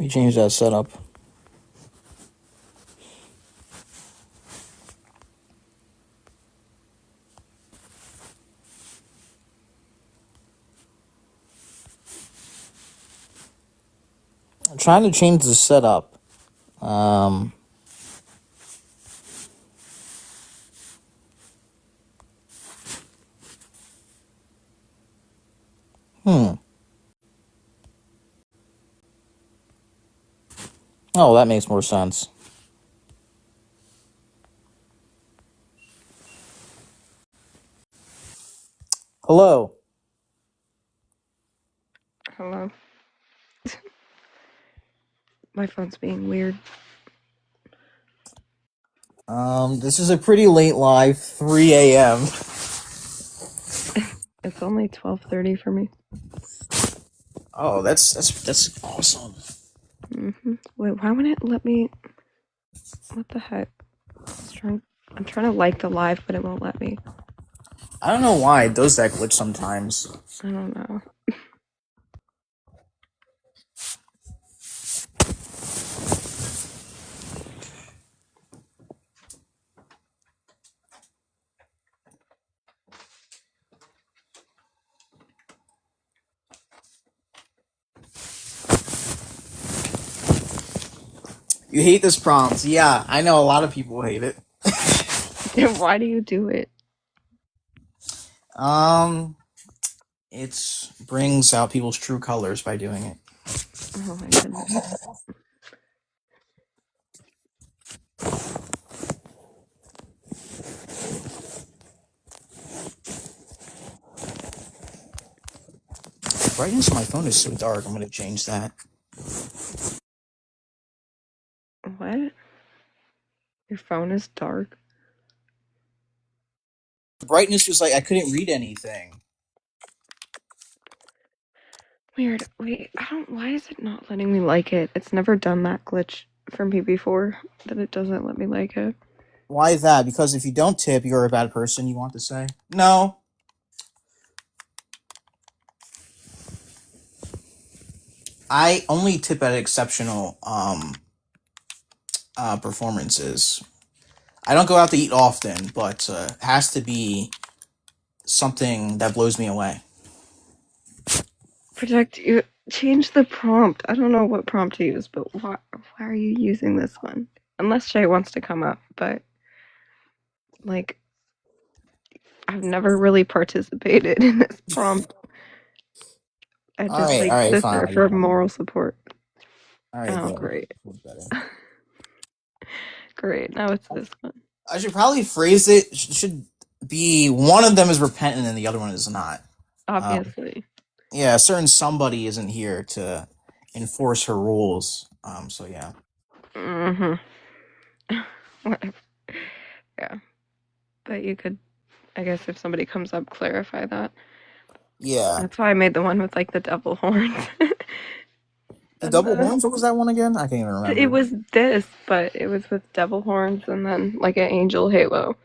We change that setup. I'm trying to change the setup. Um, hmm. Oh, that makes more sense. Hello. Hello. My phone's being weird. This is a pretty late live, 3 a.m. It's only 12:30 for me. Oh, that's awesome. Wait, why wouldn't it let me? What the heck? I'm trying to like the live, but it won't let me. I don't know why it does that glitch sometimes. I don't know. You hate this prompt. Yeah, I know a lot of people hate it. Why do you do it? Um, it brings out people's true colors by doing it. Oh my goodness. The brightness of my phone is so dark. I'm gonna change that. What? Your phone is dark? The brightness was like I couldn't read anything. Weird. Wait, I don't. Why is it not letting me like it? It's never done that glitch for me before, that it doesn't let me like it. Why is that? Because if you don't tip, you're a bad person. You want to say no? I only tip at exceptional performances. I don't go out to eat often, but it has to be something that blows me away. Protect you. Change the prompt. I don't know what prompt to use, but why are you using this one? Unless Shay wants to come up, but like I've never really participated in this prompt. I All just right, like all right, sit there for fine. moral support. All right, Oh, there. great. Better. Great. Now it's this one. I should probably phrase it. Should be one of them is repentant and the other one is not. Obviously. Yeah, a certain somebody isn't here to enforce her rules. So yeah. Whatever. Yeah. But you could, I guess, if somebody comes up, clarify that. Yeah. That's why I made the one with like the devil horns. The and double horns. What was that one again? I can't even it remember. was this, but it was with devil horns and then like an angel halo.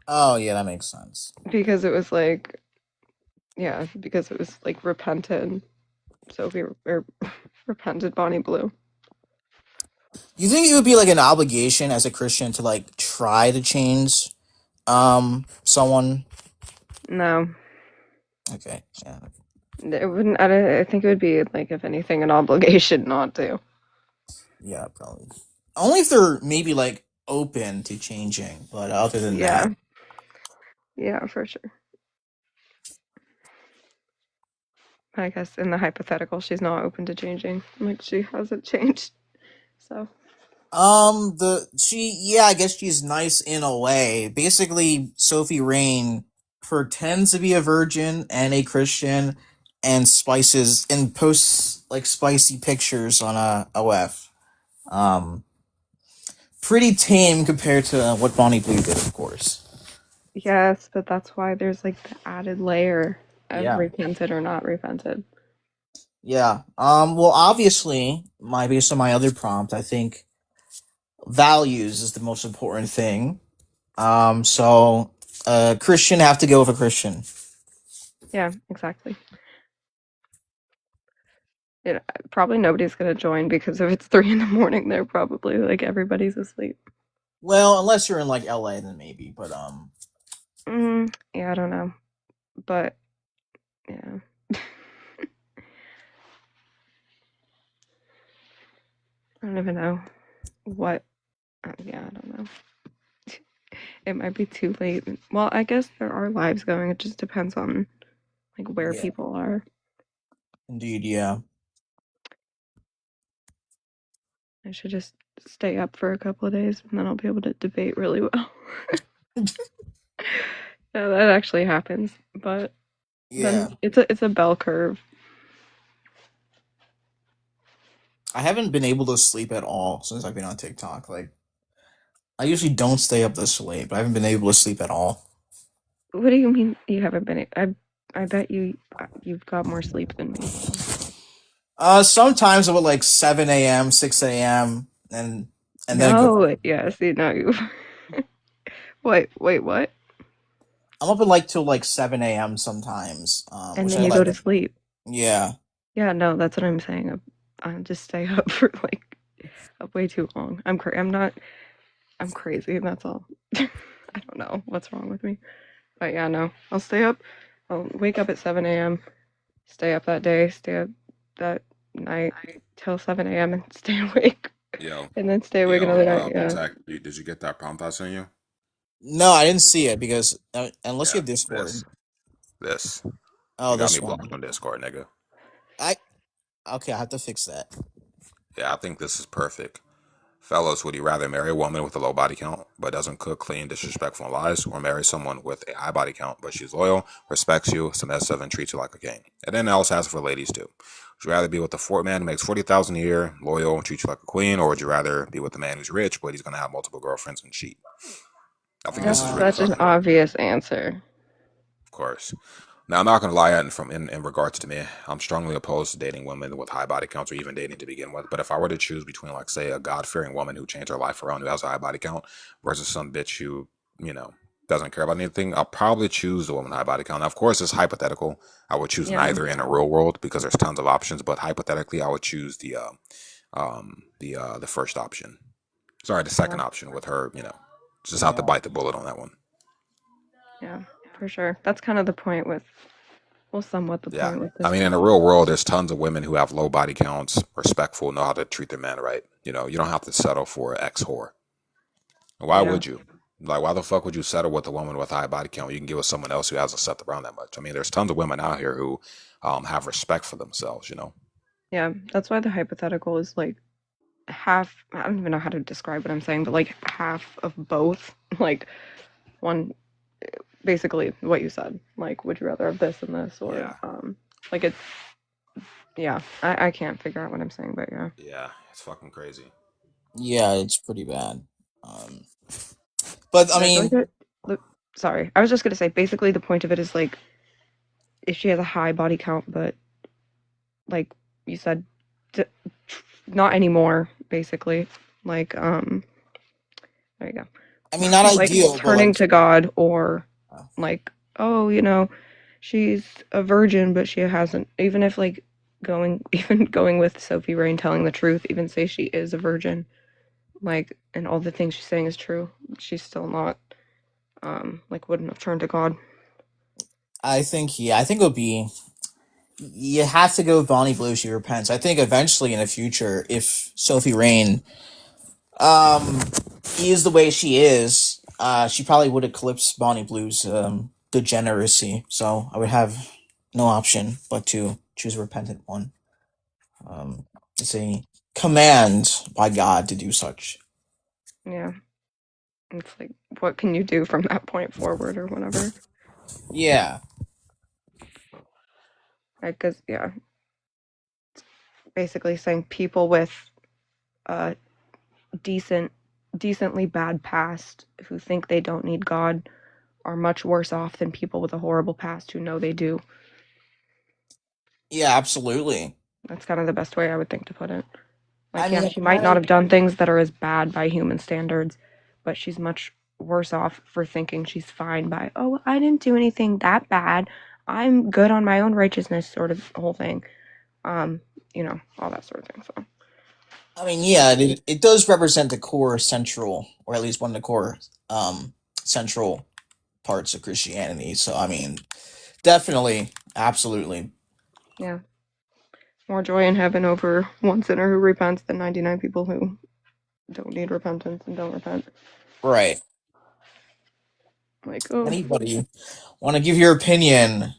Oh yeah, that makes sense. Because it was like, yeah, because it was like repentant Sophie or repentant Bonnie Blue. Do you think it would be like an obligation as a Christian to like try to change someone? No, Okay, yeah. it wouldn't. I think it would be like, if anything, an obligation not to. Yeah, probably. Only if they're maybe like open to changing, but other than Yeah, that, yeah, for sure. I guess in the hypothetical, she's not open to changing. Like, she hasn't changed. So, I guess she's nice in a way. Basically, Sophie Rain pretends to be a virgin and a Christian, and spices and posts like spicy pictures on a OF. Um, Pretty tame compared to what Bonnie Blue did, of course. yes, but that's why there's like the added layer of Yeah. repented or not repented. Yeah. Well, obviously, my based on my other prompt, I think values is the most important thing. So Christian have to go with a Christian. Yeah, exactly. Probably nobody's gonna join because if it's 3 in the morning, they're probably like everybody's asleep. Well, unless you're in like LA, then maybe. But Yeah, I don't know, but yeah, I don't even know what. Yeah, I don't know. It might be too late. Well, I guess there are lives going. It just depends on like where yeah, people are. indeed, yeah. I should just stay up for a couple of days and then I'll be able to debate really well. Yeah, that actually happens, but Yeah, then it's a bell curve. I haven't been able to sleep at all since I've been on TikTok. Like, I usually don't stay up this late, but I haven't been able to sleep at all. What do you mean you haven't been? I bet you've got more sleep than me. So. Sometimes about like 7 a.m., 6 a.m., and then go. No, yeah, see, no, you. Wait, what? I'm up at like till like 7 a.m. sometimes. And Which then I you go like. to sleep. Yeah, Yeah, no, that's what I'm saying. I just stay up for like up way too long. I'm not. I'm crazy. That's all. I don't know what's wrong with me. But yeah, no, I'll stay up. I'll wake up at 7 a.m. Stay up that day. Stay up that night till 7 a.m. and stay awake, Yo, and then stay awake yo, another night. Yeah. Tech, did you get that prompt I sent you? no, I didn't see it because unless you Yeah, have Discord. this. Oh, You got me this blocked one. on Discord, nigga. I Okay. I have to fix that. Yeah, I think this is perfect. Fellas, would you rather marry a woman with a low body count but doesn't cook, clean, disrespectful, and lies, or marry someone with a high body count but she's loyal, respects you, submissive, and treats you like a king? And then it also has for ladies too. Would you rather be with a Fort man who makes 40,000 a year, loyal, and treats you like a queen, or would you rather be with a man who's rich but he's gonna have multiple girlfriends and cheat? I think this That's is really Uh, such an fucking good. obvious answer. Of course. Now, I'm not going to lie, in regards to me, I'm strongly opposed to dating women with high body counts or even dating to begin with. But if I were to choose between, like, say, a God fearing woman who changed her life around who has a high body count versus some bitch who, you know, doesn't care about anything, I'll probably choose the woman with high body count. Now, of course, it's hypothetical. I would choose Yeah. neither in a real world because there's tons of options. But hypothetically, I would choose the first option. Sorry, the Yeah. second option with her. Just have to yeah. bite the bullet on that one. Yeah. For sure. That's kind of the point with. Well, somewhat the Yeah. point with I this mean, in one. the real world, there's tons of women who have low body counts, respectful, know how to treat their men right. You don't have to settle for an ex whore. Why Yeah. would you? Like, why the fuck would you settle with a woman with a high body count? You can get with someone else who hasn't slept around that much. I mean, there's tons of women out here who have respect for themselves. Yeah. That's why the hypothetical is like half. I don't even know how to describe what I'm saying, but like half of both. Like one, basically what you said. Like, would you rather have this and this, or Yeah. like it's. Yeah. I can't figure out what I'm saying, but yeah. Yeah. It's fucking crazy. Yeah, it's pretty bad. Um, but I But I feel like mean, look, sorry, I was just gonna say basically the point of it is like if she has a high body count, but like you said, d- not anymore. Basically, like there you go. not Like ideal, but turning like, to God, or uh, like oh, she's a virgin, but she hasn't. Even if like even going with Sophie Rain telling the truth, even say she is a virgin, like and all the things she's saying is true, she's still not like wouldn't have turned to God. I think yeah, I think it would be. You have to go with Bonnie Blue. She repents. I think eventually in the future, if Sophie Rain um is the way she is, she probably would eclipse Bonnie Blue's degeneracy. So I would have no option but to choose a repentant one. It's a command by God to do such. Yeah. It's like, what can you do from that point forward or whatever? Yeah, Right? Because, yeah, basically saying people with a decent, decently bad past who think they don't need God are much worse off than people with a horrible past who know they do. yeah, absolutely. That's kind of the best way I would think to put it. I Like, yeah, mean, she might not have done things that are as bad by human standards, but she's much worse off for thinking she's fine by, oh, I didn't do anything that bad. I'm good on my own righteousness, sort of whole thing. Um, all that sort of thing. So I mean, yeah, it does represent the core central, or at least one of the core central parts of Christianity. So I mean, definitely, absolutely, yeah, more joy in heaven over one sinner who repents than 99 people who don't need repentance and don't repent. right. Like, oh, Anybody want to give your opinion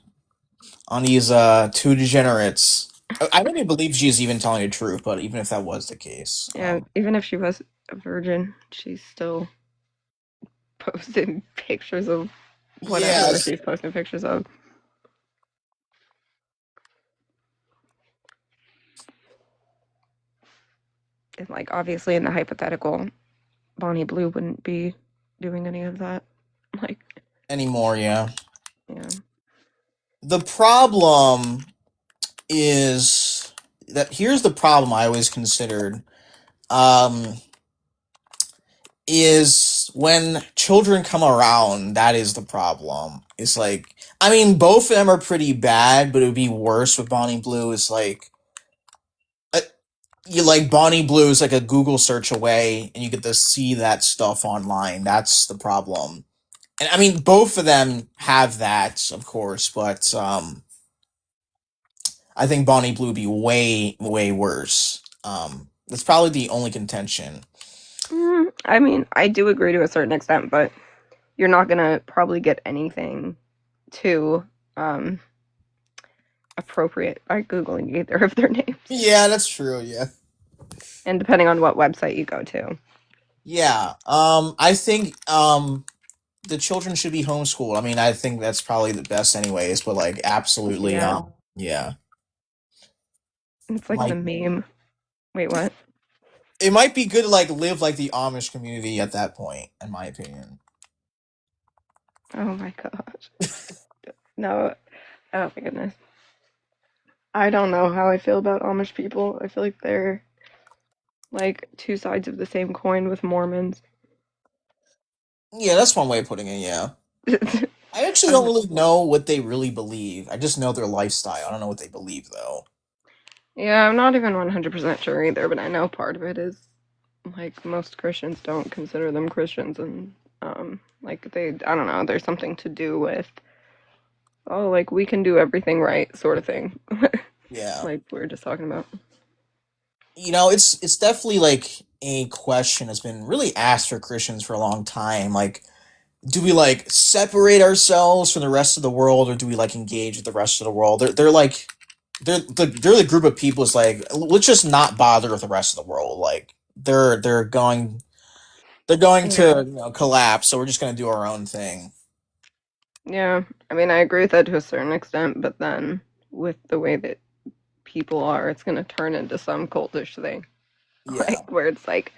on these two degenerates? I don't even believe she's even telling the truth, but even if that was the case, yeah, even if she was a virgin, she's still posting pictures of whatever yes, she's posting pictures of. And like obviously in the hypothetical, Bonnie Blue wouldn't be doing any of that. Like, anymore, yeah. yeah. The problem is that here's the problem I always considered. Um, is when children come around, that is the problem. It's like, I mean, both of them are pretty bad, but it would be worse with Bonnie Blue. Is like, uh, you like Bonnie Blue is like a Google search away, and you get to see that stuff online. That's the problem. And I mean, both of them have that, of course, but I think Bonnie Blue would be way, way worse. That's probably the only contention. I mean, I do agree to a certain extent, but you're not gonna probably get anything too appropriate by googling either of their names. Yeah, that's true. Yeah. And depending on what website you go to. Yeah. I think the children should be homeschooled. I mean, I think that's probably the best anyways, but like absolutely Yeah. Yeah. It's like the Like meme. Wait, what? it might be good to like live like the Amish community at that point, in my opinion. Oh my gosh. No. Oh my goodness. I don't know how I feel about Amish people. I feel like they're like two sides of the same coin with Mormons. Yeah, that's one way of putting it, yeah. I actually don't Um, really know what they really believe. I just know their lifestyle. I don't know what they believe though. yeah, I'm not even 100% sure either, but I know part of it is like most Christians don't consider them Christians, and like I don't know, there's something to do with, oh, like we can do everything right, sort of thing. Yeah. Like we were just talking about. You know, it's definitely like a question that's been really asked for Christians for a long time. Like, do we like separate ourselves from the rest of the world, or do we like engage with the rest of the world? They're like they're the group of people. It's like, let's just not bother with the rest of the world. Like they're going Yeah. to collapse, so we're just gonna do our own thing. Yeah, I mean, I agree with that to a certain extent, but then with the way that people are, it's gonna turn into some cultish thing, Yeah, like where it's like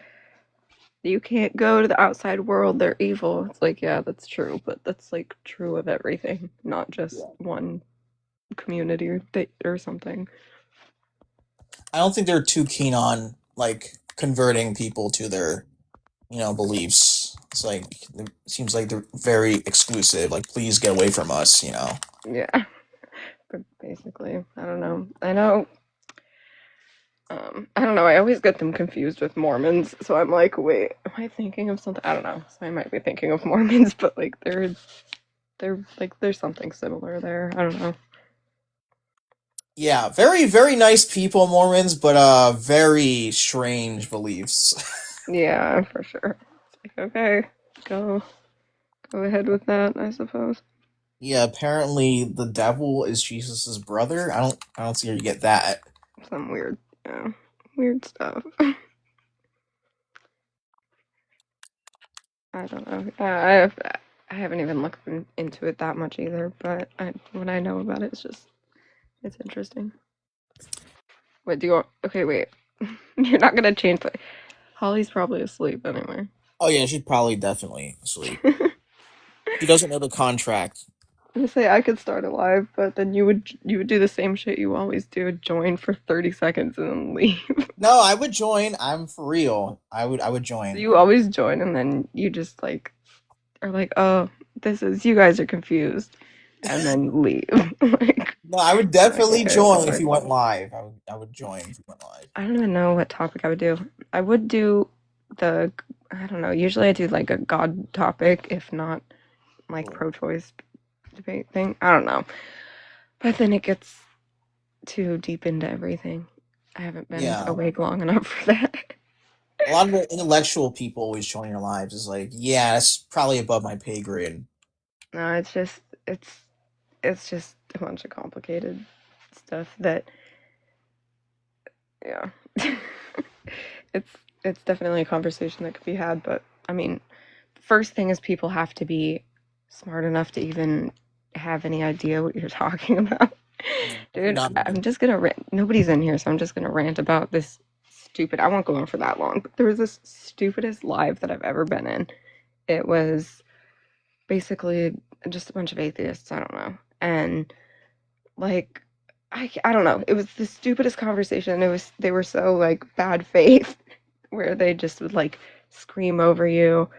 you can't go to the outside world, they're evil. It's like, yeah, that's true, but that's like true of everything, not just one community or something. I don't think they're too keen on like converting people to their beliefs. It's like it seems like they're very exclusive. Like, please get away from us. Yeah, but basically, I don't know. I don't know. I always get them confused with Mormons, so I'm like, wait, am I thinking of something? I don't know. So I might be thinking of Mormons, but like they're like there's something similar there. I don't know. Yeah, very very nice people, Mormons, but very strange beliefs. Yeah, for sure. It's like, okay, go go ahead with that, I suppose. Yeah, apparently the devil is Jesus's brother. I don't see how you get that. Some weird, yeah, weird stuff. I don't know. I haven't even looked into it that much either, but what I know about it is just it's interesting. What do you want? Okay, wait. You're not gonna change the. Holly's probably asleep anyway. Oh yeah, she'd probably definitely sleep. She doesn't know the contract. I say I could start a live, but then you would do the same shit you always do, join for 30 seconds and then leave. No, I would join. I'm for real. I would join. You always join and then you just like are like, oh, this is you guys are confused. and then leave. Like, No, I would like, definitely okay, join if Lord. you went live. I would join if you went live. I don't even know what topic I would do. I would do I don't know. Usually I do like a God topic, if not like Cool. pro-choice debate thing. I don't know. But then it gets too deep into everything. I haven't been Yeah. awake long enough for that. A lot of the intellectual people always join your lives. Is like, yeah, that's probably above my pay grade. No, it's just a bunch of complicated stuff that, yeah. it's it's definitely a conversation that could be had, but I mean, first thing is people have to be smart enough to even have any idea what you're talking about. Dude, I'm just gonna rant. Nobody's in here, so I'm just gonna rant about this stupid. I won't go on for that long, but there was this stupidest live that I've ever been in. It was basically just a bunch of atheists. I don't know, and like I don't know. It was the stupidest conversation. They were so like bad faith, where they just would like scream over you,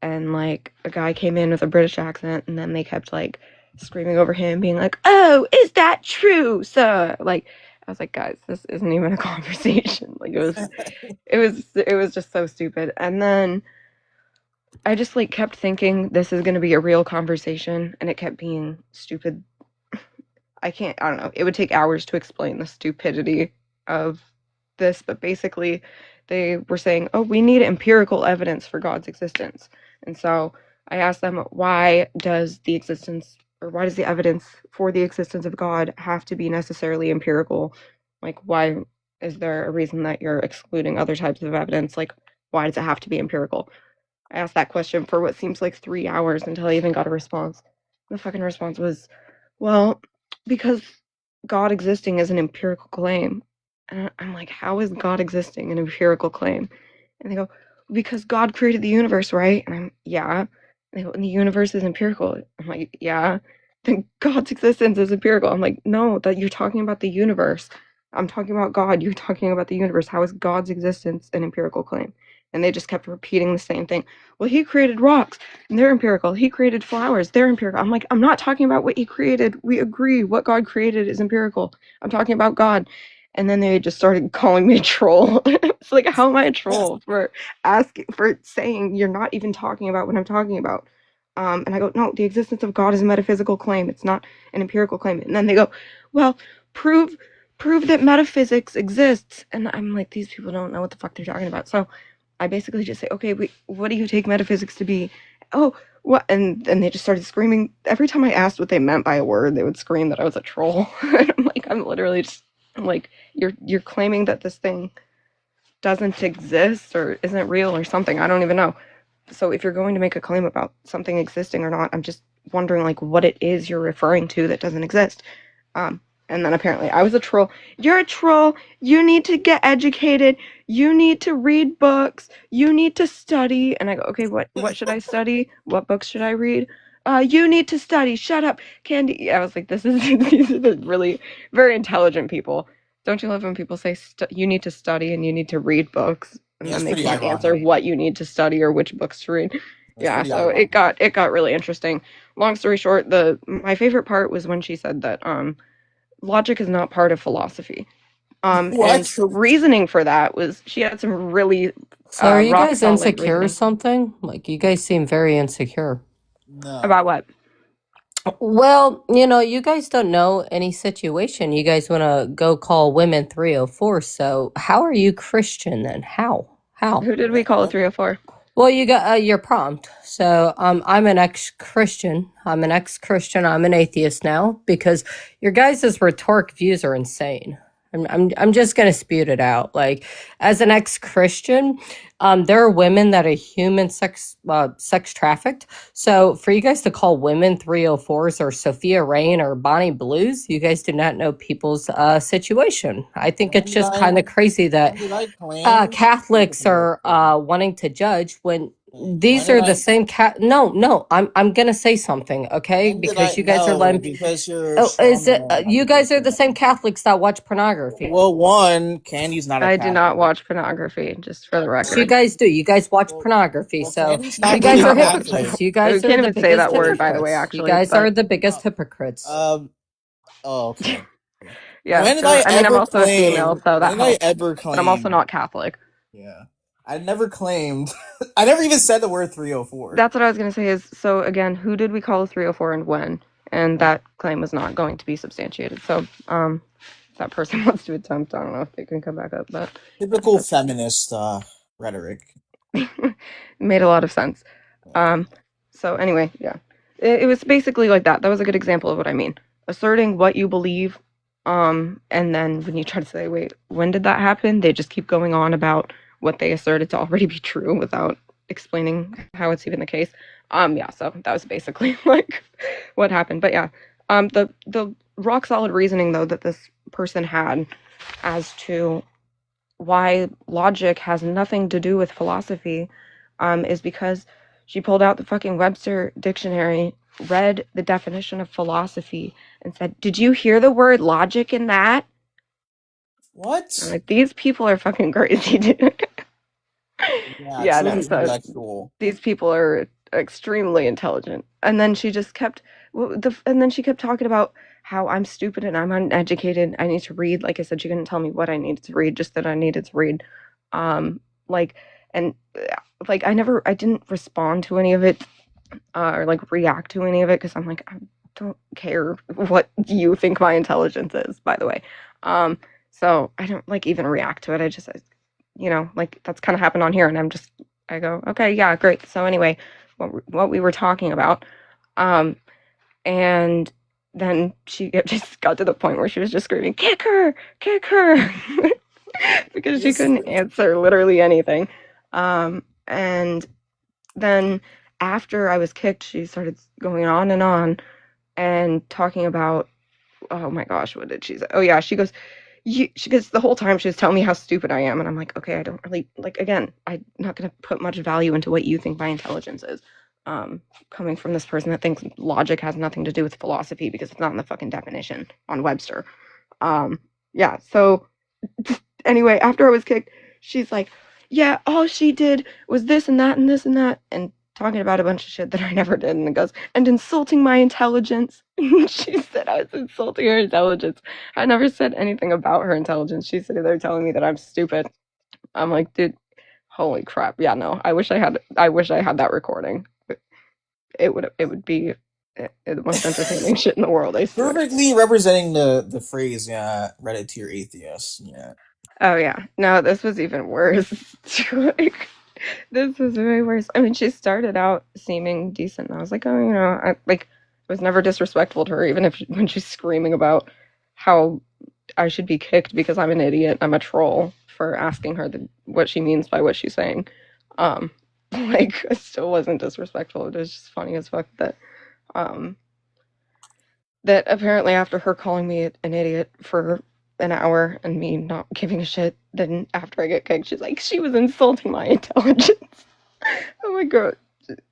and like a guy came in with a British accent, and then they kept like screaming over him, being like, "Oh, is that true, sir?" Like, I was like, guys, this isn't even a conversation. Like, it was just so stupid. And then I just like kept thinking this is gonna be a real conversation, and it kept being stupid. I don't know. It would take hours to explain the stupidity of this, but basically they were saying, "Oh, we need empirical evidence for God's existence." And so I asked them, why does the evidence for the existence of God have to be necessarily empirical? Like, why is there a reason that you're excluding other types of evidence? Like, why does it have to be empirical? I asked that question for what seems like 3 hours until I even got a response. The fucking response was, well, because God existing is an empirical claim. And I'm like, how is God existing an empirical claim? And they go, because God created the universe, right? And I'm, yeah. And they go, and the universe is empirical. I'm like, yeah. Then God's existence is empirical. I'm like, no, that you're talking about the universe. I'm talking about God. You're talking about the universe. How is God's existence an empirical claim? And they just kept repeating the same thing. Well, he created rocks, and they're empirical. He created flowers, they're empirical. I'm like, I'm not talking about what he created. We agree what God created is empirical. I'm talking about God. And then they just started calling me a troll. It's like, how am I a troll for saying you're not even talking about what I'm talking about? And I go, no, the existence of God is a metaphysical claim. It's not an empirical claim. And then they go, well, prove that metaphysics exists. And I'm like, these people don't know what the fuck they're talking about. So I basically just say, okay, what do you take metaphysics to be? Oh, what? And they just started screaming. Every time I asked what they meant by a word, they would scream that I was a troll. And I'm like, I'm literally just like, you're claiming that this thing doesn't exist or isn't real or something. I don't even know. So if you're going to make a claim about something existing or not, I'm just wondering like what it is you're referring to that doesn't exist. And then apparently I was a troll. You're a troll. You need to get educated. You need to read books. You need to study. And I go, okay, what should I study? What books should I read? You need to study. Shut up, Candy. I was like, these are the really very intelligent people. Don't you love when people say you need to study and you need to read books, and Yeah, then it's they pretty can't answer ironic. what you need to study or which books to read? It's Yeah, pretty so ironic. it got really interesting. Long story short, my favorite part was when she said that logic is not part of philosophy. And What? her reasoning for that was she had some really So are you rock guys solid insecure or reasoning. something? Like, you guys seem very insecure. No. About what? Well, you guys don't know any situation. You guys want to go call women 304. So how are you Christian then? How? Who did we call a 304? Well, you got your prompt. So I'm an ex-Christian. I'm an atheist now because your guys' rhetoric views are insane. I'm just gonna spew it out. Like, as an ex-Christian, there are women that are human sex trafficked. So for you guys to call women 304s or Sophia Rain or Bonnie Blues, you guys do not know people's situation. I think it's just kind of crazy that When did I claim? Catholics are wanting to judge when These When are did the I? same cat. No. I'm gonna say something, okay? When did I? Because you guys are No, letting. because you're Oh, is it? strawmanning You other guys are the same people. Catholics that watch pornography. Well, one, Candy's not a I do not Catholic. watch pornography, just for the Yes, you record. guys do. You guys watch Well, pornography, well, so Candy's you not do really guys a are not watch. Catholic. hypocrites. You We guys are can't the even say biggest that word, by the way, hypocrites. You actually. guys But are the biggest hypocrites. Oh, okay. yeah, When did I I mean, I'm ever also a female, claim? so that When did I helps. ever But I'm also claim? not Catholic. Yeah, I never claimed. I never even said the word 304. That's what I was going to say is, so again, who did we call a 304 and when? And that claim was not going to be substantiated. So, that person wants to attempt. I don't know if they can come back up, but Typical feminist rhetoric. it made a lot of sense. So anyway, yeah, it was basically like that. That was a good example of what I mean. Asserting what you believe, and then when you try to say, wait, when did that happen? They just keep going on about what they asserted to already be true without explaining how it's even the case. Yeah, so that was basically like what happened. But yeah, the rock solid reasoning though that this person had as to why logic has nothing to do with philosophy, is because she pulled out the fucking Webster dictionary, read the definition of philosophy, and said, "Did you hear the word logic in that?" What? I'm like, these people are fucking crazy, dude. Yeah, no, Truly so intellectual. these people are extremely intelligent. And then she just kept, and then she kept talking about how I'm stupid and I'm uneducated. I need to read. Like I said, she couldn't tell me what I needed to read, just that I needed to read. Like, and like I didn't respond to any of it, or like react to any of it because I'm like, I don't care what you think my intelligence is, by the way. So I don't like even react to it. I just, like that's kind of happened on here, and I go, okay, yeah, great. So anyway, what we were talking about, and then she just got to the point where she was just screaming, kick her, because she couldn't answer literally anything. And then after I was kicked, she started going on and talking about, oh my gosh, what did she say? Oh yeah, she goes, the whole time she was telling me how stupid I am, and I'm like, okay, I don't really like. Again, I'm not gonna put much value into what you think my intelligence is. Coming from this person that thinks logic has nothing to do with philosophy because it's not in the fucking definition on Webster. Yeah. So anyway, after I was kicked, she's like, yeah, all she did was this and that and this and that, and talking about a bunch of shit that I never did, and it goes, and insulting my intelligence. She said I was insulting her intelligence. I never said anything about her intelligence. She said they're telling me that I'm stupid. I'm like, dude, holy crap. Yeah, no. I wish I had that recording. It would be the most entertaining shit in the world, I swear. Perfectly representing the phrase, yeah, Reddit tier atheist. Yeah. Oh yeah. No, this was even worse. Like, this was way worse. I mean, she started out seeming decent. I was like, oh, I was never disrespectful to her, even when she's screaming about how I should be kicked because I'm an idiot. I'm a troll for asking her what she means by what she's saying. Like, it still wasn't disrespectful. It was just funny as fuck that that apparently after her calling me an idiot for an hour and me not giving a shit, then after I get kicked, she's like, she was insulting my intelligence. Oh my god.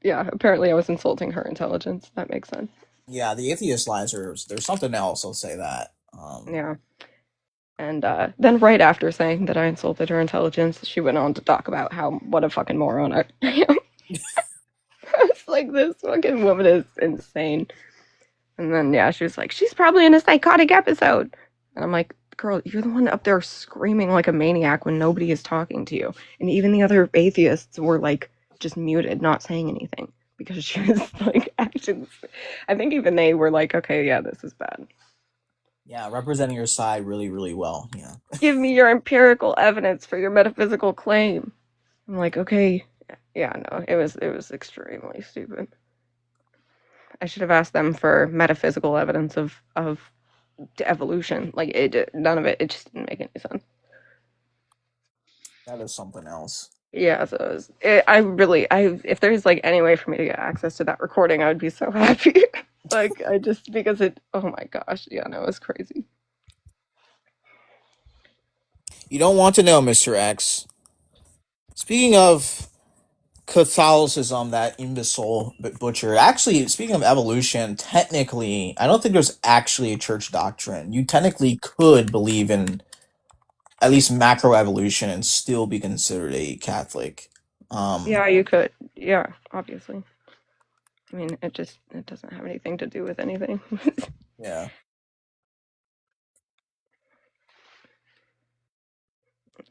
Yeah, apparently I was insulting her intelligence. That makes sense. Yeah, the atheist lies are there's something else. I'll say that. Yeah. And then right after saying that I insulted her intelligence, she went on to talk about what a fucking moron I am. I was like, this fucking woman is insane. And then yeah, she was like, she's probably in a psychotic episode. And I'm like, girl, you're the one up there screaming like a maniac when nobody is talking to you. And even the other atheists were like just muted, not saying anything because she was like acting. I think even they were like, okay, yeah, this is bad. Yeah, representing your side really, really well. Yeah. Give me your empirical evidence for your metaphysical claim. I'm like, okay, yeah, no, it was extremely stupid. I should have asked them for metaphysical evidence of evolution. Like none of it just didn't make any sense. That is something else. Yeah, so if there's like any way for me to get access to that recording, I would be so happy. Like because oh my gosh, yeah, no, it was crazy. You don't want to know, Mr. X. Speaking of Catholicism, that imbecile butcher. Actually, speaking of evolution, technically, I don't think there's actually a church doctrine. You technically could believe in at least macroevolution and still be considered a Catholic. Yeah, you could. Yeah, obviously. I mean, it doesn't have anything to do with anything. Yeah.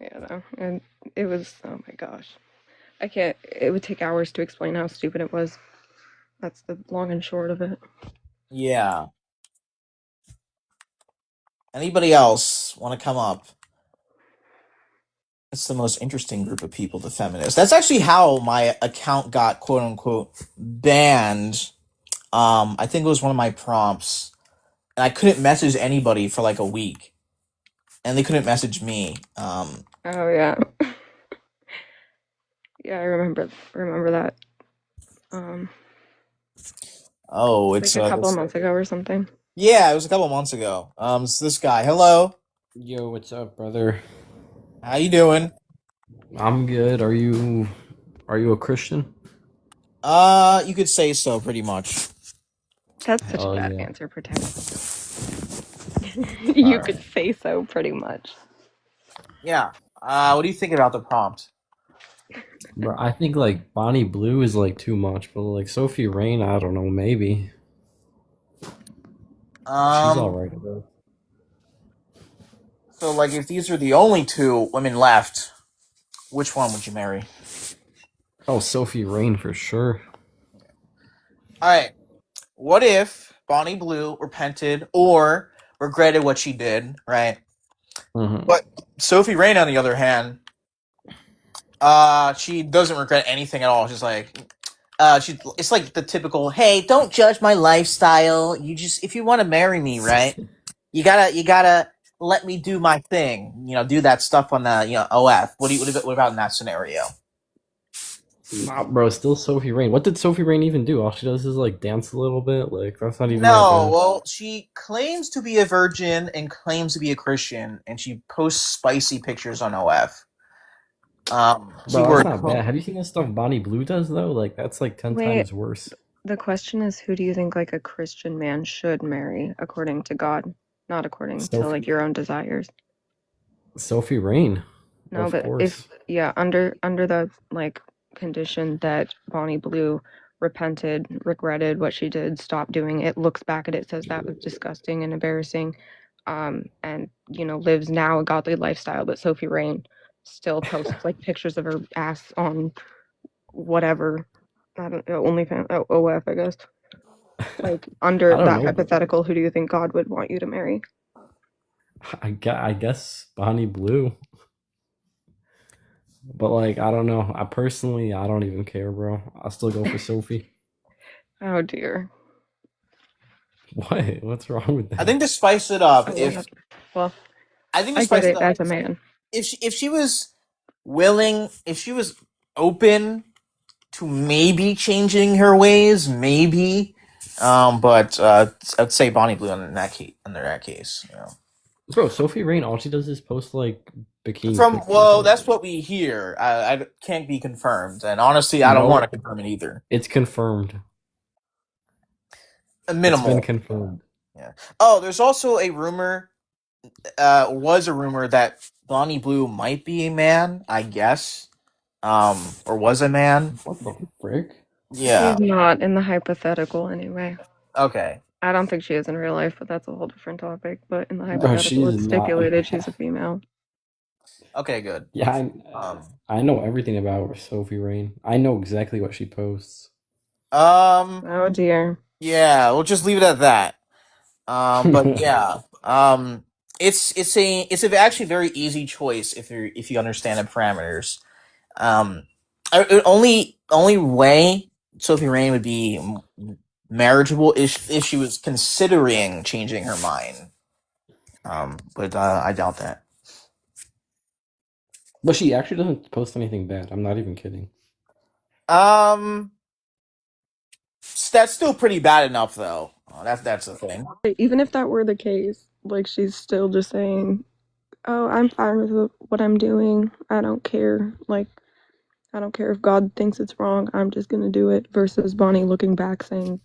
Yeah, no. And it was, oh my gosh. I can't, it would take hours to explain how stupid it was. That's the long and short of it. Yeah. Anybody else want to come up? It's the most interesting group of people, the feminists. That's actually how my account got quote unquote banned. I think it was one of my prompts, and I couldn't message anybody for like a week, and they couldn't message me. Oh yeah. Yeah, I remember that. Oh, Like it's a couple of months ago or something. yeah, it was a couple months ago. It's this guy. Hello, Yo, what's up, brother? how you doing? I'm good. Are you a Christian? You could say so, pretty much. That's such a Hell bad yeah. answer, Protect. You Alright. could say so, pretty much. Yeah. What do you think about the prompt? Bro, I think like Bonnie Blue is like too much, but like Sophie Rain, I don't know, maybe. She's alright though. So, like, if these are the only two women left, which one would you marry? Oh, Sophie Rain for sure. All right. What if Bonnie Blue repented or regretted what she did, right? Mhm. But Sophie Rain, on the other hand, she doesn't regret anything at all. She's like, it's like the typical, hey, don't judge my lifestyle. You just, if you want to marry me, right? You gotta let me do my thing. You know, do that stuff on the OF. What about in that scenario? Nah, bro, still Sophie Rain. What did Sophie Rain even do? All she does is like dance a little bit. Like that's not even that No, bad. well, she claims to be a virgin and claims to be a Christian, and she posts spicy pictures on OF. Bro, Keyword. that's not bad. Have you seen the stuff Bonnie Blue does though? Like that's like 10 Wait. times worse. The question is, who do you think like a Christian man should marry according to God, not according to Sophie- like your own desires? Sophie Rain. No, Of but course. under the like condition that Bonnie Blue repented, regretted what she did, stopped doing it, looks back at it, says that was disgusting and embarrassing, and lives now a godly lifestyle, but Sophie Rain still posts like pictures of her ass on whatever, I don't know, OnlyFans, OF, I guess. Like under I don't that know. hypothetical, who do you think God would want you to marry? I guess Bonnie Blue. But like I don't know. I don't even care, bro. I'll still go for Sophie. Oh dear. What? What's wrong with that? I think to spice it up, Oh, if well, I think to I spice get it it up, as a man. if she was willing, if she was open to maybe changing her ways, maybe. But I'd say Bonnie Blue in that case. Under that case, Bro, Sophie Rain, all she does is post like bikini. pictures. Well, that's what we hear. I can't be confirmed, and honestly, I don't No. want to confirm it either. It's confirmed. Minimal. It's been confirmed. Oh, there's also a rumor. Was a rumor that Bonnie Blue might be a man. I guess. Or was a man. What the frick? Yeah. She's not in the hypothetical anyway. Okay. I don't think she is in real life, but that's a whole different topic. But in the Bro, hypothetical, she's it's not. stipulated she's a female. Okay. Good. Yeah, I know everything about Sophie Rain. I know exactly what she posts. Oh dear. Yeah. We'll just leave it at that. But yeah. It's a actually very easy choice if you understand the parameters. Only way Sophie Rain would be marriageable if she was considering changing her mind. But I doubt that. But she actually doesn't post anything bad. I'm not even kidding. That's still pretty bad enough, though. That's the thing. Even if that were the case, like she's still just saying, "Oh, I'm fine with what I'm doing. I don't care." Like, I don't care if God thinks it's wrong. I'm just gonna do it. Versus Bonnie looking back saying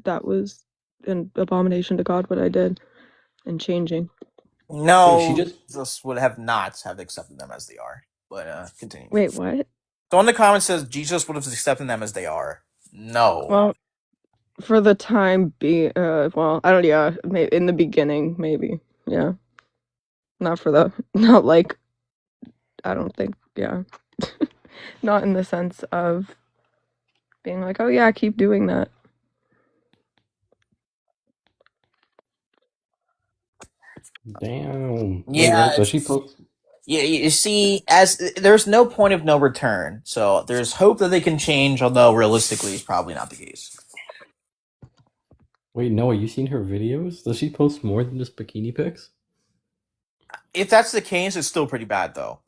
that was an abomination to God what I did and changing. No, Wait, she just Jesus would have not have accepted them as they are. But continue. Wait, what? So in the comments says Jesus would have accepted them as they are. No. Well, for the time being, well, I don't. Yeah, in the beginning, maybe. Yeah, not like. I don't think. Yeah, not in the sense of being like, oh yeah, keep doing that. damn. Yeah, Wait, does she post? Yeah, you see, as there's no point of no return, so there's hope that they can change. Although realistically, it's probably not the case. Wait, Noah, you seen her videos? Does she post more than just bikini pics? If that's the case, it's still pretty bad, though.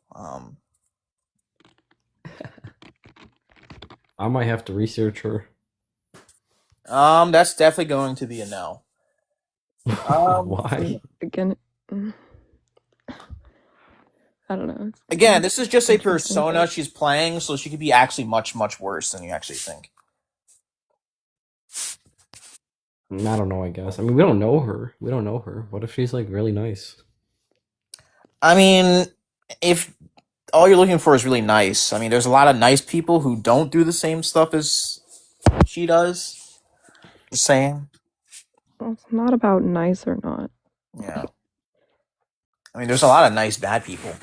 I might have to research her. That's definitely going to be a no. Why? Again, I don't know. Again, this is just a interesting, persona but- she's playing, so she could be actually much, much worse than you actually think. I don't know, I guess. I mean, we don't know her. We don't know her. What if she's like really nice? I mean, if all you're looking for is really nice, I mean, there's a lot of nice people who don't do the same stuff as she does. Just saying. Well, it's not about nice or not. Yeah. I mean, there's a lot of nice bad people.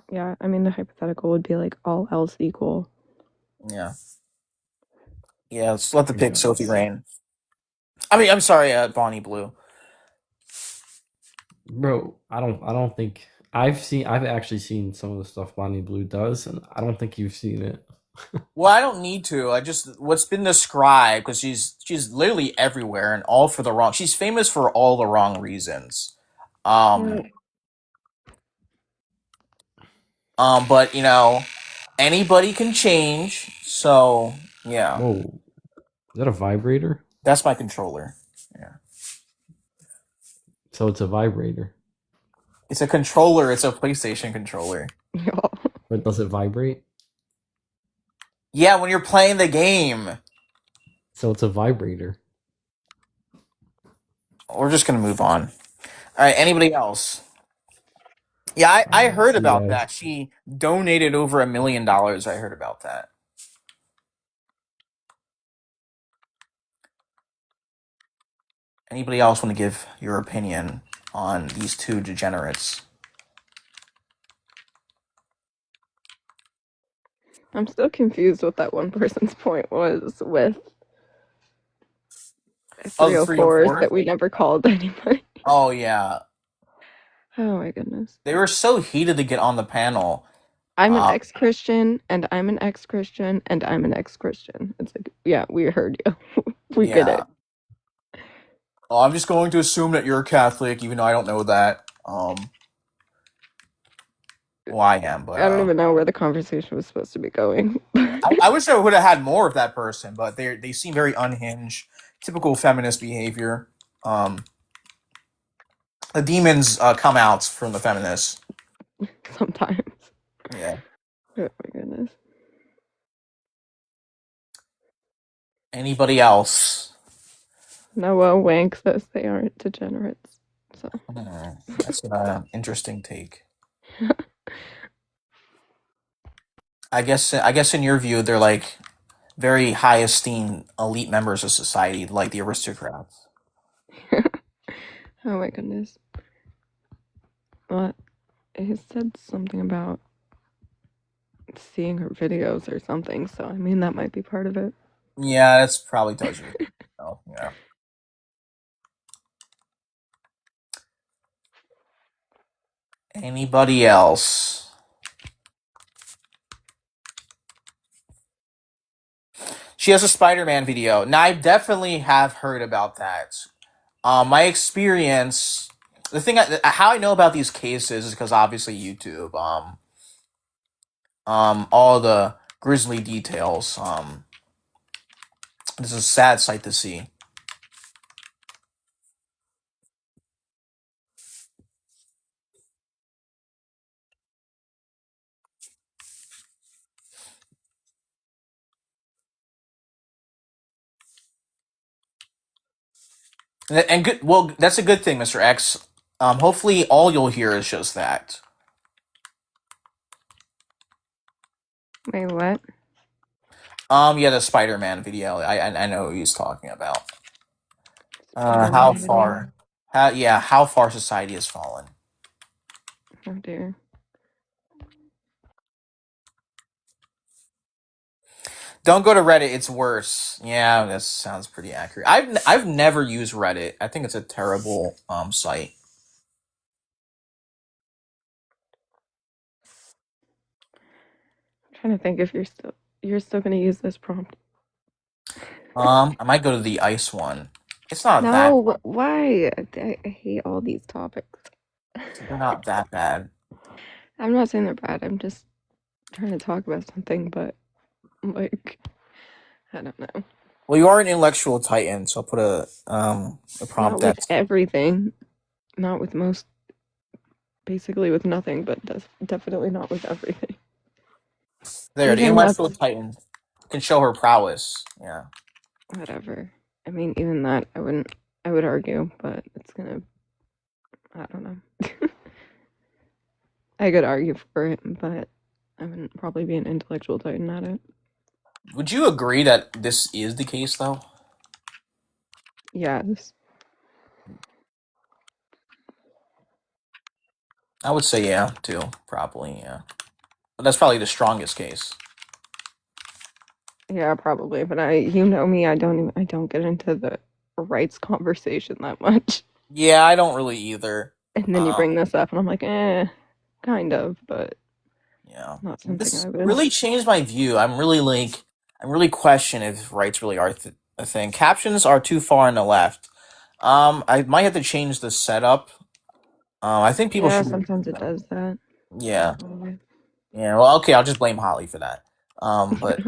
Yeah, I mean the hypothetical would be like all else equal. Yeah. Yeah, let's let the pick Yeah. Sophie reign. I mean, I'm sorry, Bonnie Blue. Bro, I don't think I've actually seen some of the stuff Bonnie Blue does, and I don't think you've seen it. Well, I don't need to. I just what's been described because she's literally everywhere and all for the wrong. She's famous for all the wrong reasons. Yeah. But anybody can change. So yeah, Whoa. Is that a vibrator? that's my controller. Yeah, So it's a vibrator. it's a controller. It's a PlayStation controller. But does it vibrate? Yeah, when you're playing the game. So it's a vibrator. We're just gonna move on. All right. Anybody else? Yeah, I heard about Yeah. that. She donated over $1 million. I heard about that. Anybody else want to give your opinion on these two degenerates? I'm still confused what that one person's point was with Oh, the 304s that we never called anybody. Oh yeah, Oh my goodness. they were so heated to get on the panel. I'm an ex-Christian, and I'm an ex-Christian, and I'm an ex-Christian. It's like, yeah, we heard you. We get it. Oh, I'm just going to assume that you're Catholic, even though I don't know that. Well, I am, but I don't even know where the conversation was supposed to be going. I wish I would have had more of that person, but they seem very unhinged. Typical feminist behavior. The demons come out from the feminists. Sometimes. Yeah. Oh my goodness. Anybody else? Noah Wank says they aren't degenerates. So That's an interesting take. I guess in your view, they're like very high esteemed elite members of society, like the aristocrats. oh my goodness. Well, he said something about seeing her videos or something, so I mean that might be part of it. Yeah, that's probably tells you. Oh, yeah. Anybody else? She has a Spider-Man video. Now, I definitely have heard about that. My experience, the thing, how I know about these cases is because obviously YouTube. All the grisly details. This is a sad sight to see. And good. Well, that's a good thing, Mr. X. Hopefully, all you'll hear is just that. Wait, what? Yeah, the Spider-Man video. I know what he's talking about. How Spider-Man video. far? How far society has fallen. Oh dear. Don't go to Reddit. It's worse. Yeah, that sounds pretty accurate. I've never used Reddit. I think it's a terrible site. I'm trying to think if you're still gonna use this prompt. I might go to the ice one. It's not that. No, why? I hate all these topics. They're not that bad. I'm not saying they're bad. I'm just trying to talk about something, but like, I don't know. Well, you are an intellectual titan, so I'll put a prompt Not that's with everything. Not with most. Basically with nothing, but definitely not with everything. there. The Even intellectual titan can show her prowess. Yeah. Whatever. I mean, even that, I would argue, but it's gonna. I don't know. I could argue for it, but I wouldn't probably be an intellectual titan at it. Would you agree that this is the case, though? Yes. I would say yeah, too. Probably, yeah. But that's probably the strongest case. Yeah, probably. But you know me, I don't get into the rights conversation that much. Yeah, I don't really either. And then you bring this up, and I'm like, kind of, but yeah, not something this I would. really changed my view. I'm really question if rights really are a thing. Captions are too far on the left. I might have to change the setup. I think people should. Sometimes it does that. Yeah. Yeah. Well, okay. I'll just blame Holly for that. But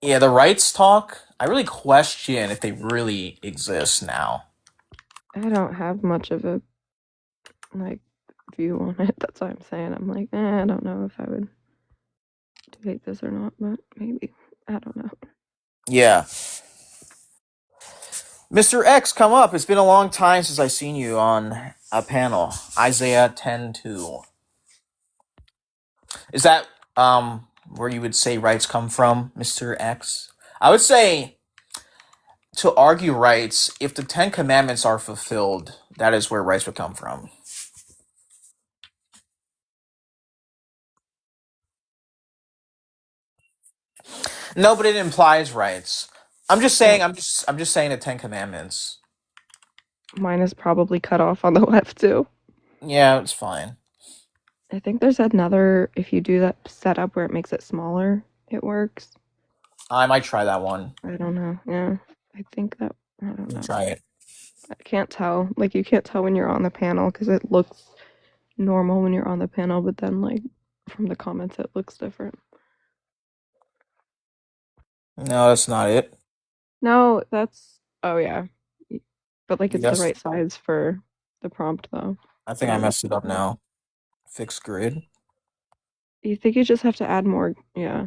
yeah, the rights talk. I really question if they really exist now. I don't have much of a view on it. That's what I'm saying. I'm like, I don't know if I would debate this or not, but maybe. I don't know. Yeah. Mr. X, come up. It's been a long time since I've seen you on a panel. Isaiah 10:2. Is that where you would say rights come from, Mr. X? I would say to argue rights, if the 10 Commandments are fulfilled, that is where rights would come from. No, but it implies rights. I'm just saying the 10 Commandments. Mine is probably cut off on the left too. Yeah, it's fine. I think there's another, if you do that setup where it makes it smaller, it works. I might try that one. I don't know. Yeah. I think that, I don't know. Try it. I can't tell. Like, you can't tell when you're on the panel because it looks normal when you're on the panel, but then, like, from the comments, it looks different. No, that's not it. No, that's, oh yeah. But, like, it's Yes. the right size for the prompt, though. I think I messed it up now. Fixed grid. You think you just have to add more, yeah.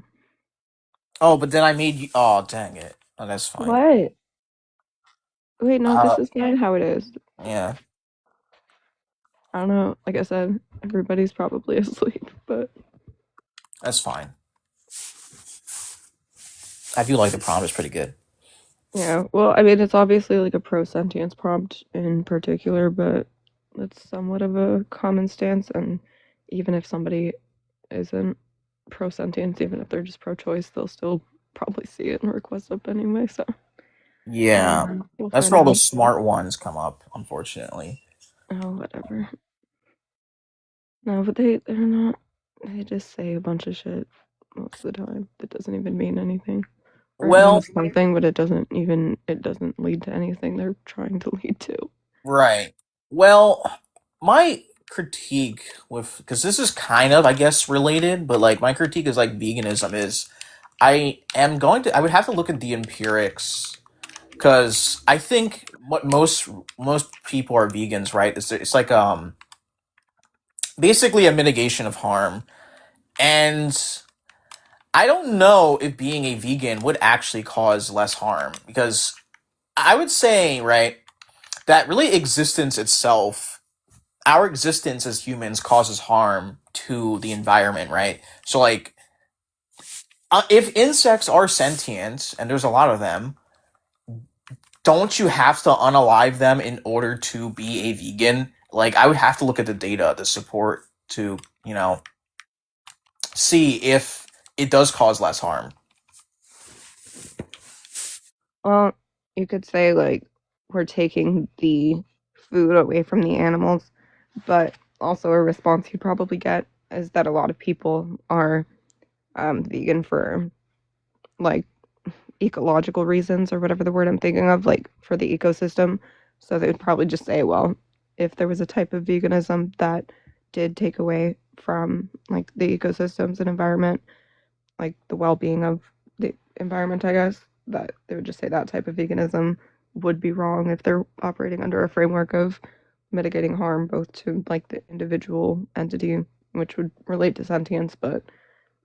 Oh, but then I made you. Oh, dang it. Oh, that's fine. What? Wait, no, this is fine how it is. Yeah. I don't know. Like I said, everybody's probably asleep, but That's fine. I do like the prompt. It's pretty good. yeah. Well, I mean, it's obviously like a pro-sentience prompt in particular, but it's somewhat of a common stance. And even if somebody isn't pro-sentience, even if they're just pro-choice, they'll still probably see it and request up anyway. So yeah, that's where all the smart ones come up. Unfortunately. Oh, whatever. No, but they're not. They just say a bunch of shit most of the time that doesn't even mean anything. Or well, something, but it doesn't lead to anything they're trying to lead to. Right. Well, my critique with, because this is kind of, I guess, related, but like my critique is like veganism is, I would have to look at the empirics, because I think what most people are vegans, right? It's like basically a mitigation of harm, and I don't know if being a vegan would actually cause less harm, because I would say, right, that really existence itself, our existence as humans causes harm to the environment, right? So, like, if insects are sentient, and there's a lot of them, don't you have to unalive them in order to be a vegan? Like, I would have to look at the data to support to, see if it does cause less harm. Well, you could say like we're taking the food away from the animals, but also a response you probably get is that a lot of people are vegan for like ecological reasons or whatever the word I'm thinking of, like for the ecosystem. So they would probably just say, well, if there was a type of veganism that did take away from like the ecosystems and environment, like the well-being of the environment, I guess, that they would just say that type of veganism would be wrong if they're operating under a framework of mitigating harm both to like the individual entity, which would relate to sentience, but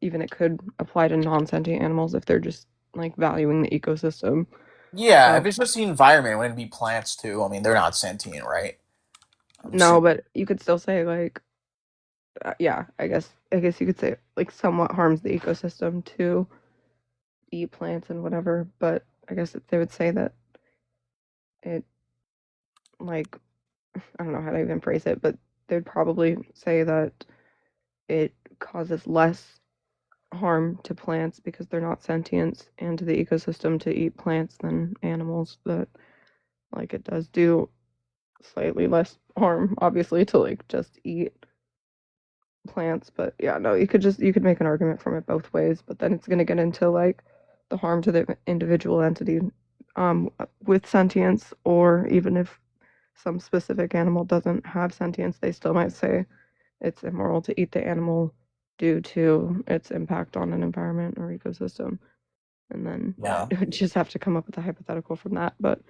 even it could apply to non-sentient animals if they're just like valuing the ecosystem. Yeah, So if it's just the environment, it wouldn't be plants too. I mean, they're not sentient, right? I'm no, assuming. but you could still say like yeah, I guess you could say like somewhat harms the ecosystem to eat plants and whatever, but I guess they would say that it like I don't know how to even phrase it, but they'd probably say that it causes less harm to plants because they're not sentient and to the ecosystem to eat plants than animals, that like it does do slightly less harm obviously to like just eat plants. But yeah, no, you could make an argument from it both ways, but then it's going to get into like the harm to the individual entity with sentience, or even if some specific animal doesn't have sentience, they still might say it's immoral to eat the animal due to its impact on an environment or ecosystem. And then Yeah. it would just have to come up with a hypothetical from that. But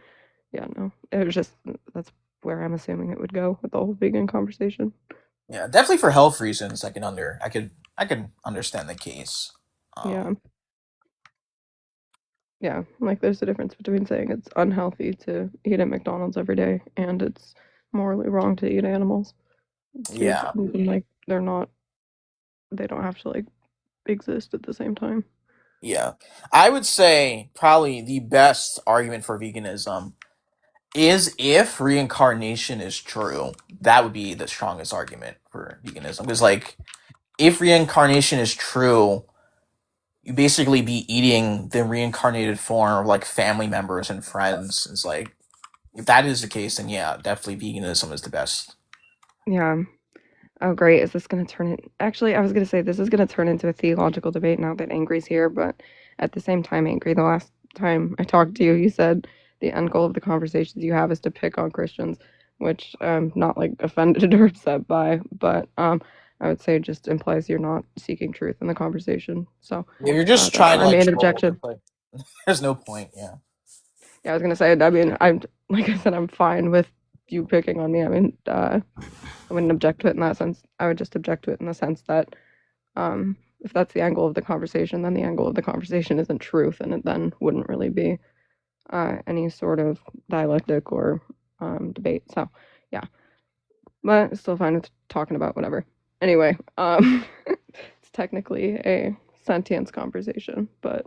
yeah, no, it was just that's where I'm assuming it would go with the whole vegan conversation. Yeah, definitely for health reasons, I could understand the case. Yeah. Yeah, like there's a difference between saying it's unhealthy to eat at McDonald's every day and it's morally wrong to eat animals. Two Yeah, things, and like they don't have to like exist at the same time. yeah. I would say probably the best argument for veganism is if reincarnation is true. That would be the strongest argument for veganism. Because, like, if reincarnation is true, you basically be eating the reincarnated form of like family members and friends. It's like, if that is the case, then yeah, definitely veganism is the best. Yeah. Oh, great. Is this going to turn it? Actually, I was going to say this is going to turn into a theological debate now that Angry's here, but at the same time, Angry, the last time I talked to you, you said the end goal of the conversations you have is to pick on Christians, which I'm not like offended or upset by, but I would say it just implies you're not seeking truth in the conversation. So If you're just that's trying to my like main troll, objection. like, there's no point. Yeah. Yeah, I was going to say, I mean, I'm like I said, I'm fine with you picking on me. I mean, I wouldn't object to it in that sense. I would just object to it in the sense that if that's the angle of the conversation, then the angle of the conversation isn't truth, and it then wouldn't really be any sort of dialectic or debate. So, yeah, but still fine with talking about whatever. Anyway, it's technically a sentience conversation, but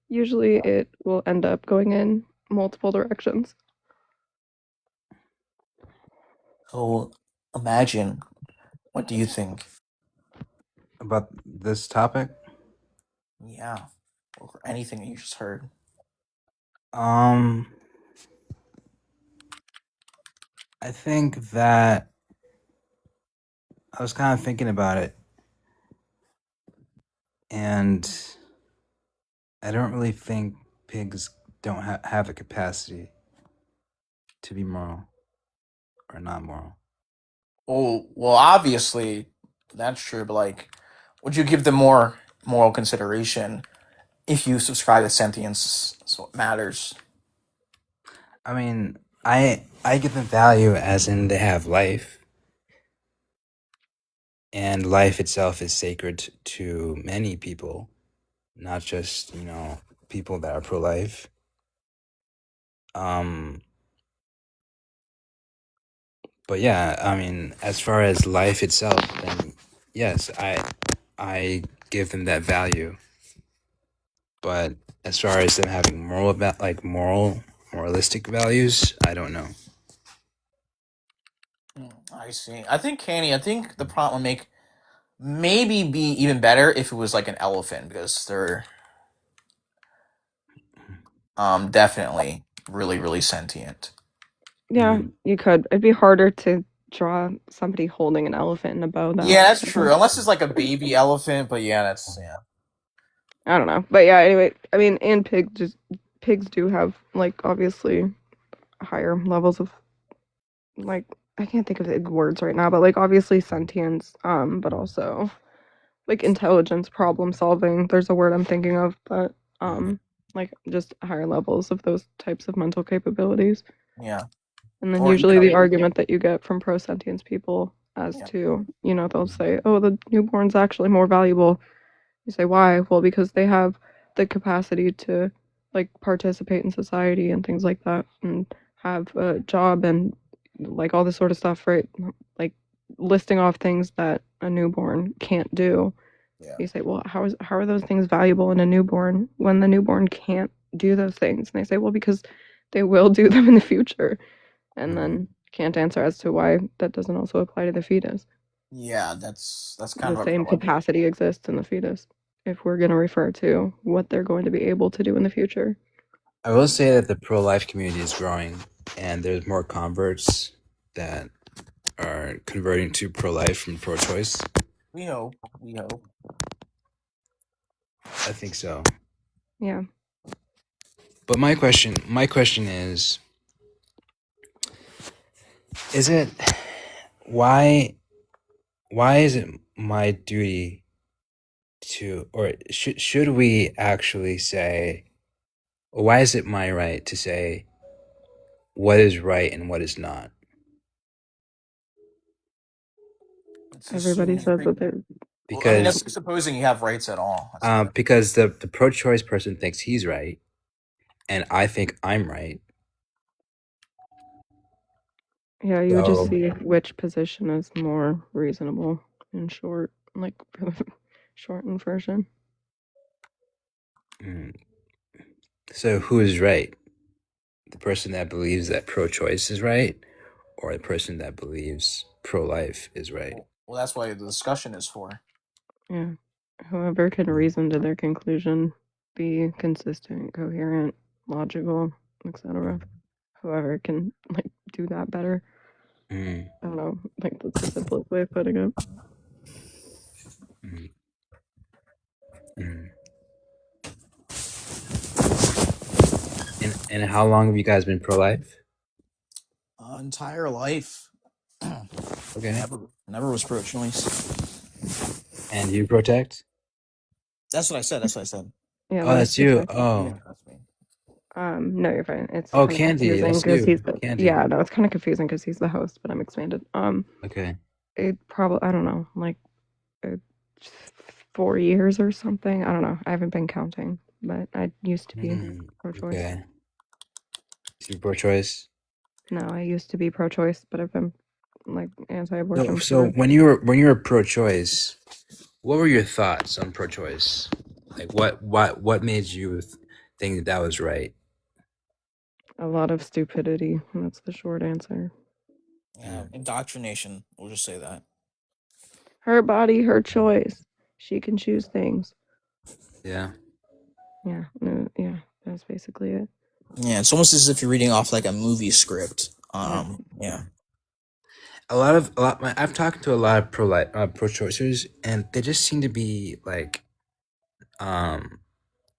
usually it will end up going in multiple directions. So imagine, what do you think? About this topic? Yeah, or anything you just heard. I think that I was kind of thinking about it, and I don't really think pigs don't have the capacity to be moral or not moral. Oh, well, obviously that's true, but like, would you give them more moral consideration if you subscribe to sentience? Is what matters. I mean, I give them value as in they have life, and life itself is sacred to many people, not just people that are pro-life. Um, but yeah, I mean, as far as life itself, then yes, I give them that value. But as far as them having moralistic values, I don't know. I see. I think Canny. I think the prompt would make maybe be even better if it was like an elephant because they're definitely really sentient. Yeah, Mm. you could. It'd be harder to draw somebody holding an elephant in a bow, though. Yeah, that's true. Unless it's like a baby elephant, but yeah, that's yeah. I don't know, but yeah. Anyway, I mean, and pigs do have like obviously higher levels of like I can't think of the words right now, but like obviously sentience, but also like intelligence, problem solving. There's a word I'm thinking of, but like just higher levels of those types of mental capabilities. Yeah. And then Or usually even the argument that you get from pro sentience people as Yeah. to, they'll say, oh, the newborn's actually more valuable. You say, why? Well, because they have the capacity to like participate in society and things like that and have a job and like all this sort of stuff, right? Like listing off things that a newborn can't do. Yeah. You say, well, how are those things valuable in a newborn when the newborn can't do those things? And they say, well, because they will do them in the future. And then can't answer as to why that doesn't also apply to the fetus. Yeah, that's kind The of a same problem. capacity exists in the fetus if we're going to refer to what they're going to be able to do in the future. I will say that the pro-life community is growing, and there's more converts that are converting to pro-life from pro-choice. We hope. We hope. I think so. Yeah. But my question is it why is it my duty to, or should we actually say, or why is it my right to say what is right and what is not? It's Everybody assuming- says that they're. Well, I mean, Because that's supposing you have rights at all. That's because the pro-choice person thinks he's right, and I think I'm right. Yeah, you would just So- see which position is more reasonable in short, like for the shortened version. So who is right? The person that believes that pro-choice is right, or the person that believes pro-life is right? well, that's why the discussion is for. Yeah. Whoever can reason to their conclusion, be consistent, coherent, logical, etc. Whoever can like do that better. Mm. I don't know, like that's the simplest way of putting it. Mm. Mm. And how long have you guys been pro-life? Entire life. Okay. Never was pro-choice. And you protect? That's what I said. That's what I said. Yeah, Oh, that's you. fine. Oh. Yeah, that's me. No, you're fine. It's Oh, kinda Candy, confusing that's 'cause you. he's the Candy. yeah, no, it's kind of confusing because he's the host, but I'm expanded. Okay. It probably I don't know, like 4 years or something. I don't know. I haven't been counting, but I used to be pro-choice. Okay. You pro-choice? No, I used to be pro-choice, but I've been like anti-abortion. So when you were pro-choice, what were your thoughts on pro-choice? Like what made you think that was right? A lot of stupidity. That's the short answer. Yeah, indoctrination. We'll just say that. Her body, her choice. She can choose things. Yeah. Yeah, no, yeah, that's basically it. Yeah, it's almost as if you're reading off like a movie script. Yeah. I've talked to a lot of pro-choicers, and they just seem to be like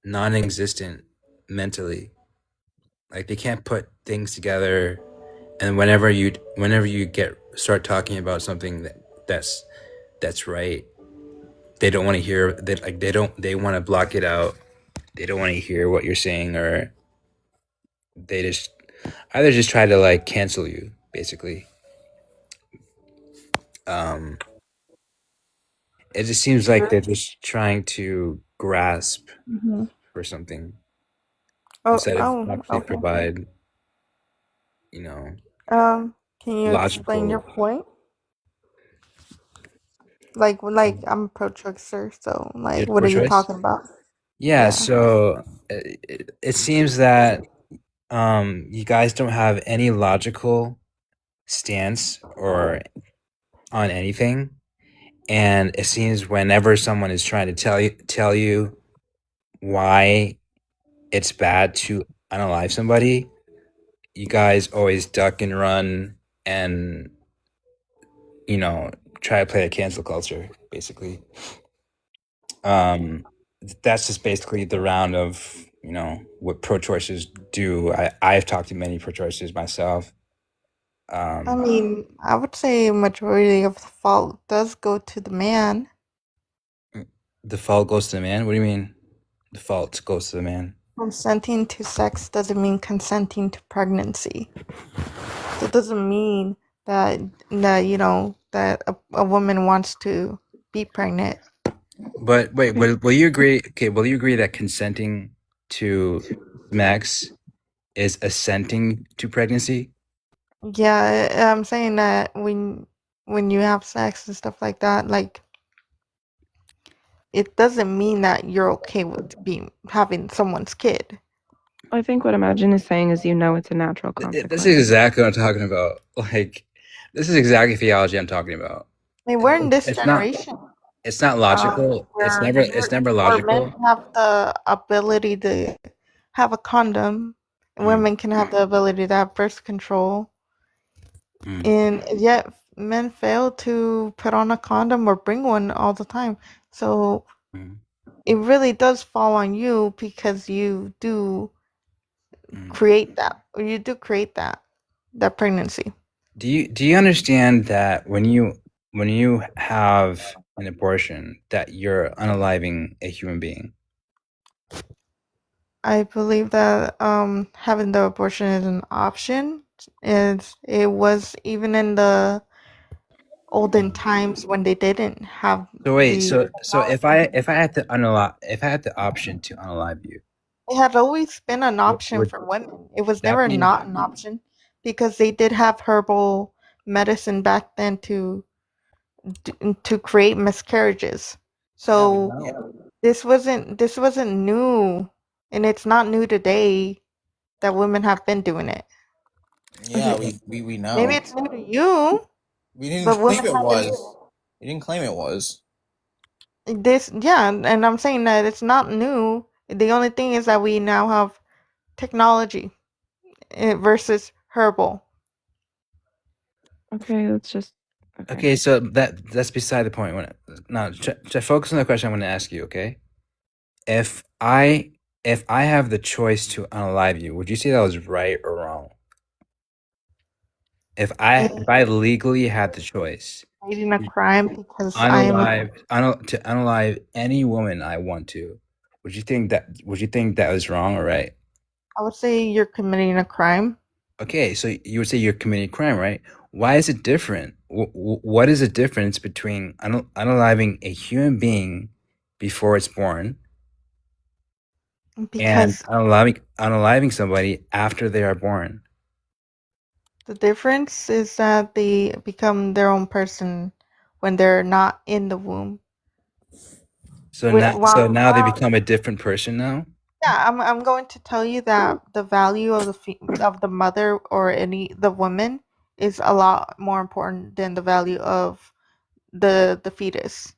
non-existent mentally. Like they can't put things together, and whenever you start talking about something that's right, they don't want to hear that. They want to block it out. They don't want to hear what you're saying, or they just either just try to like cancel you, basically. It just seems like they're just trying to grasp for something instead of actually provide. you know, Can you explain your logical. point? Like I'm a pro-choicer, so You're like, what are you pro-choice? talking about? Yeah, Yeah. so it seems that you guys don't have any logical stance or on anything, and it seems whenever someone is trying to tell you why it's bad to unalive somebody, you guys always duck and run and try to play a cancel culture, basically. That's just basically the round of what pro-choicers do. I've talked to many pro-choicers myself. I mean, I would say majority of the fault does go to the man. The fault goes to the man. What do you mean? The fault goes to the man. Consenting to sex doesn't mean consenting to pregnancy. So it doesn't mean that a woman wants to be pregnant. But wait, will you agree? Okay, will you agree that consenting to sex is assenting to pregnancy? Yeah, I'm saying that when you have sex and stuff like that, like, it doesn't mean that you're okay with having someone's kid. I think what Imagine is saying is it's a natural consequence. This is exactly what I'm talking about. Like, this is exactly theology I'm talking about. I mean, we're in this It's not. generation. It's not logical. It's never. It's never Where men logical. have the ability to have a condom, and women can have the ability to have birth control, and yet men fail to put on a condom or bring one all the time. So it really does fall on you because you do create that, or you do create that pregnancy. Do you understand that when you have an abortion, that you're unaliving a human being? I believe that having the abortion is an option. It was even in the olden times when they didn't have. So wait, so if I had the option to unalive you, it had always been an option would for women. It was that never mean not an option because they did have herbal medicine back then to create miscarriages. So this wasn't new, and it's not new today that women have been doing it. Yeah, we know. Maybe it's new to you. We didn't but claim women it haven't was. We didn't claim it was. and I'm saying that it's not new. The only thing is that we now have technology versus herbal. Okay, let's just. Okay, so that's beside the point. Now, to focus on the question I'm going to ask you. Okay, if I have the choice to unalive you, would you say that was right or wrong? If I legally had the choice, Committing a crime because to unalive any woman I want to, would you think that was wrong or right? I would say you're committing a crime. Okay, so you would say you're committing a crime, right? Why is it different? What is the difference between unaliving a human being before it's born and Because unaliving somebody after they are born? the difference is that they become their own person when they're not in the womb. So now they become a different person now? Yeah, I'm going to tell you that the value of the mother or the woman is a lot more important than the value of the fetus.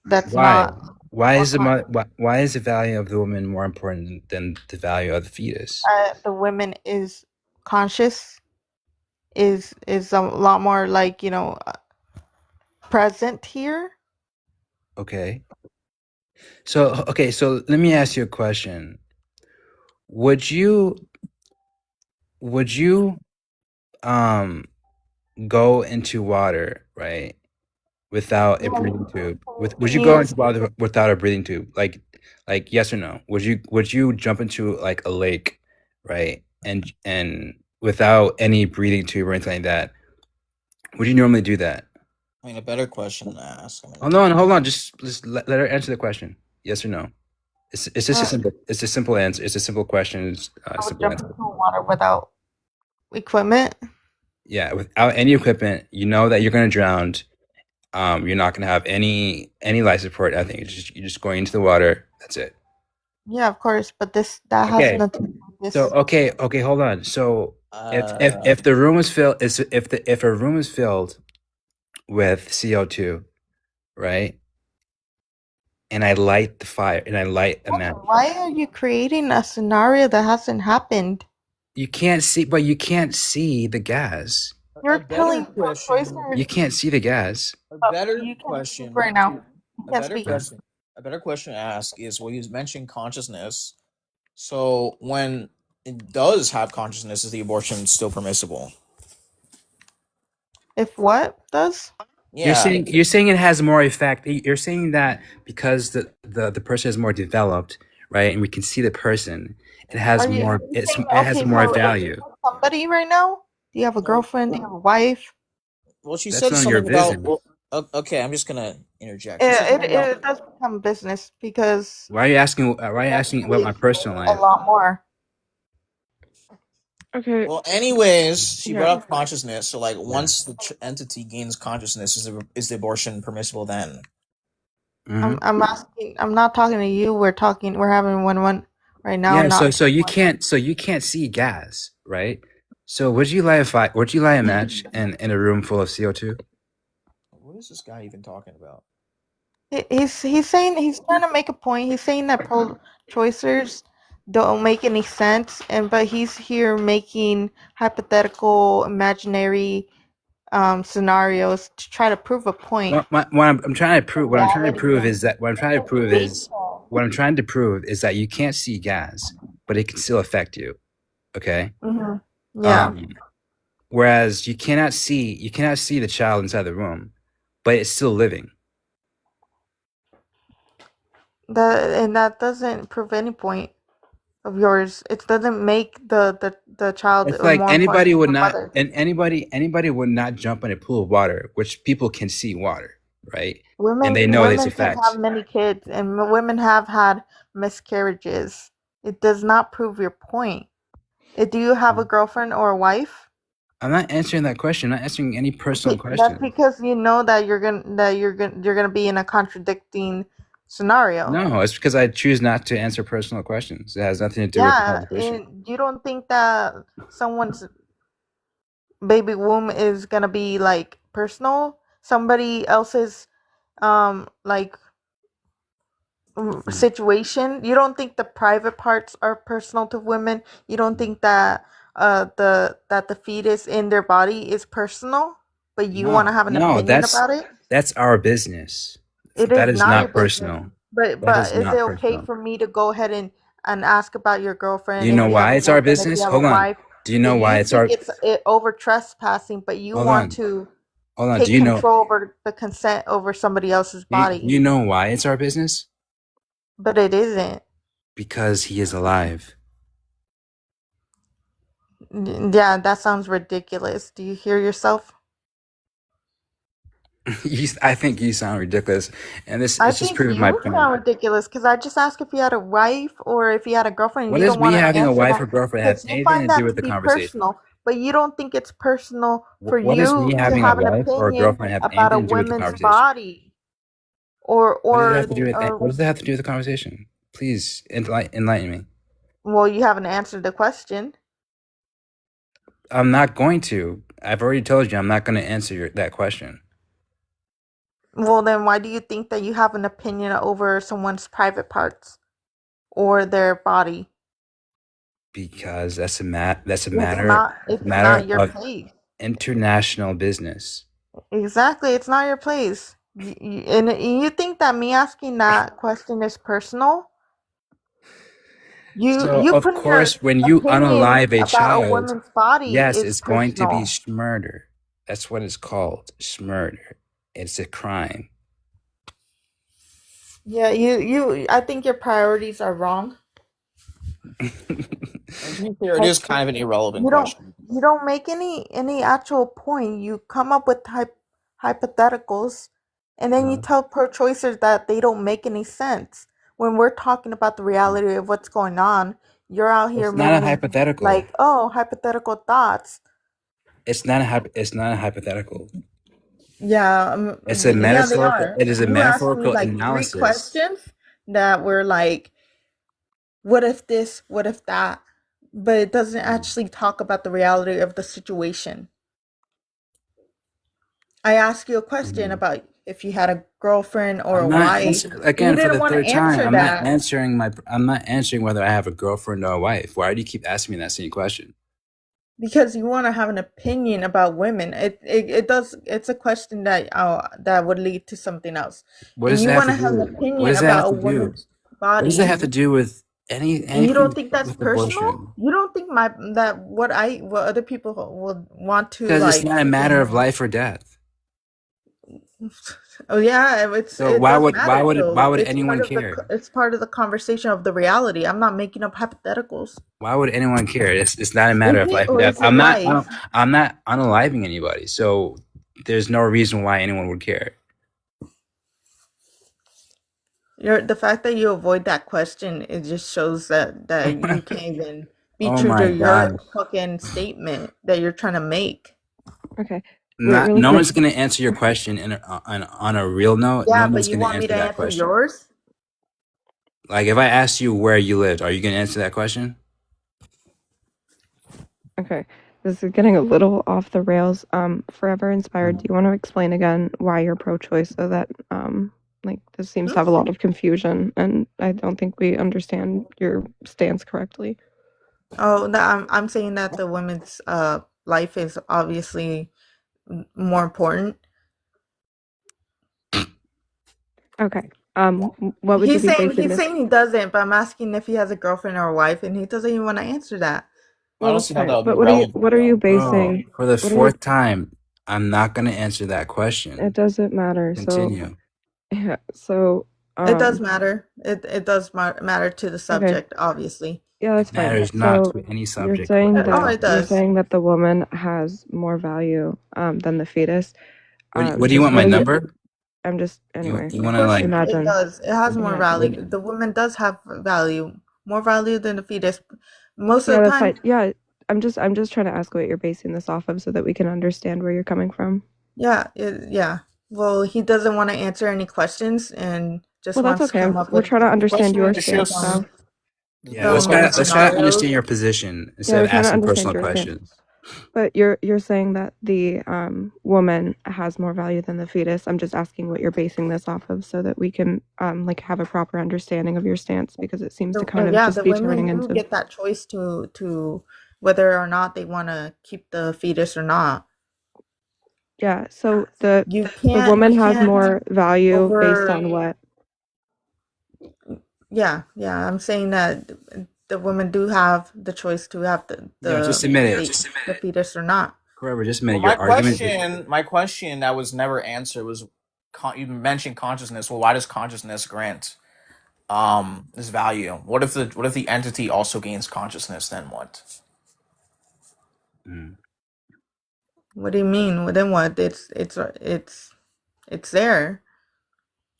That's Why? not. Why is the value of the woman more important than the value of the fetus? The woman is conscious, is a lot more like present here. Okay. So let me ask you a question. Would you go into water, right, without a breathing tube? Would you go into water without a breathing tube? Like yes or no? Would you jump into like a lake, right, and without any breathing tube or anything like that? Would you normally do that? I mean, a better question to ask. Hold on. Just let her answer the question. Yes or no? It's just a simple answer. It's a simple question. It's I would simple jump answer. into water without equipment. Yeah, without any equipment, you know that you're gonna drown. You're not gonna have any life support. I think you're just going into the water. That's it. Yeah, of course, but that has Okay. nothing to do with So this. okay, hold on. So if the room is filled, if a room is filled with CO2, right? And I light the fire, and I light a match. Why are you creating a scenario that hasn't happened? You can't see, but you can't see the gas. You're telling choices. You can't see the gas. A better You can't question speak right now. You A can't better speak. question. A better question to ask is, well, you mentioned consciousness. So when it does have consciousness, is the abortion still permissible? If what does? Yeah. You're saying it has more effect. You're saying that because the person is more developed, right? And we can see the person. It has more. It has more value. Somebody right now? Do you have a girlfriend? Do you have a wife? Well, she That's said none of your something about. business. Well, okay, I'm just gonna interject. She said something about- It does become business because Why are you asking? Why are you asking about my personal a life? lot more. Okay. Well, anyways, she Yeah. brought up consciousness. So, like, once the entity gains consciousness, is the abortion permissible then? Mhm. I'm asking. I'm not talking to you. We're having one right now. Yeah. Not So you can't see gas, right? So would you light a match in a room full of CO2? What is this guy even talking about? He's saying, he's trying to make a point. He's saying that pro-choicers don't make any sense, but he's here making hypothetical, imaginary scenarios to try to prove a point. What I'm trying to prove is that you can't see gas, but it can still affect you. Okay. Mm-hmm. Yeah. Whereas you cannot see the child inside the room, but it's still living. That doesn't prove any point of yours. It doesn't make the child. It's like more anybody important would than the not, mother. and anybody would not jump in a pool of water, which people can see water, right? And they know its Women can effects. have many kids, and women have had miscarriages. It does not prove your point. Do you have a girlfriend or a wife? I'm not answering that question. I'm not answering any personal That's question. because you know that you're gonna be in a contradicting scenario. No, it's because I choose not to answer personal questions. It has nothing to do with the conversation. And you don't think that someone's baby womb is gonna be like personal? Somebody else's like situation. You don't think the private parts are personal to women? You don't think that the fetus in their body is personal, but you want to have an opinion about it? That's our business. That is not personal. But is it okay for me to go ahead and ask about your girlfriend? Do you know why it's our business? Hold on. Do you know why it's our? It's over trespassing, but you want to Hold on. take Do you know? control over the consent over somebody else's body. You know why it's our business? But it isn't. Because he is alive. Yeah, that sounds ridiculous. Do you hear yourself? I think you sound ridiculous, and it's just proving my point. You sound ridiculous because I just asked if you had a wife or if you had a girlfriend. What does me having a wife or girlfriend have anything to do with the conversation? Personal, but you don't think it's personal for what you does me having to have a an wife or a opinion girlfriend have about a anything to do with the woman's conversation? body? Or what does that have to do with the conversation? Please enlighten me. Well, you haven't answered the question. I'm not going to. I've already told you I'm not going to answer that question. Well, then why do you think that you have an opinion over someone's private parts or their body? Because that's a matter of place. International business. Exactly, it's not your place. And you think that me asking that question is personal? Of course, when you unalive a child, woman's body, yes, it's going to be schmurder. That's what it's called, schmurder. It's a crime. Yeah, I think your priorities are wrong. It is kind of an irrelevant question. You don't make any actual point. You come up with hypotheticals, and then you tell pro-choicers that they don't make any sense. When we're talking about the reality of what's going on, You're out here It's not a making hypothetical. like, oh, hypothetical thoughts. It's not a hypothetical. Yeah, It's a yeah, they metaphorical. are. It is a You asked me metaphorical like 3 analysis. questions that were like, what if this, what if that? But it doesn't actually talk about the reality of the situation. I asked you a question about if you had a girlfriend or a I'm not wife. again You for didn't the want to third time. answer I'm not that answering I'm not answering whether I have a girlfriend or a wife. Why do you keep asking me that same question? because you want to have an opinion about women. It's a question that would lead to something else. What And does you that have want to to have an do? What opinion does that have about a to do? woman's What does that body. have to do with And you anything don't think that's with personal? abortion? You don't think what other people would want to Because it's like not a matter of life or death. Oh yeah, So it why does would matter though. why would It's anyone part of care? it's part of the conversation of the reality. I'm not making up hypotheticals. Why would anyone care? It's not a matter Is of it life or or death. is it life? I'm not unaliving anybody. So there's no reason why anyone would care. The fact that you avoid that question, it just shows that you can't even be Oh true my to your God. fucking statement that you're trying to make. Okay. Wait, really No quick. one's gonna answer your question on a real note. Yeah, No but one's you gonna want me answer to that answer question. yours? Like if I asked you where you lived, are you gonna answer that question? Okay. This is getting a little off the rails. Forever Inspired, do you want to explain again why you're pro-choice so that like this seems to have a lot of confusion and I don't think we understand your stance correctly. Oh, no, I'm saying that the women's life is obviously more important. Okay. What would you be basing He's this? saying he doesn't, but I'm asking if he has a girlfriend or a wife, and he doesn't even want to answer that. I don't see how that would be But relevant. what are you Bro, basing? for the what are you- fourth time, I'm not gonna answer that question. It doesn't matter. Continue. So yeah, so It does matter. It does matter to the subject, obviously. yeah, that's fine. Matters not So to any you're subject. saying Oh, that it does. the woman has more value than the fetus. What do you just want? My what do you- number? I'm just anyway. You Of want to course, like? Imagine. it does. It has more value. What- The woman does have value, more value than the fetus. Most Yeah, of the that's time, fine. Yeah, I'm just trying to ask what you're basing this off of so that we can understand where you're coming from. yeah, yeah. Well, he doesn't want to answer any questions and just Well, that's wants to okay. come up We're with trying to understand your Question just stance, shows- though. Yeah, let's try to scenarios. understand your position Yeah, instead we're of trying to asking understand personal your stance. questions. But you're saying that the woman has more value than the fetus. I'm just asking what you're basing this off of so that we can like have a proper understanding of your stance because it seems to kind of Yeah, just the be women turning do into get that choice to whether or not they want to keep the fetus or not. yeah. So the You can't. woman you has can't more value based over- on what? Yeah. I'm saying that the women do have the choice to have the Yeah, just admit it. the fetus or not. Whoever, just admit Well, it. Your argument. my question that was never answered was, you mentioned consciousness. Well, why does consciousness grant this value? What if the entity also gains consciousness? Then what? What do you mean? Well, then what? It's there.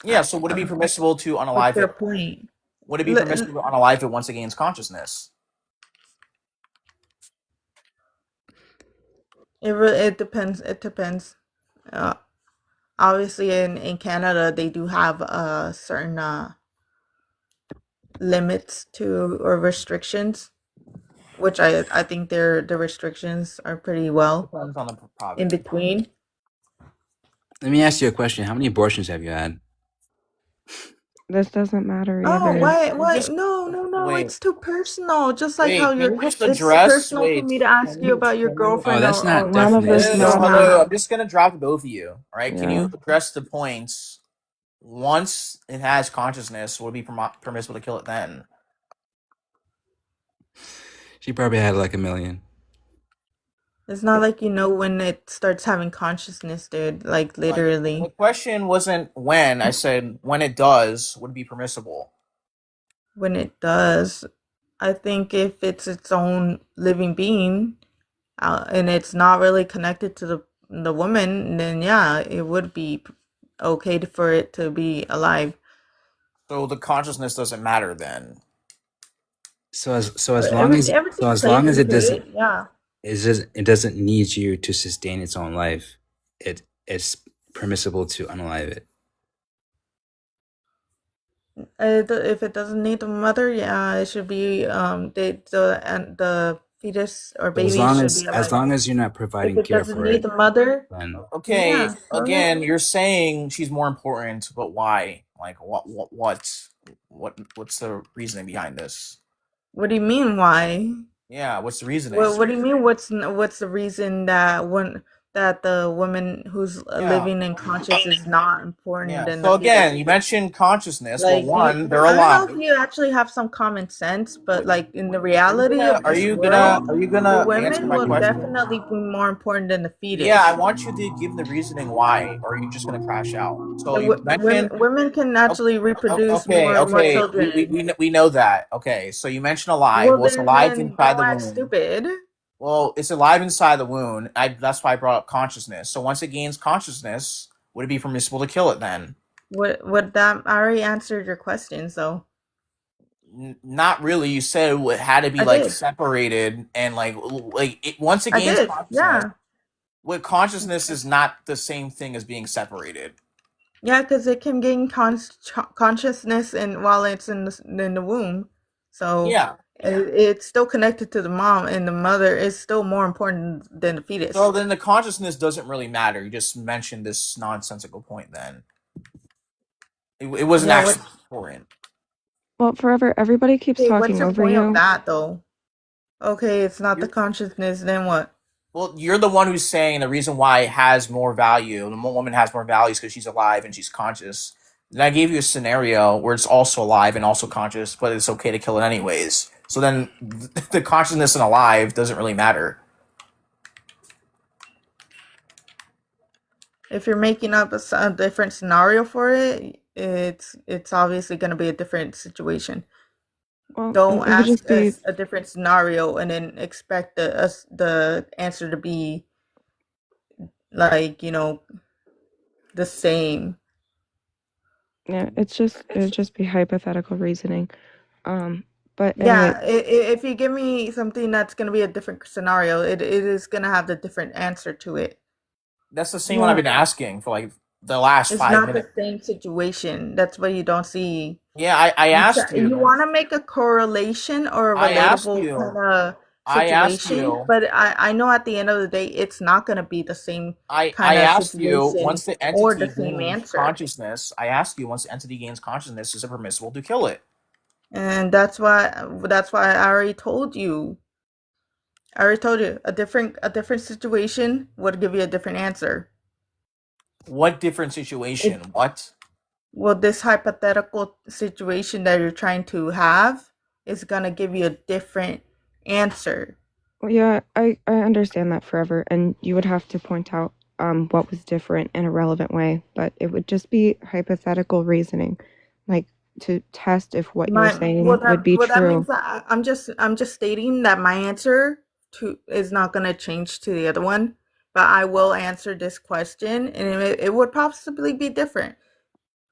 Yeah. So would it be permissible to What's unalive their it? point? Would it be permissible to unalive it once it gains consciousness? It depends. It depends. Obviously, in Canada, they do have certain limits to or restrictions, which I think the restrictions are pretty well Depends on the province. in between. Let me ask you a question. How many abortions have you had? This doesn't matter Oh, either. why? Just- No, wait. it's too personal. Just like Wait, how can you're. you just It's address- personal for wait, me to ask can you you- about your can you- girlfriend. Oh, that's or- not or None of definite. this No, matters. I'm just gonna drop both of you. All right. Can Yeah. you address the points? Once it has consciousness, would it be permissible to kill it then? She probably had like 1 million. It's not like you know when it starts having consciousness, dude. Like literally. The question wasn't when. I said when it does, would it be permissible? When it does, I think if it's its own living being, and it's not really connected to the woman, then yeah, it would be okay for it to be alive. So the consciousness doesn't matter then. as long as Everything as plays long as it into doesn't it. Yeah. it doesn't need you to sustain its own life, it's permissible to unalive it. If it doesn't need the mother, yeah, it should be the fetus or But baby should be as alive. long as you're not If providing it care doesn't for need it, the mother, then Okay, yeah, go again, ahead. you're saying she's more important, but why? Like, what's the reasoning behind this? What do you mean? Why? Yeah, what's the reasoning? What do you mean? What's the reason that the woman who's Yeah. living and conscious is not important Yeah. than So the again, fetus? you mentioned consciousness. Well, Like, one, they're I don't know alive. if you actually have some common sense, but like in the reality of Are this you world, gonna the answer women my will question? definitely be more important than the fetus. Yeah, I want you to give the reasoning why, or are you just gonna crash out? So you mentioned Women can actually reproduce more okay, children. we know that. Okay, so you mentioned alive. Well, Well, it's alive then inside don't the act womb. stupid. Well, it's alive inside the wound. That's why I brought up consciousness. So once it gains consciousness, would it be permissible to kill it then? What that I already answered your question, so Not really. You said it had to be I like did. separated and once it I gains did. consciousness, Yeah. with consciousness is not the same thing as being separated. Yeah, because it can gain consciousness and while it's in the womb, so Yeah. it's still connected to the mom, and the mother is still more important than the fetus. So then the consciousness doesn't really matter. You just mentioned this nonsensical point. Then it wasn't Yeah, actually important. Well, Forever, everybody keeps Okay, what's talking the over point of you. that though? Okay, it's not the You're- consciousness. Then what? Well, you're the one who's saying the reason why it has more value. The woman has more value is because she's alive and she's conscious. Then I gave you a scenario where it's also alive and also conscious, but it's okay to kill it anyways. So then the consciousness and alive doesn't really matter. If you're making up a different scenario for it, it's obviously going to be a different situation. Well, Don't it would ask just be us a different scenario and then expect the answer to be like, the same. yeah. It would just be hypothetical reasoning. But Yeah, anyway, if you give me something that's going to be a different scenario, it is going to have the different answer to it. That's the same one I've been asking for like the last It's 5 not minutes. the same situation. That's what you don't see. Yeah, I asked you. You want to make a correlation or a I asked relatable you. kind of I asked situation, you. but I know at the end of the day, it's not going to be the same I kind of asked you situation once the or entity the same gains answer. consciousness. I asked you once the entity gains consciousness, is it permissible to kill it? And that's why I already told you. I already told you a different situation would give you a different answer. What different situation? What? Well, this hypothetical situation that you're trying to have is gonna give you a different answer. well, yeah, I understand that, Forever, and you would have to point out what was different in a relevant way, but it would just be hypothetical reasoning, like to test if what you're saying would be That true. means that I'm just stating that my answer to is not gonna change to the other one, but I will answer this question, and it would possibly be different.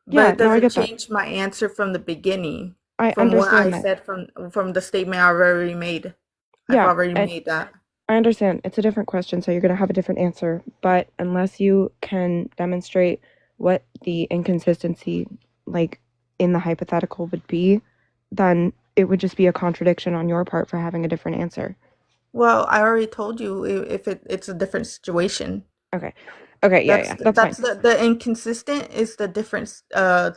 But Yeah, it no, I doesn't get that. change my answer from the beginning, I from what I understand that. said from the statement I already made. I've Yeah, already and made that. I understand. It's a different question, so you're going to have a different answer. But unless you can demonstrate what the inconsistency, like in the hypothetical, would be, then it would just be a contradiction on your part for having a different answer. Well, I already told you if it's a different situation. Okay. Okay, yeah, that's fine. The inconsistent is the different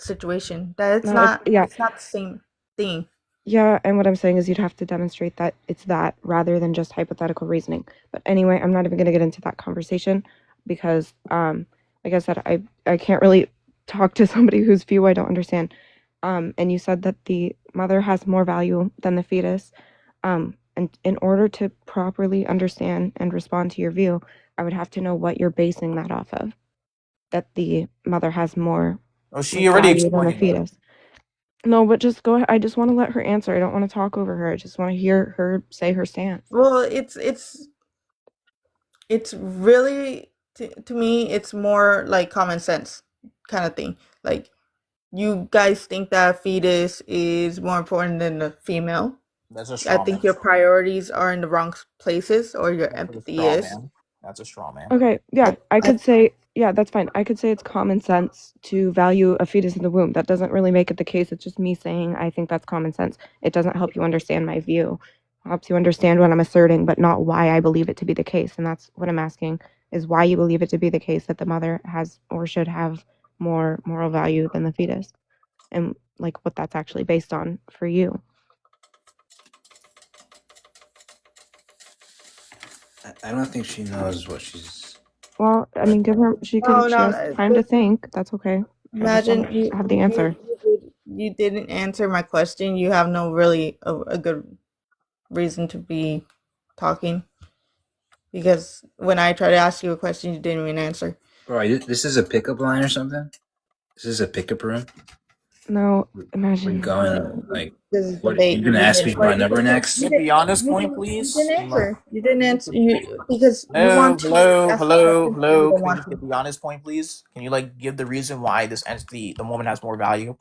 situation. That it's No, not yeah. it's not the same thing. Yeah, and what I'm saying is you'd have to demonstrate that it's that rather than just hypothetical reasoning. But anyway, I'm not even going to get into that conversation because, like I said, I can't really talk to somebody whose view I don't understand. And you said that the mother has more value than the fetus. And in order to properly understand and respond to your view, I would have to know what you're basing that off of. That the mother has more Oh, she already value than the explained it. fetus. No, but just go ahead. I just want to let her answer. I don't want to talk over her. I just want to hear her say her stance. Well, it's really to me it's more like common sense kind of thing. Like you guys think that a fetus is more important than the female, That's a I straw think man. your priorities are in the wrong places, or your That's a empathy straw is. man. That's a straw man. Okay, yeah, I could say, yeah, that's fine. I could say it's common sense to value a fetus in the womb. That doesn't really make it the case. It's just me saying I think that's common sense. It doesn't help you understand my view. It helps you understand what I'm asserting, but not why I believe it to be the case. And that's what I'm asking, is why you believe it to be the case that the mother has or should have more moral value than the fetus, and like what that's actually based on for you. I don't think she knows what she's. Well, I mean, give her, she No, has time to think. That's okay. I just Imagine want to have the answer. you didn't answer my question. You have no really a good reason to be talking, because when I try to ask you a question, you didn't even answer. Bro, this is a pickup line or something? This is a pickup room? No, Where you imagine. going? Like, This is what? debate. You gonna ask me my number next? Can you be honest You point, didn't, please? you didn't answer. You didn't answer. You because you Hello, want to hello, ask hello, questions, but you hello. don't Can we want just to. get the honest point, please? Can you like give the reason why this entity, the woman, has more value?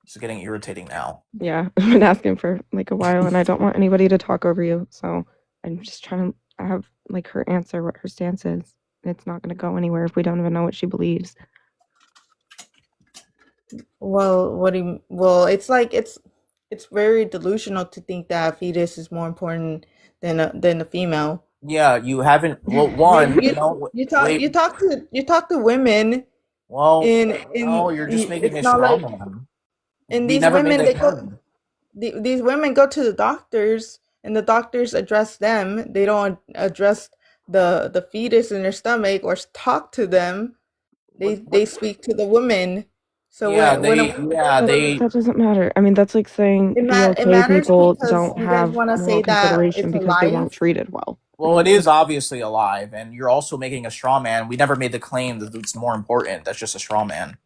It's getting irritating now. Yeah, I've been asking for like a while, and I don't want anybody to talk over you. So I'm just trying to have like her answer what her stance is. It's not going to go anywhere if we don't even know what she believes. Well, what do you? Well, it's like it's very delusional to think that a fetus is more important than a female. Yeah, you haven't. Well, one, You no, you talk wait. you talk to women Well, in no, you're just making it's a not straw like, man. and We these never made women the they go claim. these women go to the doctors, and the doctors address them. They don't address the fetus in their stomach or talk to them. They speak to the woman. So Yeah, when a they, woman yeah, goes they. That doesn't matter. I mean, that's like saying it BLK matters people because don't you guys have want to moral say that consideration it's because they alive. weren't treated well. Well, it is obviously alive, and you're also making a straw man. We never made the claim that it's more important. That's just a straw man.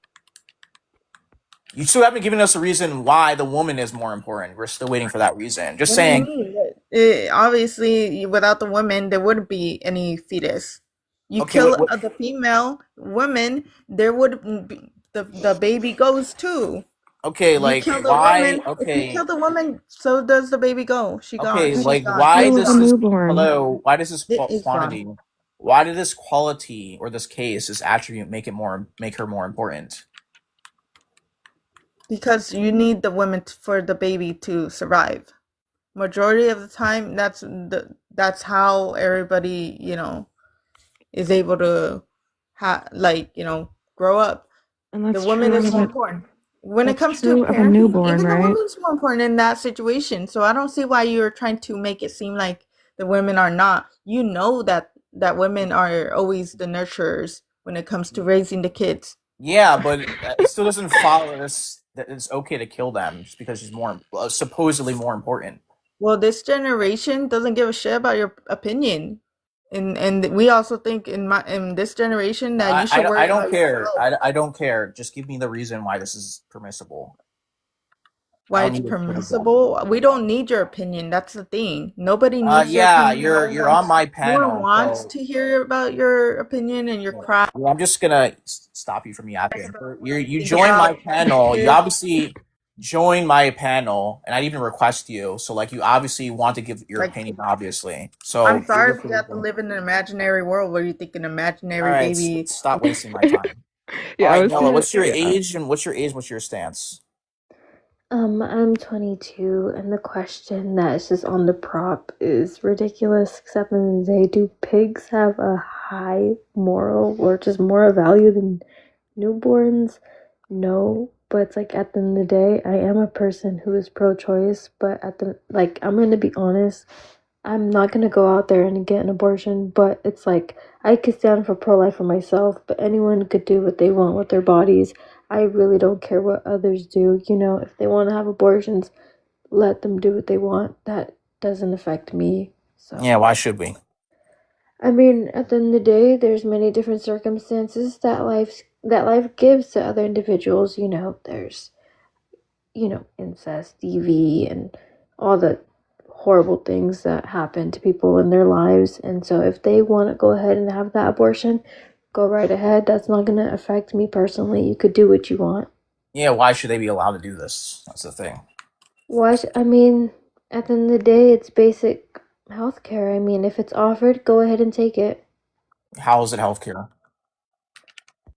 You still haven't given us a reason why the woman is more important. We're still waiting for that reason. Just What do you saying. mean? Obviously, without the women, there wouldn't be any fetus. You Okay, kill the female women, there would be the baby goes too. okay, You like kill the why? woman. If you kill the woman, so does the baby go. She Okay, gone. She's like gone. why Still does a this? newborn. Hello, why does this It is quantity? gone. Why did this quality or this case, this attribute, make her more important? Because you need the women for the baby to survive. Majority of the time, that's how everybody is able to grow up. And that's The woman true is of more it. important. When it That's comes to true of a parenting, newborn, even the right? woman's more important in that situation. So I don't see why you're trying to make it seem like the women are not. You know that women are always the nurturers when it comes to raising the kids. Yeah, but it still doesn't follow this that it's okay to kill them just because she's more supposedly more important. Well, this generation doesn't give a shit about your opinion. And we also think in this generation that you should worry I don't about care. yourself. I don't care. Just give me the reason why this is permissible. Why it's permissible? We don't need your opinion. That's the thing. Nobody needs your Yeah, opinion. you're on my panel. No one wants so- to hear about your opinion and your cry. Well, I'm just gonna stop you from yapping. You joined my panel. You obviously joined my panel, and I didn't even request you. So, like, you obviously want to give your opinion, obviously. So I'm sorry if you have to live in an imaginary world where you think an imaginary All right, baby. stop wasting my time. Yeah, All I right, was Noah, gonna- what's your yeah. age and what's your stance? I'm 22, and the question that's just on the prop is ridiculous, except in the day, do pigs have a high moral or just more value than newborns? No, but it's like at the end of the day, I am a person who is pro-choice, but I'm gonna be honest, I'm not gonna go out there and get an abortion, but it's like I could stand for pro-life for myself, but anyone could do what they want with their bodies. I really don't care what others do. If they want to have abortions, let them do what they want. That doesn't affect me. So Yeah, why should we? I mean, at the end of the day, there's many different circumstances that life gives to other individuals. There's incest, DV, and all the horrible things that happen to people in their lives. And so if they want to go ahead and have that abortion, go right ahead. That's not going to affect me personally. You could do what you want. Yeah, why should they be allowed to do this? That's the thing. I mean, At the end of the day, it's basic healthcare. I mean, if it's offered, go ahead and take it. How is it healthcare?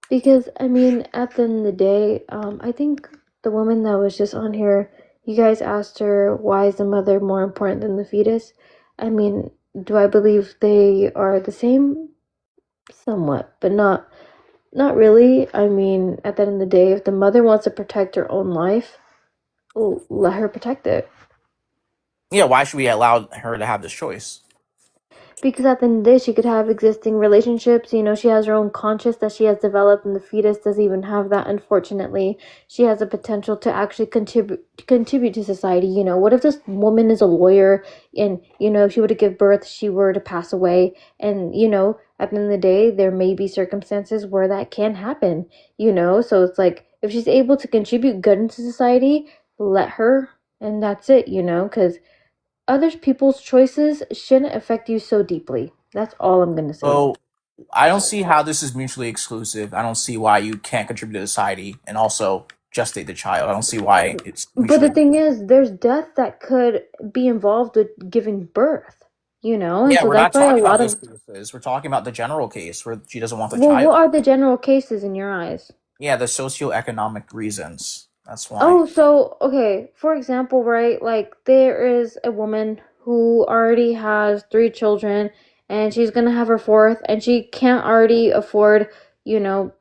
Because, I mean, at the end of the day, I think the woman that was just on here, you guys asked her, why is the mother more important than the fetus? I mean, do I believe they are the same? Somewhat, but not really. I mean, at the end of the day, if the mother wants to protect her own life, let her protect it. Yeah, why should we allow her to have this choice? Because at the end of the day, she could have existing relationships. You know, she has her own conscience that she has developed, and the fetus doesn't even have that, unfortunately. She has the potential to actually contribute to society. You know, what if this woman is a lawyer and, you know, if she were to give birth, she were to pass away? And, you know, at the end of the day, there may be circumstances where that can happen, you know? So it's like, if she's able to contribute good into society, let her, and that's it, you know? Because other people's choices shouldn't affect you so deeply. That's all I'm gonna say. So I don't see how this is mutually exclusive. I don't see why you can't contribute to society and also gestate the child. I don't see why it's But mutually. the thing is, there's death that could be involved with giving birth, you know? And Yeah, so we're not that's why a talking about lot those of. cases. We're talking about the general case where she doesn't want the Well, what child. are the general cases in your eyes? Yeah, the socioeconomic reasons. That's why. Oh, so, okay, for example, right, like, there is a woman who already has 3 children, and she's gonna have her 4th, and she can't already afford, you know,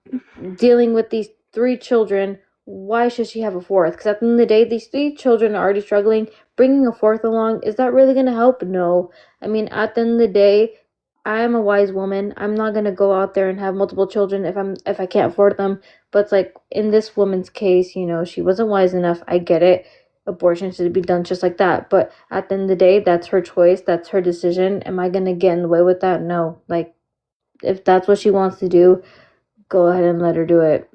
dealing with these 3 children. Why should she have a 4th? Because at the end of the day, these 3 children are already struggling. Bringing a 4th along, is that really gonna help? No. I mean, at the end of the day, I am a wise woman. I'm not gonna go out there and have multiple children if I can't afford them. But it's like, in this woman's case, you know, she wasn't wise enough. I get it. Abortion should be done just like that. But at the end of the day, that's her choice. That's her decision. Am I gonna get in the way with that? No. Like, if that's what she wants to do, go ahead and let her do it.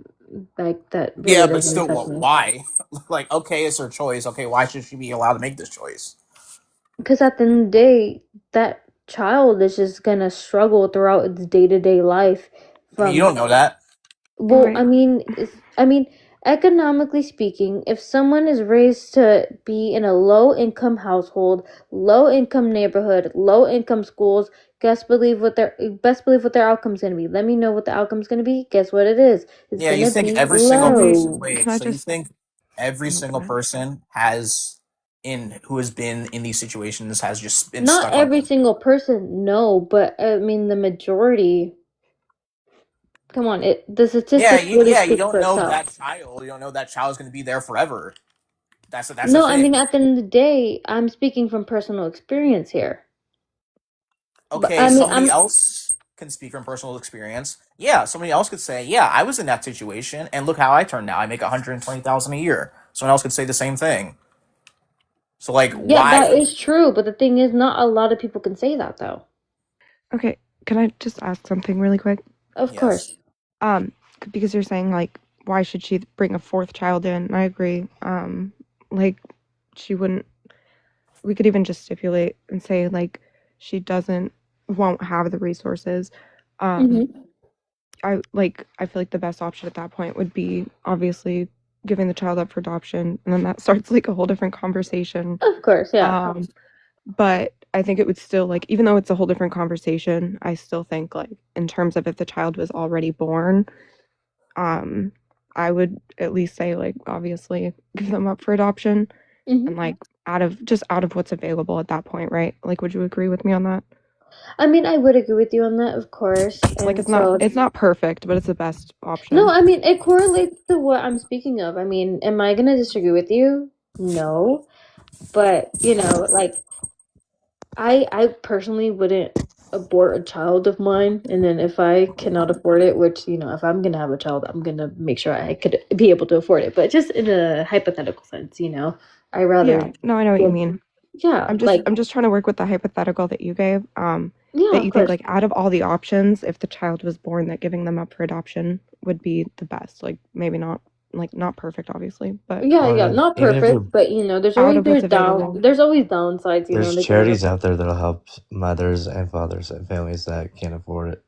Like, that really Yeah, but doesn't still, affect me. why? Like, okay, it's her choice. Okay, why should she be allowed to make this choice? Because at the end of the day, that child is just gonna struggle throughout its day-to-day life. I mean, you don't know that. Well, Right. I mean, economically speaking, if someone is raised to be in a low-income household, low-income neighborhood, low-income schools, best believe what their outcome's gonna be. Let me know what the outcome's gonna be. Guess what it is? It's Yeah, you gonna think be every single person. low. Wait, Can I so you just? think every Oh, single God. person who has been in these situations has just been Not stuck on every single person, no, but I mean the majority. Come on, the statistics really you speak don't for know itself. that child. You don't know that child is going to be there forever. That's the No, I thing. mean, at the end of the day, I'm speaking from personal experience here. But Okay, I mean, somebody else can speak from personal experience. Yeah, somebody else could say, "Yeah, I was in that situation, and look how I turned out. I make 120,000 a year." Someone else could say the same thing. So, like, yeah, why? that is true. But the thing is, not a lot of people can say that, though. Okay, can I just ask something really quick? Of Yes. course. Because you're saying like, why should she bring a 4th child in? I agree. Like, she wouldn't. We could even just stipulate and say like, she won't have the resources. Mm-hmm. I feel like the best option at that point would be obviously giving the child up for adoption, and then that starts like a whole different conversation. Of course, yeah. But I think it would still, like, even though it's a whole different conversation, I still think like in terms of if the child was already born, I would at least say like obviously give them up for adoption, Mm-hmm. and like out of what's available at that point, right? Like, would you agree with me on that? I mean, I would agree with you on that, of course. Like, And it's not perfect, but it's the best option. no, I mean, it correlates to what I'm speaking of. I mean, am I gonna disagree with you? No. But, you know, like, I personally wouldn't abort a child of mine, and then if I cannot afford it, which, you know, if I'm gonna have a child, I'm gonna make sure I could be able to afford it. But just in a hypothetical sense, you know, I rather. Yeah, no, I know what you mean. Yeah, I'm just trying to work with the hypothetical that you gave. yeah, That you of think course. like out of all the options, if the child was born, that giving them up for adoption would be the best. Like, maybe not perfect, obviously, but Yeah, Or not even if perfect, we're- but, you know, there's Out always of what's available. there's always downsides, you know. There's they can charities never- out there that'll help mothers and fathers and families that can't afford it.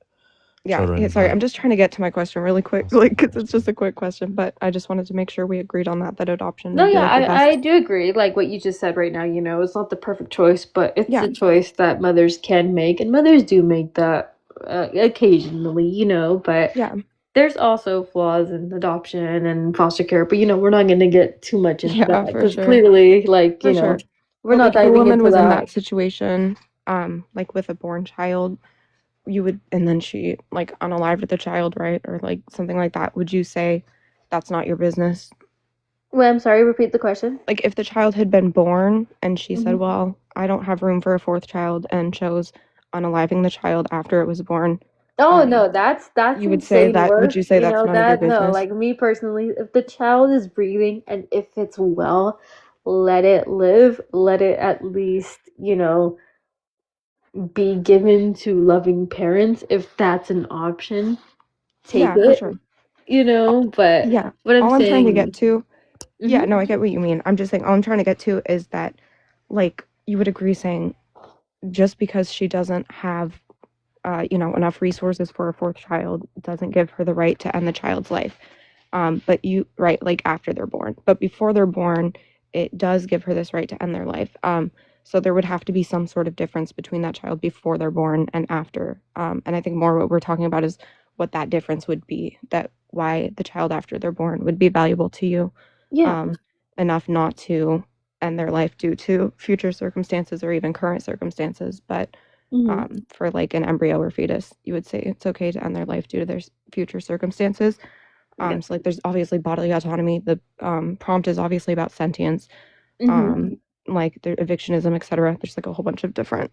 Yeah, children. sorry, but- I'm just trying to get to my question really quick, like, because it's just a quick question, but I just wanted to make sure we agreed on that adoption No, would be yeah, like the I best. do agree. Like what you just said right now, you know, it's not the perfect choice, but it's Yeah. a choice that mothers can make, and mothers do make that occasionally, you know, but Yeah. there's also flaws in adoption and foster care, but you know, we're not going to get too much into Yeah, that for because sure. clearly, like, For you know, sure. we're But, not like, if a diving woman into was in that. that situation, like with a born child, you would, and then she like unalived the child, right, or like something like that. Would you say that's not your business? Wait, I'm sorry, repeat the question. Like if the child had been born and she said, Mhm. "Well, I don't have room for a fourth child," and chose unaliving the child after it was born, Oh no, that's you would say insane that. work. Would you say You that's know none of your that no, business? like me personally, if the child is breathing and if it's well, let it live. Let it at least, you know, be given to loving parents if that's an option. Take Yeah, for it, sure. you know. But Yeah. what I'm All I'm trying to saying, get to, yeah, Mhm. no, I get what you mean. I'm just saying, all I'm trying to get to is that, like, you would agree saying, just because she doesn't have, you know, enough resources for a fourth child doesn't give her the right to end the child's life. But you, right, like after they're born, but before they're born, it does give her this right to end their life. So there would have to be some sort of difference between that child before they're born and after. And I think more what we're talking about is what that difference would be, that why the child after they're born would be valuable to you. Yeah. Enough not to end their life due to future circumstances or even current circumstances. But Mhm. for like an embryo or fetus, you would say it's okay to end their life due to their future circumstances. Yeah. So like there's obviously bodily autonomy. The prompt is obviously about sentience. Mhm. Like their evictionism, etc. There's like a whole bunch of different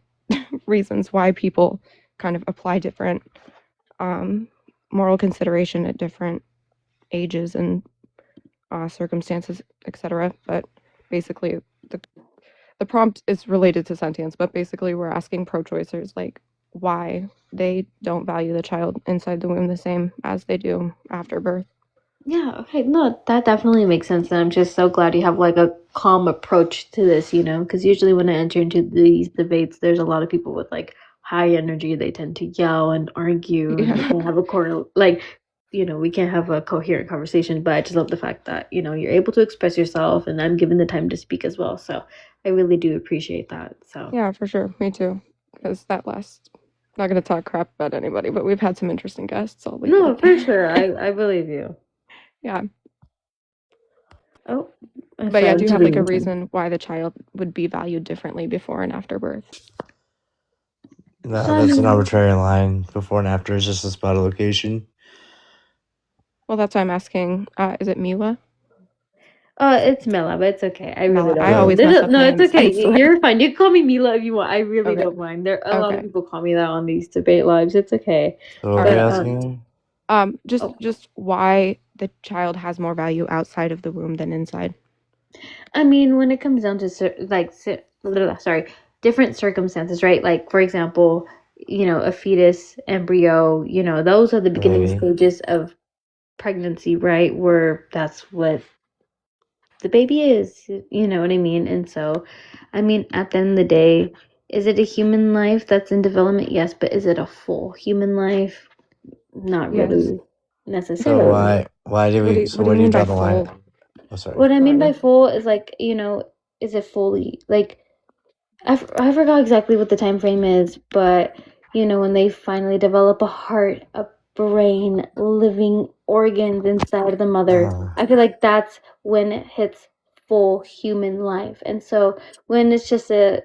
reasons why people kind of apply different moral consideration at different ages and circumstances, etc. But basically, the prompt is related to sentience. But basically, we're asking pro-choicers like why they don't value the child inside the womb the same as they do after birth. Yeah, okay. No, that definitely makes sense. And I'm just so glad you have like a calm approach to this, you know, because usually when I enter into these debates, there's a lot of people with like high energy. They tend to yell and argue and we can't have we can't have a coherent conversation. But I just love the fact that, you know, you're able to express yourself and I'm given the time to speak as well. So I really do appreciate that. So Yeah, for sure. Me too. Because that last, not going to talk crap about anybody, but we've had some interesting guests. I'll leave it no, at for that. sure. I believe you. Yeah. Oh, But yeah, do you have like a reason. reason why the child would be valued differently before and after birth? No, that's an arbitrary line. Before and after is just a spot of location. Well, that's why I'm asking. Is it Mila? It's Mela, but it's okay. I really Mela. don't I mind. always mess up No, it's names. okay. I swear. You're fine. You can call me Mila if you want. I really Okay. don't mind. There a lot of Okay. people call me that on these debate lives. It's okay. So what are you Alright. asking? Just why the child has more value outside of the womb than inside. I mean, when it comes down to different circumstances, right? Like for example, you know, a fetus, embryo, you know, those are the beginning Baby. stages of pregnancy, right? Where that's what the baby is, you know what I mean? And so, I mean, at the end of the day, is it a human life that's in development? Yes, but is it a full human life? Not Yes. really So necessarily. why do we? So where do you draw the line? Oh, sorry. What I mean by Sorry. full is like, you know, is it fully like I forgot exactly what the time frame is, but you know, when they finally develop a heart, a brain, living organs inside the mother, I feel like that's when it hits full human life. And so when it's just a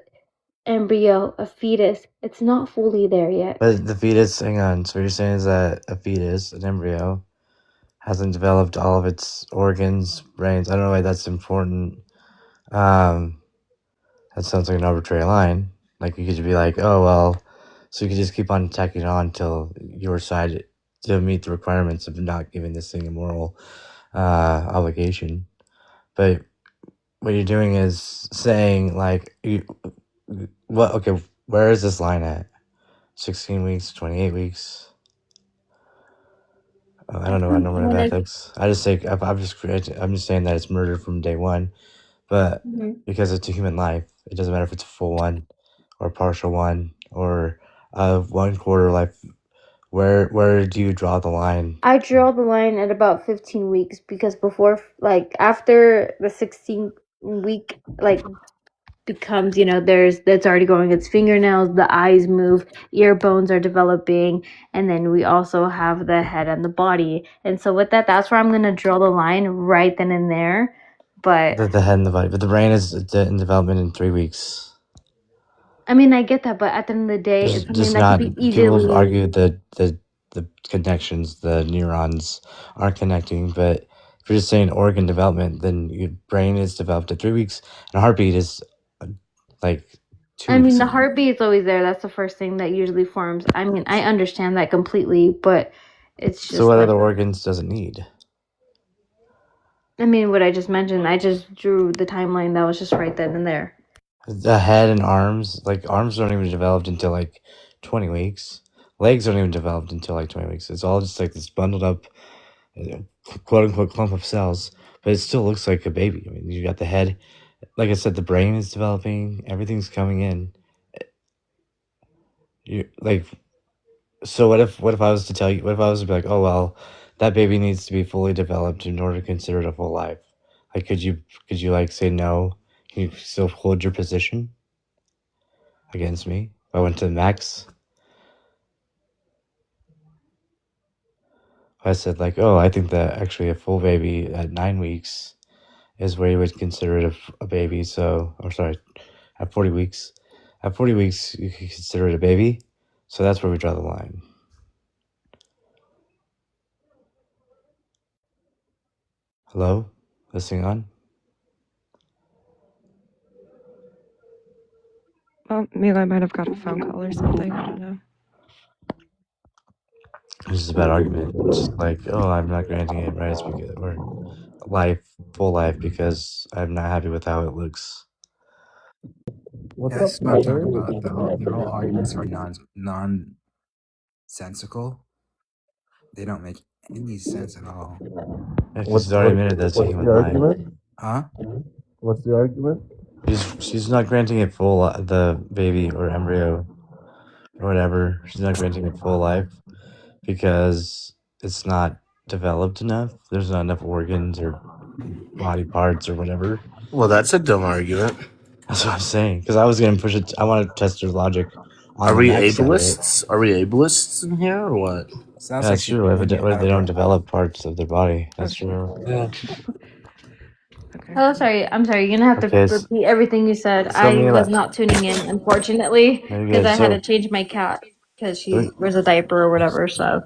embryo, a fetus, it's not fully there yet. But the fetus, hang on. So what you're saying is that a fetus, an embryo, hasn't developed all of its organs, brains. I don't know why that's important. That sounds like an arbitrary line. Like you could just be like, oh well, so you could just keep on tacking on till your side to meet the requirements of not giving this thing a moral obligation. But what you're doing is saying like, what? Okay, where is this line at? 16 weeks, 28 weeks. I don't know. I don't know ethics. I'm just saying that it's murder from day one, but because it's a human life, it doesn't matter if it's a full one, or a partial one, or 1/4 life, Where do you draw the line? I draw the line at about 15 weeks because before, like, after the 16th week, like, becomes, that's already growing its fingernails, the eyes move, ear bones are developing, and then we also have the head and the body. And so with that's where I'm going to draw the line right then and there. But The head and the body, but the brain is in development in 3 weeks. I mean, I get that, but at the end of the day, There's it's something just that not can be people have easily. argued that the connections, the neurons aren't connecting, but if you're just saying organ development, then your brain is developed at 3 weeks, and a heartbeat is like 2 I mean, weeks. the heartbeat is always there. That's the first thing that usually forms. I mean, I understand that completely, but it's just So what like, other organs does it need? I mean, what I just mentioned, I just drew the timeline that was just right then and there. The head and arms, like arms aren't even developed until like 20 weeks. Legs aren't even developed until like 20 weeks. It's all just like this bundled up, quote unquote, clump of cells, but it still looks like a baby. I mean, you got the head, like I said, the brain is developing, everything's coming in. You like, so what if I was to tell you, what if I was to be like, oh well, that baby needs to be fully developed in order to consider it a full life? Like, could you like say no? Can you still hold your position against me? If I went to the max. I said like, oh, I think that actually a full baby at 9 weeks is where you would consider it a baby. So, or sorry, at 40 weeks. At 40 weeks, you could consider it a baby. So that's where we draw the line. Hello? Listening on? Well, Mila might have got a phone call or something. I don't know. It's just a bad argument. It's just like, oh, I'm not granting it rights because, or life, full life, because I'm not happy with how it looks. That's what I'm talking about. Their whole arguments are nonsensical. They don't make any sense at all. She's already admitted that's a human life. Huh? What's the argument? She's not granting it full, the baby or embryo or whatever. She's not granting it full life because it's not developed enough. There's not enough organs or body parts or whatever. Well, that's a dumb argument. That's what I'm saying. Because I was gonna push it. I want to test her logic. Are we ableists? Are we ableists in here or what? Sounds That's true. What if they don't develop parts of their body? That's true. Yeah. Okay. Oh, sorry. I'm sorry. You're gonna have to Okay, repeat everything you said. so I Mila- was not tuning in, unfortunately, Very because good. I had So- to change my cat because she Okay. wears a diaper or whatever. So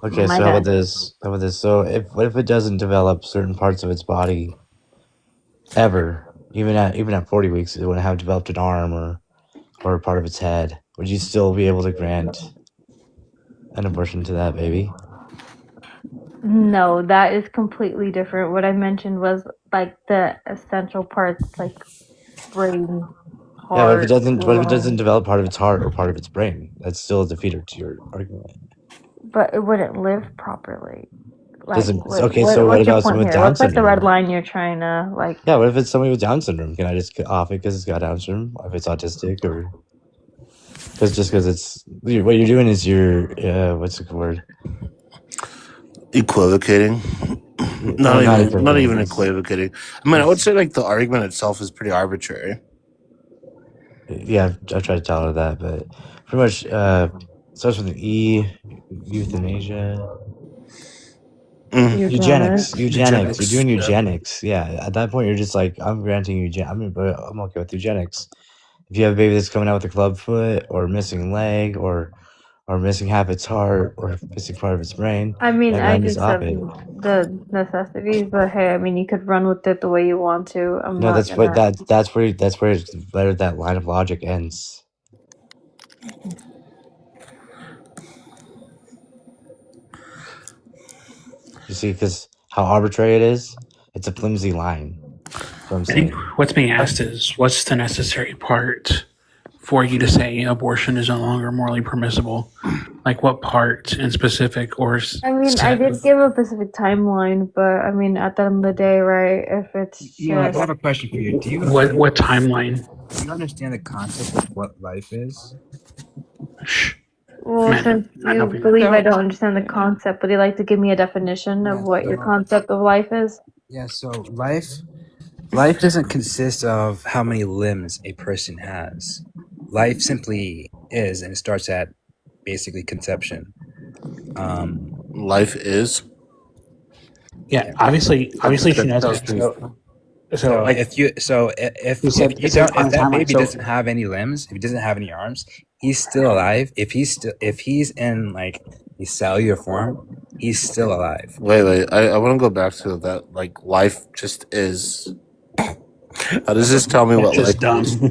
Okay, My so how about bad. this? How about this? So what if it doesn't develop certain parts of its body ever? Even at 40 weeks, it wouldn't have developed an arm or a part of its head. Would you still be able to grant an abortion to that baby? No, that is completely different. What I mentioned was like the essential parts, like brain, heart. Yeah, but if it doesn't, what if it lung. doesn't develop part of its heart or part of its brain? That's still a defeater to your argument. But it wouldn't live properly. Like, So what what's your about someone point with here? Down What's like the red syndrome? line you're trying to like? Yeah, what if it's somebody with Down syndrome? Can I just get off it because it's got Down syndrome? If it's autistic or because it's what you're doing is you're what's the word? Equivocating. not Not even it's- equivocating. I mean, I would say like the argument itself is pretty arbitrary. Yeah, I tried to tell her that, but pretty much starts with an E. Euthanasia. Eugenics. You're doing eugenics. Yeah, at that point you're just like, I'm granting I'm okay with eugenics. If you have a baby that's coming out with a club foot or missing leg or missing half its heart or missing part of its brain, I mean, yeah, I then just stop have it. the necessities, but hey, I mean, you could run with it the way you want to. I'm No, not that's gonna. what that's where that line of logic ends. You see, because how arbitrary it is, it's a flimsy line. That's what I'm I think saying. what's being asked is what's the necessary part for you to say abortion is no longer morally permissible? Like what part in specific or I mean, I did give a specific timeline, but I mean, at the end of the day, right? If it's You know, I just have a question for you. Do you what timeline? do you understand the concept of what life is? Well, Man, since I know you people. believe I So, don't understand the yeah. concept, would you like to give me a definition of Yeah. what your So concept of life is? yeah. So life doesn't consist of how many limbs a person has. Life simply is, and it starts at basically conception. Life is. Yeah, Yeah. obviously she knows That was that. pretty. So So like if you said, you it's on don't, if a that timeline. baby So doesn't have any limbs, if he doesn't have any arms, he's still alive. If he's in like a cellular form, he's still alive. Wait. I want to go back to that. Like, life just is. How does this tell me that's what life just dumb. is?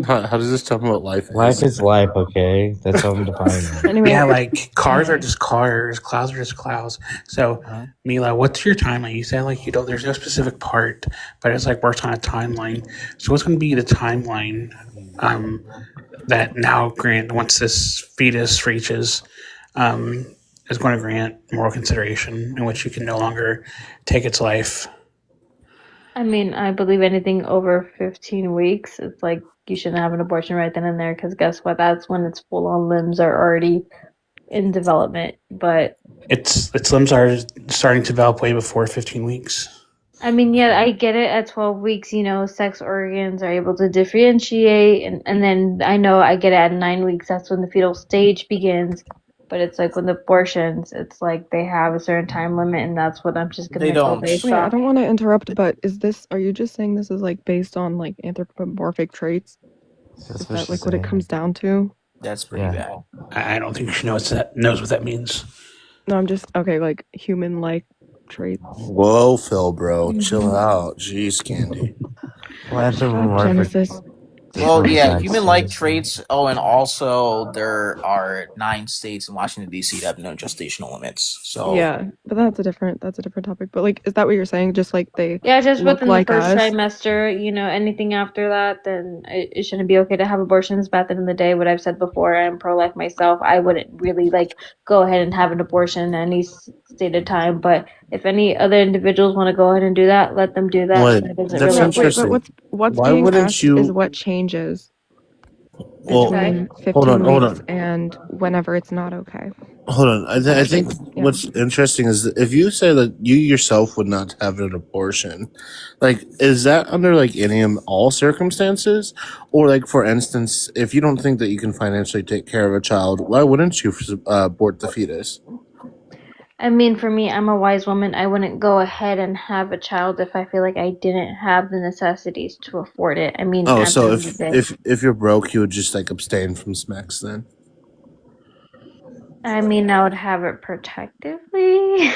How does this tell me what life Life is? is life, okay? That's how I'm defining it. Anyway, Yeah, like cars are just cars, clouds are just clouds. So, Mila, what's your timeline? You said like you don't. There's no specific part, but it's like works on a timeline. So, what's going to be the timeline that now grant once this fetus reaches is going to grant moral consideration in which you can no longer take its life? I mean, I believe anything over 15 weeks, it's like you shouldn't have an abortion right then and there because guess what? That's when its full-on limbs are already in development. But Its limbs are starting to develop way before 15 weeks. I mean, yeah, I get it. At 12 weeks, sex organs are able to differentiate, and then I know I get it at 9 weeks. That's when the fetal stage begins. But it's like when the abortions, it's like they have a certain time limit, and that's what I'm just They gonna go don't. based wait, I off. don't want to interrupt, but are you just saying this is like based on like anthropomorphic traits? That's Is what that she's like what it saying. comes down to? That's pretty Yeah. bad. I don't think she knows what that means. No, I'm just okay, like human-like traits. Whoa, Phil, bro, chill out. Jeez, Candy. Well, Up, Genesis. Well, yeah, Genesis. human-like traits. Oh, and also there are 9 states in Washington D.C. that have no gestational limits. So Yeah, but that's a different topic. But like, is that what you're saying? Just like they Yeah, just look within like the first us? trimester, anything after that, then it shouldn't be okay to have abortions. But at the end of the day, what I've said before, I'm pro-life myself. I wouldn't really go ahead and have an abortion at any stated time. But if any other individuals want to go ahead and do that, let them do that. Wait, That doesn't that's really Wait, but interesting. what's Why being wouldn't asked you? is what changes Well, between hold 15 on. weeks and whenever it's not okay. Hold on. I think Yeah. what's interesting is that if you say that you yourself would not have an abortion, like, is that under like any and all circumstances? Or like, for instance, if you don't think that you can financially take care of a child, why wouldn't you abort the fetus? I mean, for me, I'm a wise woman. I wouldn't go ahead and have a child if I feel like I didn't have the necessities to afford it. I mean, Oh, at the so end of the day. if you're broke, you would just like abstain from sex then? I mean, I would have it protectively.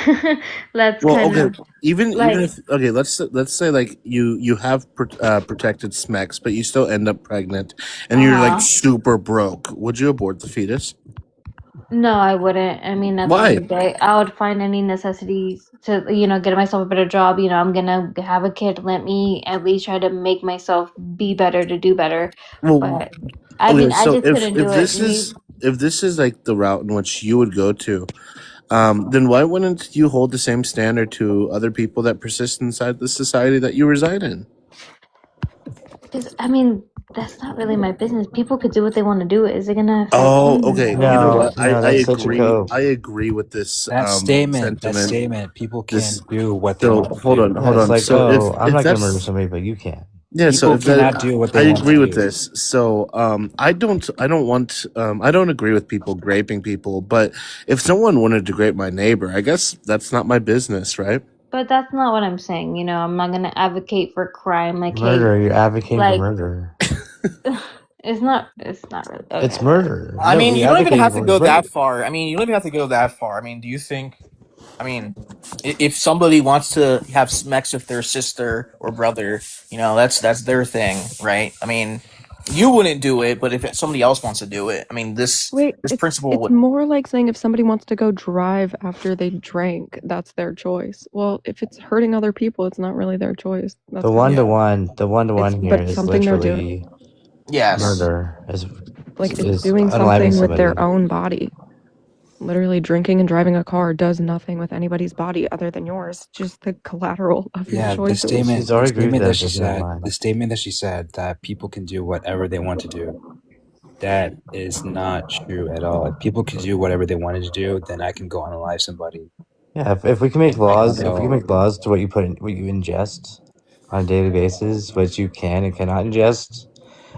Let's Well, kind okay. of Even like, if okay, let's say like you have protected sex, but you still end up pregnant, and you're like super broke. Would you abort the fetus? no, I wouldn't. I mean, at the end Why? of the day, I would find any necessities to, get myself a better job. I'm gonna have a kid. Let me at least try to make myself be better to do better. Well, But I okay. mean, I So just couldn't do it. if this is like the route in which you would go to, then why wouldn't you hold the same standard to other people that persist inside the society that you reside in? Because I mean, that's not really my business. People could do what they want to do. Is it gonna affect Oh, me? okay. You No, know what? no, I that's such a agree. cope. I agree with this That sentiment. statement, people can This do what they so want to hold do. on, Yeah, hold it's on. like, So oh, I'm if not gonna murder that's somebody, but you can. yeah, so People if that cannot do what I they want agree to with do. this. So I don't want I don't agree with people graping people, but if someone wanted to grape my neighbor, I guess that's not my business, right? But that's not what I'm saying. I'm not gonna advocate for crime. Like, hey, Murder, you're advocating for like, murder. it's not really It's okay. murder. I No, mean, you're you don't even advocating have to for go that murder. far. I mean, you don't even have to go that far. I mean, do you think? I mean, if somebody wants to have sex with their sister or brother, that's their thing, right? I mean, you wouldn't do it, but if somebody else wants to do it, I mean, this Wait, principle it's would. more like saying if somebody wants to go drive after they drank, that's their choice. Well, if it's hurting other people, it's not really their choice. That's The how one Yeah. to one, here but is something they're doing. literally Yes. murder. Like, it's Is doing unaliving something with somebody. their own body. Literally, drinking and driving a car does nothing with anybody's body other than yours. Just the collateral of your Yeah, the choices. statement, She's already agreed with that that, she but she doesn't said, mind. the statement that she said that people can do whatever they want to do. that is not true at all. If people could do whatever they wanted to do, then I can go unalive somebody. Yeah, if we can make laws, if we can So make laws to what you put in, what you ingest on a daily basis, what you can and cannot ingest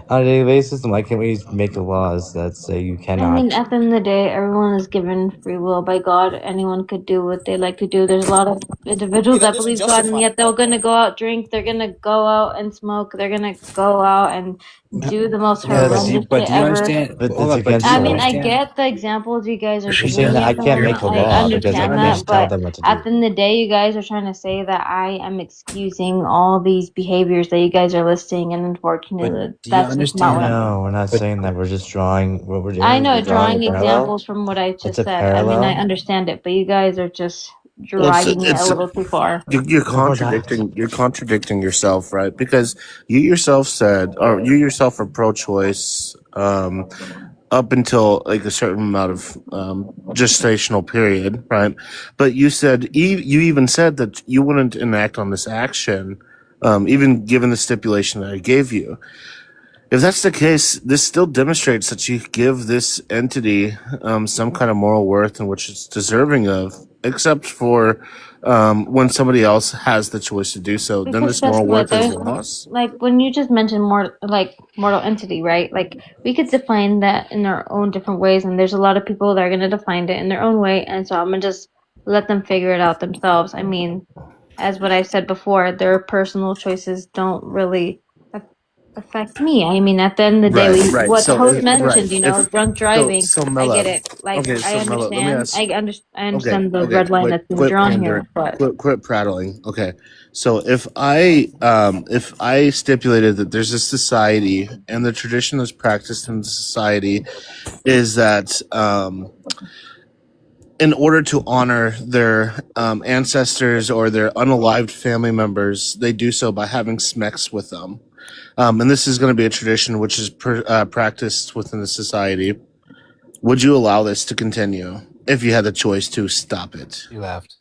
on a daily basis, then why can't we make the laws that say you I cannot? mean, at the end of the day, everyone is given free will by God. Anyone could do what they like to do. There's a lot of individuals that that doesn't believe God, and justify yet they're gonna go out drink. They're gonna go out and smoke. They're gonna go out and do the most Yeah, but do you, horrendous but shit do you ever. understand? but Hold it's on, but against do I you mean, I understand? get the examples you guys are She's saying giving that I me. can't make the I law because I understand can't that, just tell but them what to at the do. end of the day, you guys are trying to say that I am excusing all these behaviors that you guys are listing, and unfortunately, But do you that's just not what I'm understand? No, we're not But saying that. We're just drawing. What we're doing I is know we're drawing a drawing parallel. examples from what I It's just a said. I mean, I parallel. understand it, but you guys are just Well, dragging it a little too far. you're No, we're not. contradicting yourself, right? Because you yourself said, or you yourself are pro-choice up until like a certain amount of gestational period, right? But you said you even said that you wouldn't enact on this action, even given the stipulation that I gave you. If that's the case, this still demonstrates that you give this entity some kind of moral worth in which it's deserving of, except for when somebody else has the choice to do so. Then Because this guess moral what? worth is There's lost. like when you just mentioned more like mortal entity, right? Like we could define that in our own different ways, and there's a lot of people that are gonna define it in their own way, and so I'm gonna just let them figure it out themselves. I mean, as what I've said before, their personal choices don't really affect me. I mean, at the end of the day, Right. what So, Toast right. mentioned, you know, If drunk so, driving. so I Mela. get it. Like Okay, I so Mela, let me understand. ask. I Okay, understand the red line that's being quit drawn pandering, here, but quit prattling. Okay, so if I stipulated that there's a society and the tradition that's practiced in the society is that in order to honor their ancestors or their unalived family members, they do so by having smeks with them. And this is going to be a tradition which is practiced within the society. Would you allow this to continue if you had the choice to stop it? you left.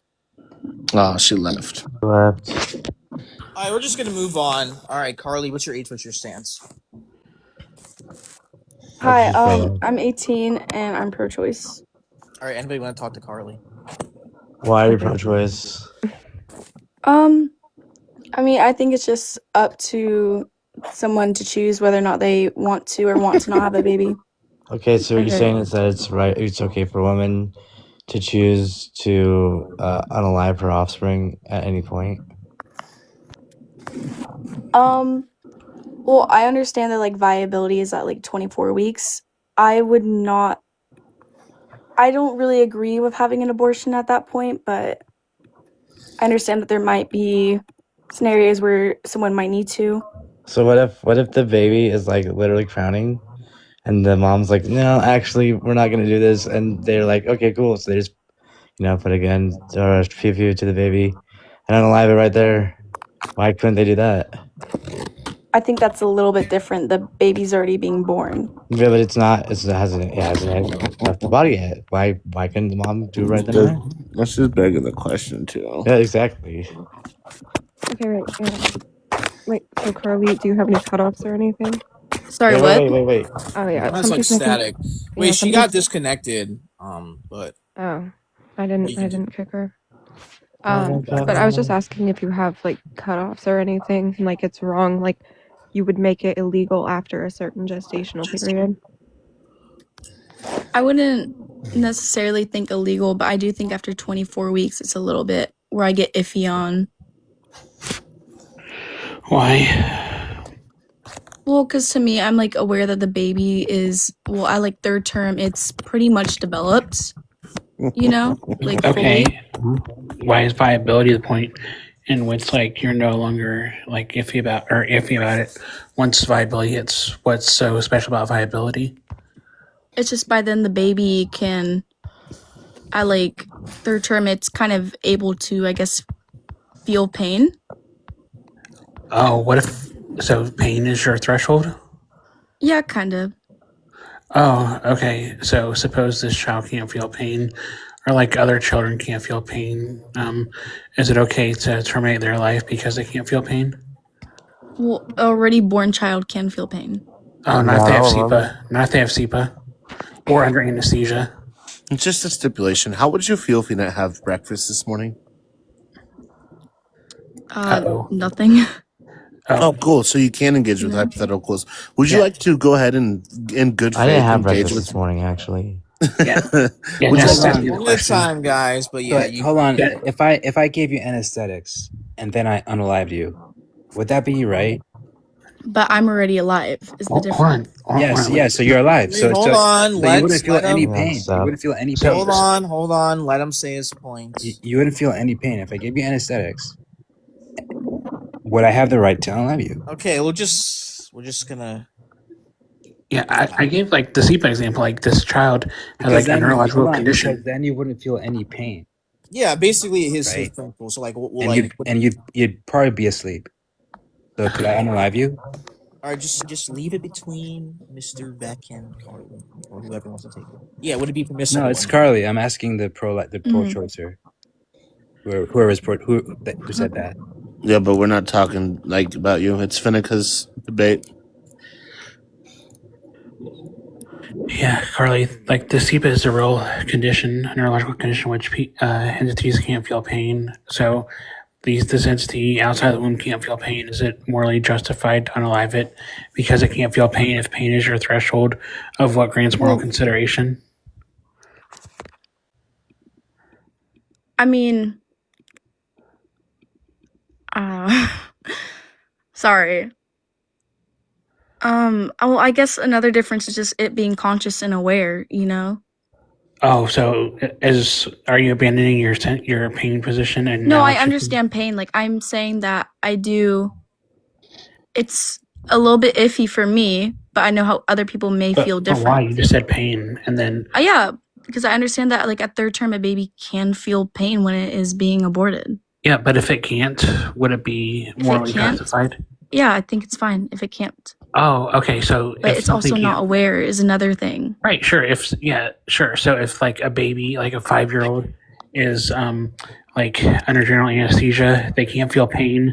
Oh, she left. Left. All right, we're just gonna move on. All right, Carly, what's your age? What's your stance? Hi, What'd you say? I'm 18 and I'm pro-choice. All right, anybody want to talk to Carly? Why are you pro-choice? I mean, I think it's just up to someone to choose whether or not they want to or want to not have a baby. Okay, so what you're Okay. saying is that it's right. It's okay for women to choose to unalive her offspring at any point. Well, I understand that like viability is at like 24 weeks. I don't really agree with having an abortion at that point, but I understand that there might be scenarios where someone might need to. So what if the baby is like literally crowning, and the mom's like, no, actually, we're not gonna do this, and they're like, okay, cool. So they just put a gun or pew to the baby, and unalive it right there. Why couldn't they do that? I think that's a little bit different. The baby's already being born. Yeah, but it hasn't left the body yet. Why couldn't the mom do it right then and there? That's just begging the question too. Yeah, exactly. Okay, right. Yeah. Wait, so Carly, do you have any cutoffs or anything? Sorry, Wait. Oh yeah, That's like somebody's making. static. Wait, Yeah, she got somebody's. disconnected. But Oh, I you didn't. can I do. didn't kick her. Oh my But I was just god. asking if you have like cutoffs or anything. Like it's wrong. Like you would make it illegal after a certain gestational period. I wouldn't necessarily think illegal, but I do think after 24 weeks, it's a little bit where I get iffy on. Why? Well, because to me, I'm like aware that the baby is, well, I like third term, it's pretty much developed, like Okay. fully. Why is viability the point in which like you're no longer like iffy about it once viability hits? What's so special about viability? It's just by then the baby third term, it's kind of able to, I guess, feel pain. Oh, what if so pain is your threshold? Yeah, kind of. Oh, okay. So suppose this child can't feel pain, or like other children can't feel pain. Is it okay to terminate their life because they can't feel pain? Well, already born child can feel pain. Oh, not if Not they have all of them. SEPA. Not if they have SEPA or under anesthesia. It's just a stipulation. How would you feel if you didn't have breakfast this morning? Uh-oh. Nothing. Oh, cool. So you can engage with hypotheticals. Would you Yeah. like to go ahead and, in good I faith, didn't have engage breakfast with? this morning, actually. Yeah. Yeah, Would you that's like the One at a question. time, guys. But yeah, But hold on. Yeah. If I gave you anesthetics and then I unalived you, would that be right? But I'm already alive. Is the Hold difference? on. Yes. Yeah. So you're alive. Wait, So hold on. you Let's wouldn't feel let any him. Yeah, pain. You so wouldn't feel any So- pain. Hold on. Let him say his point. You wouldn't feel any pain if I gave you anesthetics. Would I have the right to unalive you? Okay, we're just gonna. Yeah, I gave like the SEPA example. Like this child has like a neurological condition. Because then you wouldn't feel any pain, Yeah, basically his Right. principle. So like, and you'd probably be asleep. So could I unalive you? all right, just leave it between Mr. Beck and Carly, or whoever wants to take it. Yeah, would it be permissible? No, it's Carly. I'm asking the pro-choicer. Who said that? Yeah, but we're not talking like about you. It's Finnica's debate. Yeah, Carly, like the SEPA is a real condition, a neurological condition, which entities can't feel pain. So this entity outside the womb can't feel pain. Is it morally justified to unalive it because it can't feel pain if pain is your threshold of what grants moral consideration? I mean, sorry. Well, I guess another difference is just it being conscious and aware, you know? Oh, so are you abandoning your pain position? And No, now I it's your- understand pain. Like, I'm saying that I do. It's a little bit iffy for me, but I know how other people may feel But why? different. You just said pain, and then Yeah, because I understand that, like, at third term, a baby can feel pain when it is being aborted. yeah. But if it can't, would it be If it morally can't? justified? Yeah, I think it's fine if it can't. Oh, okay. So But if it's also something not can't- aware is another thing. Right, sure. Sure. So if like a baby, like a 5-year-old, is like under general anesthesia, they can't feel pain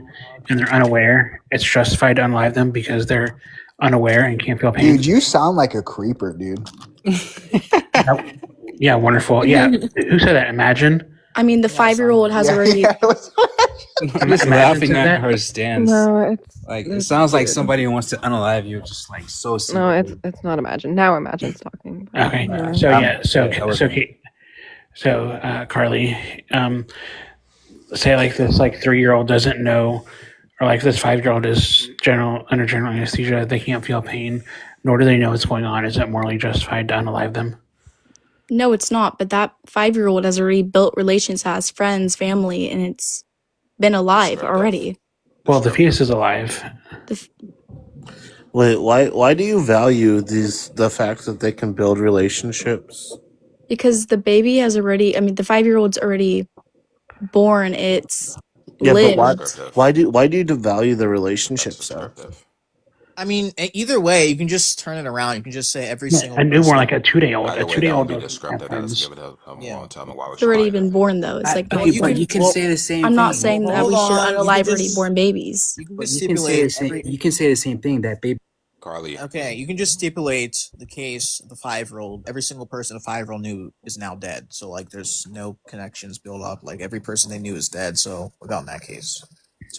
and they're unaware, it's justified to unalive them because they're unaware and can't feel pain. Dude, you sound like a creeper, dude. Yeah, wonderful. Yeah. Who said that? Imagine. I mean, the 5-year-old has already. I'm just Imagine laughing said at that. her stance. No, it's Like it it's sounds like good. somebody who wants to unalive you, just like so. No, secretly. it's not Imagine. Now Imagine's talking. Okay. Yeah. So yeah. Okay. Carly, say like this 3-year-old doesn't know, or like this 5-year-old is under general anesthesia. They can't feel pain, nor do they know what's going on. Is it morally justified to unalive them? No, it's not. But that 5-year-old has already built relations, has friends, family, and it's been alive already. Well, the fetus is alive. Wait, why do you value the fact that they can build relationships? Because the baby has already, I mean, the 5-year-old's already born. It's Yeah, lived. but why do you value the relationships though? I mean, either way, you can just turn it around. You can just say every Yeah, single. a newborn, person- like a 2-day-old. Either A way, that 2-day-old would be doesn't have descriptive. That doesn't friends. give it a Yeah. long time. Why would It's already you been born, though. It's like well, Okay, you but can- you can well, say the same. I'm not thing. saying that we Hold should on, you unalive can already just- born babies. You can But just you can say stipulate the same. every. You can say the same thing that baby. Carly. Okay, you can just stipulate the case of the 5-year-old. Every single person a 5-year-old knew is now dead. So like, there's no connections built up. Like every person they knew is dead. So about in that case,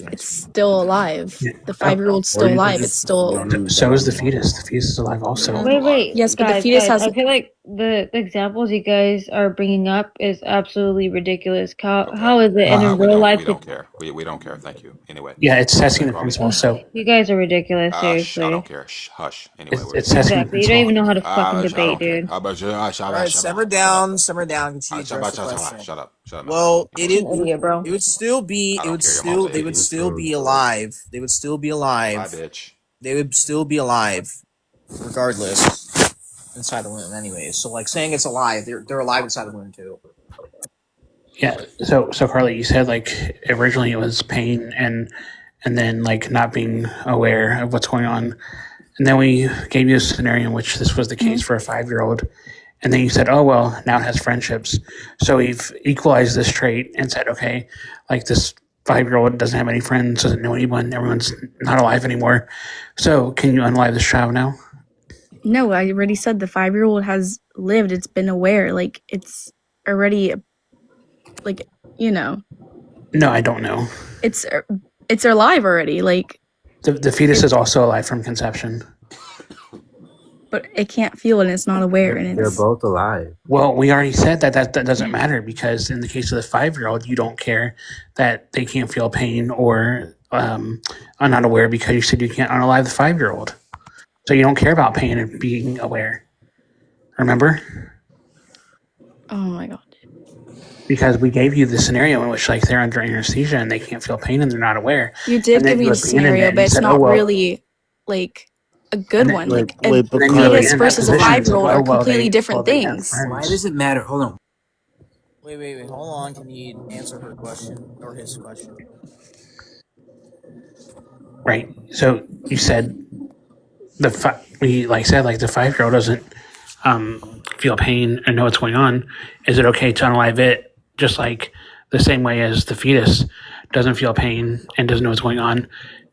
It's still alive. Yeah. The 5-year-old's still alive. It's still. So is the fetus. The fetus is alive also. Wait. Yes, but the guys, fetus guys, has. I feel like the examples you guys are bringing up is absolutely ridiculous. How is it? And in we real don't, life, we don't care. We don't care. Thank you. Anyway. Yeah, it's testing the principle. So you guys are ridiculous. I Seriously. don't care. Hush. Anyway. it's testing the Exactly. You don't even principle. know how to fucking debate, dude. How about you? all right. Simmer down. Simmer down. Continue to address the question. Shut up. Well, Come it on. is. Idiot, bro. It would still be. I It don't would care, your still. mom's an They would idiot. still be alive. They would still be Bye, alive. bitch. They would still be alive, regardless. Inside the womb, anyways. So like saying it's alive, they're alive inside the womb too. Yeah. So Carly, you said like originally it was pain and then like not being aware of what's going on, and then we gave you a scenario in which this was the case for a 5-year-old, and then you said, oh well, now it has friendships. So we've equalized this trait and said, okay, like this 5-year-old doesn't have any friends, doesn't know anyone, everyone's not alive anymore. So can you unalive this child now? No, I already said the 5-year-old has lived. It's been aware. Like, it's already, like, you know, No, I don't know. it's alive already. Like, The fetus is also alive from conception. but it can't feel and it's not aware. And They're it's both alive. Well, we already said that doesn't matter because in the case of the 5-year-old, you don't care that they can't feel pain or are not aware because you said you can't unalive the 5-year-old. So you don't care about pain and being aware. Remember? oh my god. Because we gave you the scenario in which like they're under anesthesia and they can't feel pain and they're not aware. You did And then give me you a abandoned it scenario, and but it's said, not "Oh, well." really like a good And then- one. Wait, Like a wait, but then you Carly, were fetus in that versus a position and said, 5-year-old "Oh, are well, completely they different have things. friends." Why does it matter? Hold on. Wait. Hold on. Can you answer her question or his question? Right. So you said the 5-year-old doesn't feel pain and know what's going on. Is it okay to unalive it just like the same way as the fetus doesn't feel pain and doesn't know what's going on,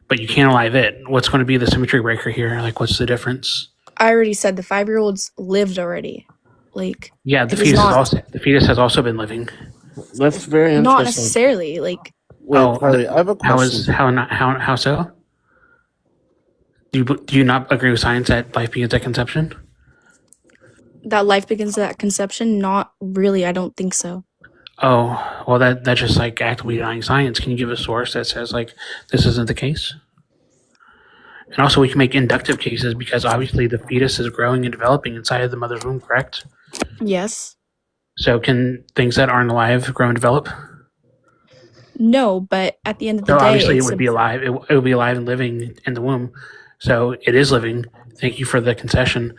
but you can't alive it? What's going to be the symmetry breaker here? Like, what's the difference? I already said the 5-year-old's lived already. Like, Yeah, the it is fetus has also been living. that's very interesting. not necessarily. Like, Wait, Carly, I have a question. How so? Do you not agree with science that life begins at conception? that life begins at conception? Not really. I don't think so. Oh, well, that's just like actively denying science. Can you give a source that says like this isn't the case? And also, we can make inductive cases because obviously the fetus is growing and developing inside of the mother's womb, correct? Yes. So, can things that aren't alive grow and develop? No, but at the end of the So, day, obviously, it it's would be alive. It would be alive and living in the womb. So, it is living. Thank you for the concession.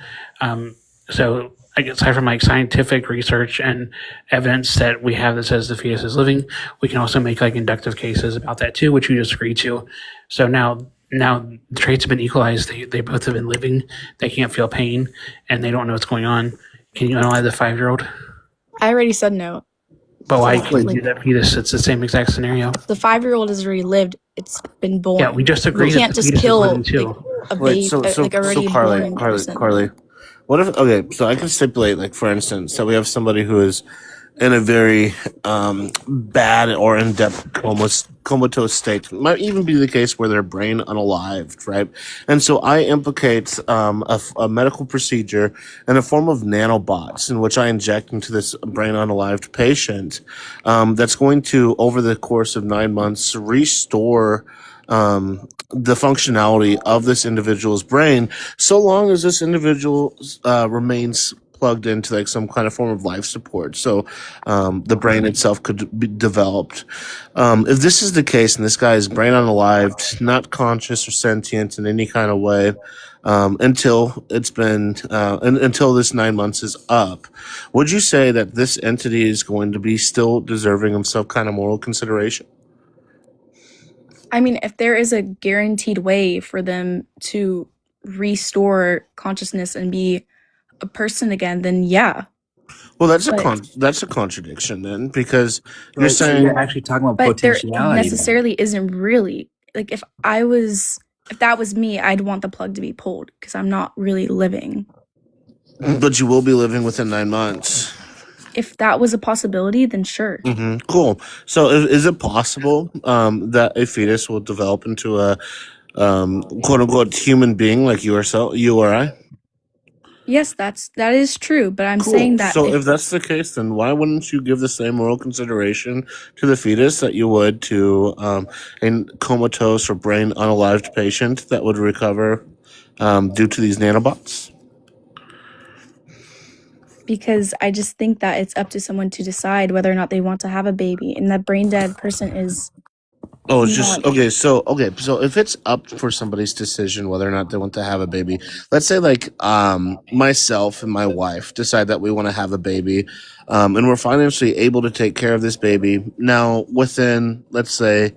So, aside from like scientific research and evidence that we have that says the fetus is living, we can also make like inductive cases about that too, which you just agreed to. So now the traits have been equalized. They both have been living. They can't feel pain and they don't know what's going on. Can you unalive the 5-year-old? I already said no. But why can't you do that fetus? It's the same exact scenario. The 5-year-old has already lived. It's been born. Yeah, we just agreed You that can't the just fetus is kill living too. like, a Wait, baby, so like already born person. Carly, what if? Okay, so I can stipulate, like for instance, that we have somebody who is in a very bad or in-depth comatose state. Might even be the case where their brain unalived, right? And so I implicate a medical procedure in a form of nanobots in which I inject into this brain unalived patient that's going to, over the course of 9 months, restore the functionality of this individual's brain, so long as this individual remains plugged into like some kind of form of life support, so the brain itself could be developed. If this is the case, and this guy is brain unalived, not conscious or sentient in any kind of way, until it's been until this 9 months is up, would you say that this entity is going to be still deserving of some kind of moral consideration? I mean, if there is a guaranteed way for them to restore consciousness and be a person again, then yeah. Well, that's But- that's a contradiction then, because you're Right, so saying you're actually talking about But there potentiality. necessarily isn't really. Like, if that was me, I'd want the plug to be pulled because I'm not really living. but you will be living within 9 months. If that was a possibility, then sure. Cool. So is it possible that a fetus will develop into a quote unquote human being like you or I? Yes, that is true, but I'm Cool. saying that So if that's the case, then why wouldn't you give the same moral consideration to the fetus that you would to a comatose or brain unalived patient that would recover due to these nanobots? because I just think that it's up to someone to decide whether or not they want to have a baby, and that brain dead person is Oh, it's just not. okay. So if it's up for somebody's decision whether or not they want to have a baby, let's say like myself and my wife decide that we want to have a baby, and we're financially able to take care of this baby. Now, within let's say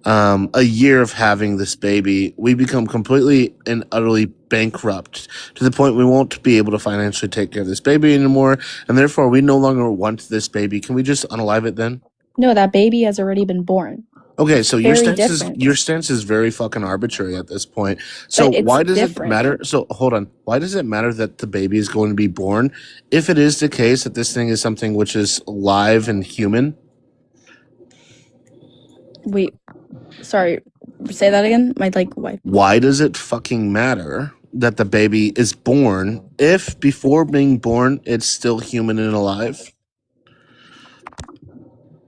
a year of having this baby, we become completely and utterly bankrupt to the point we won't be able to financially take care of this baby anymore, and therefore we no longer want this baby. Can we just unalive it then? No, that baby has already been born. Okay, so Very different. your stance is very fucking arbitrary at this point. But So it's why does it different. matter? So hold on. Why does it matter that the baby is going to be born if it is the case that this thing is something which is live and human? Wait, sorry. Say that again. My wife. Why does it fucking matter that the baby is born if before being born it's still human and alive?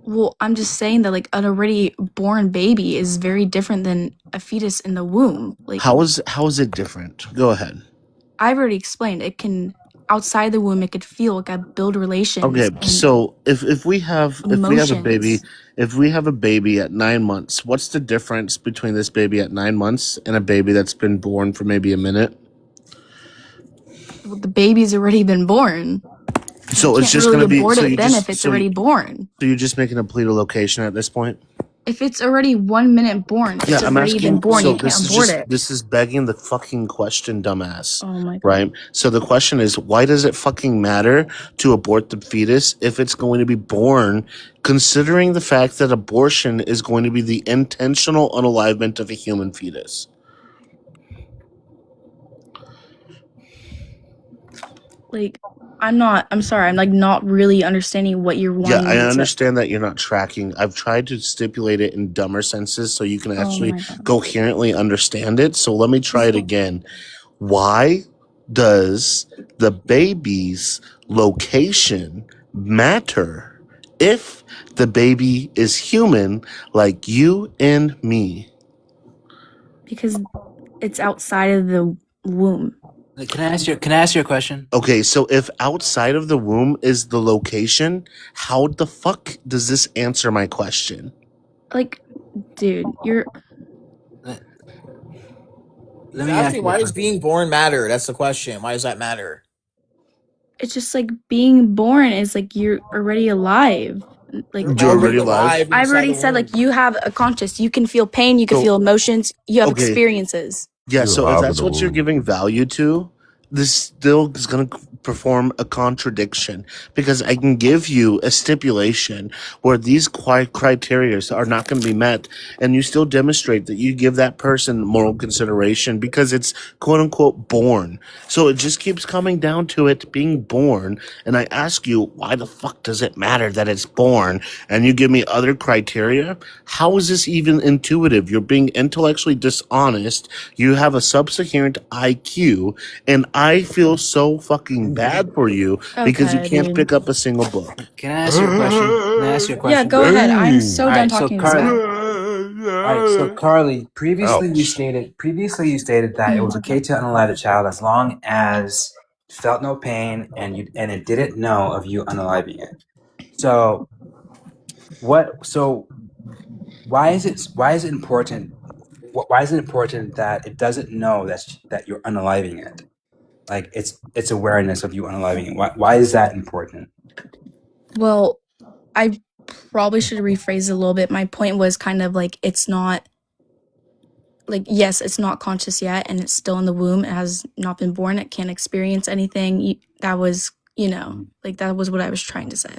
Well, I'm just saying that an already born baby is very different than a fetus in the womb. How is it different? Go ahead. I've already explained. It can outside the womb. It could feel. It could build relations. Okay, and so if we have a baby, emotions. if we have a baby at 9 months, what's the difference between this baby at 9 months and a baby that's been born for maybe a minute? Well, the baby's already been born. So You it's can't just really gonna be abort so it you then just if it's so already born. so you're just making a plea to location at this point? If it's already 1 minute born, Yeah, it's I'm already been asking. born. So You can't abort it. this is begging the fucking question, dumbass. Oh my god. Right? So the question is, why does it fucking matter to abort the fetus if it's going to be born, considering the fact that abortion is going to be the intentional unalivement of a human fetus? I'm sorry. I'm not really understanding what you're Yeah, wanting I me to. understand that you're not tracking. I've tried to stipulate it in dumber senses so you can Oh actually my god. coherently understand it. So let me try it again. Why does the baby's location matter if the baby is human like you and me? Because it's outside of the womb. Can I ask you a question? Okay, so if outside of the womb is the location, how the fuck does this answer my question? Dude, you're. Let He's me ask asking you a why does question. being born matter? That's the question. Why does that matter? It's just being born is you're already alive. You're You're already already alive? alive I've inside already the said womb. you have a conscious. You can feel pain. You can So, feel emotions. You have okay. experiences. Yeah, You're so if alive in that's the what you're womb. giving value to, this still is going to perform a contradiction because I can give you a stipulation where these criteria are not going to be met, and you still demonstrate that you give that person moral consideration because it's quote unquote born. So it just keeps coming down to it being born, and I ask you, why the fuck does it matter that it's born? And you give me other criteria? How is this even intuitive? You're being intellectually dishonest. You have a subcoherent IQ, and I feel so fucking bad for you because you Okay, can't dude. pick up a single book. Can I ask you a question? Can I ask you a Yeah, question? go ahead. I'm so All done right, so talking to this guy. Carly, Carly, previously you stated that it was okay to unalive the child as long as it felt no pain and it didn't know of you unaliving it. So why is it important? Why is it important that it doesn't know that you're unaliving it? Its awareness of you unaliving it. Why is that important? Well, I probably should rephrase it a little bit. My point was kind of it's not yes, it's not conscious yet, and it's still in the womb. It has not been born. It can't experience anything. That was that was what I was trying to say.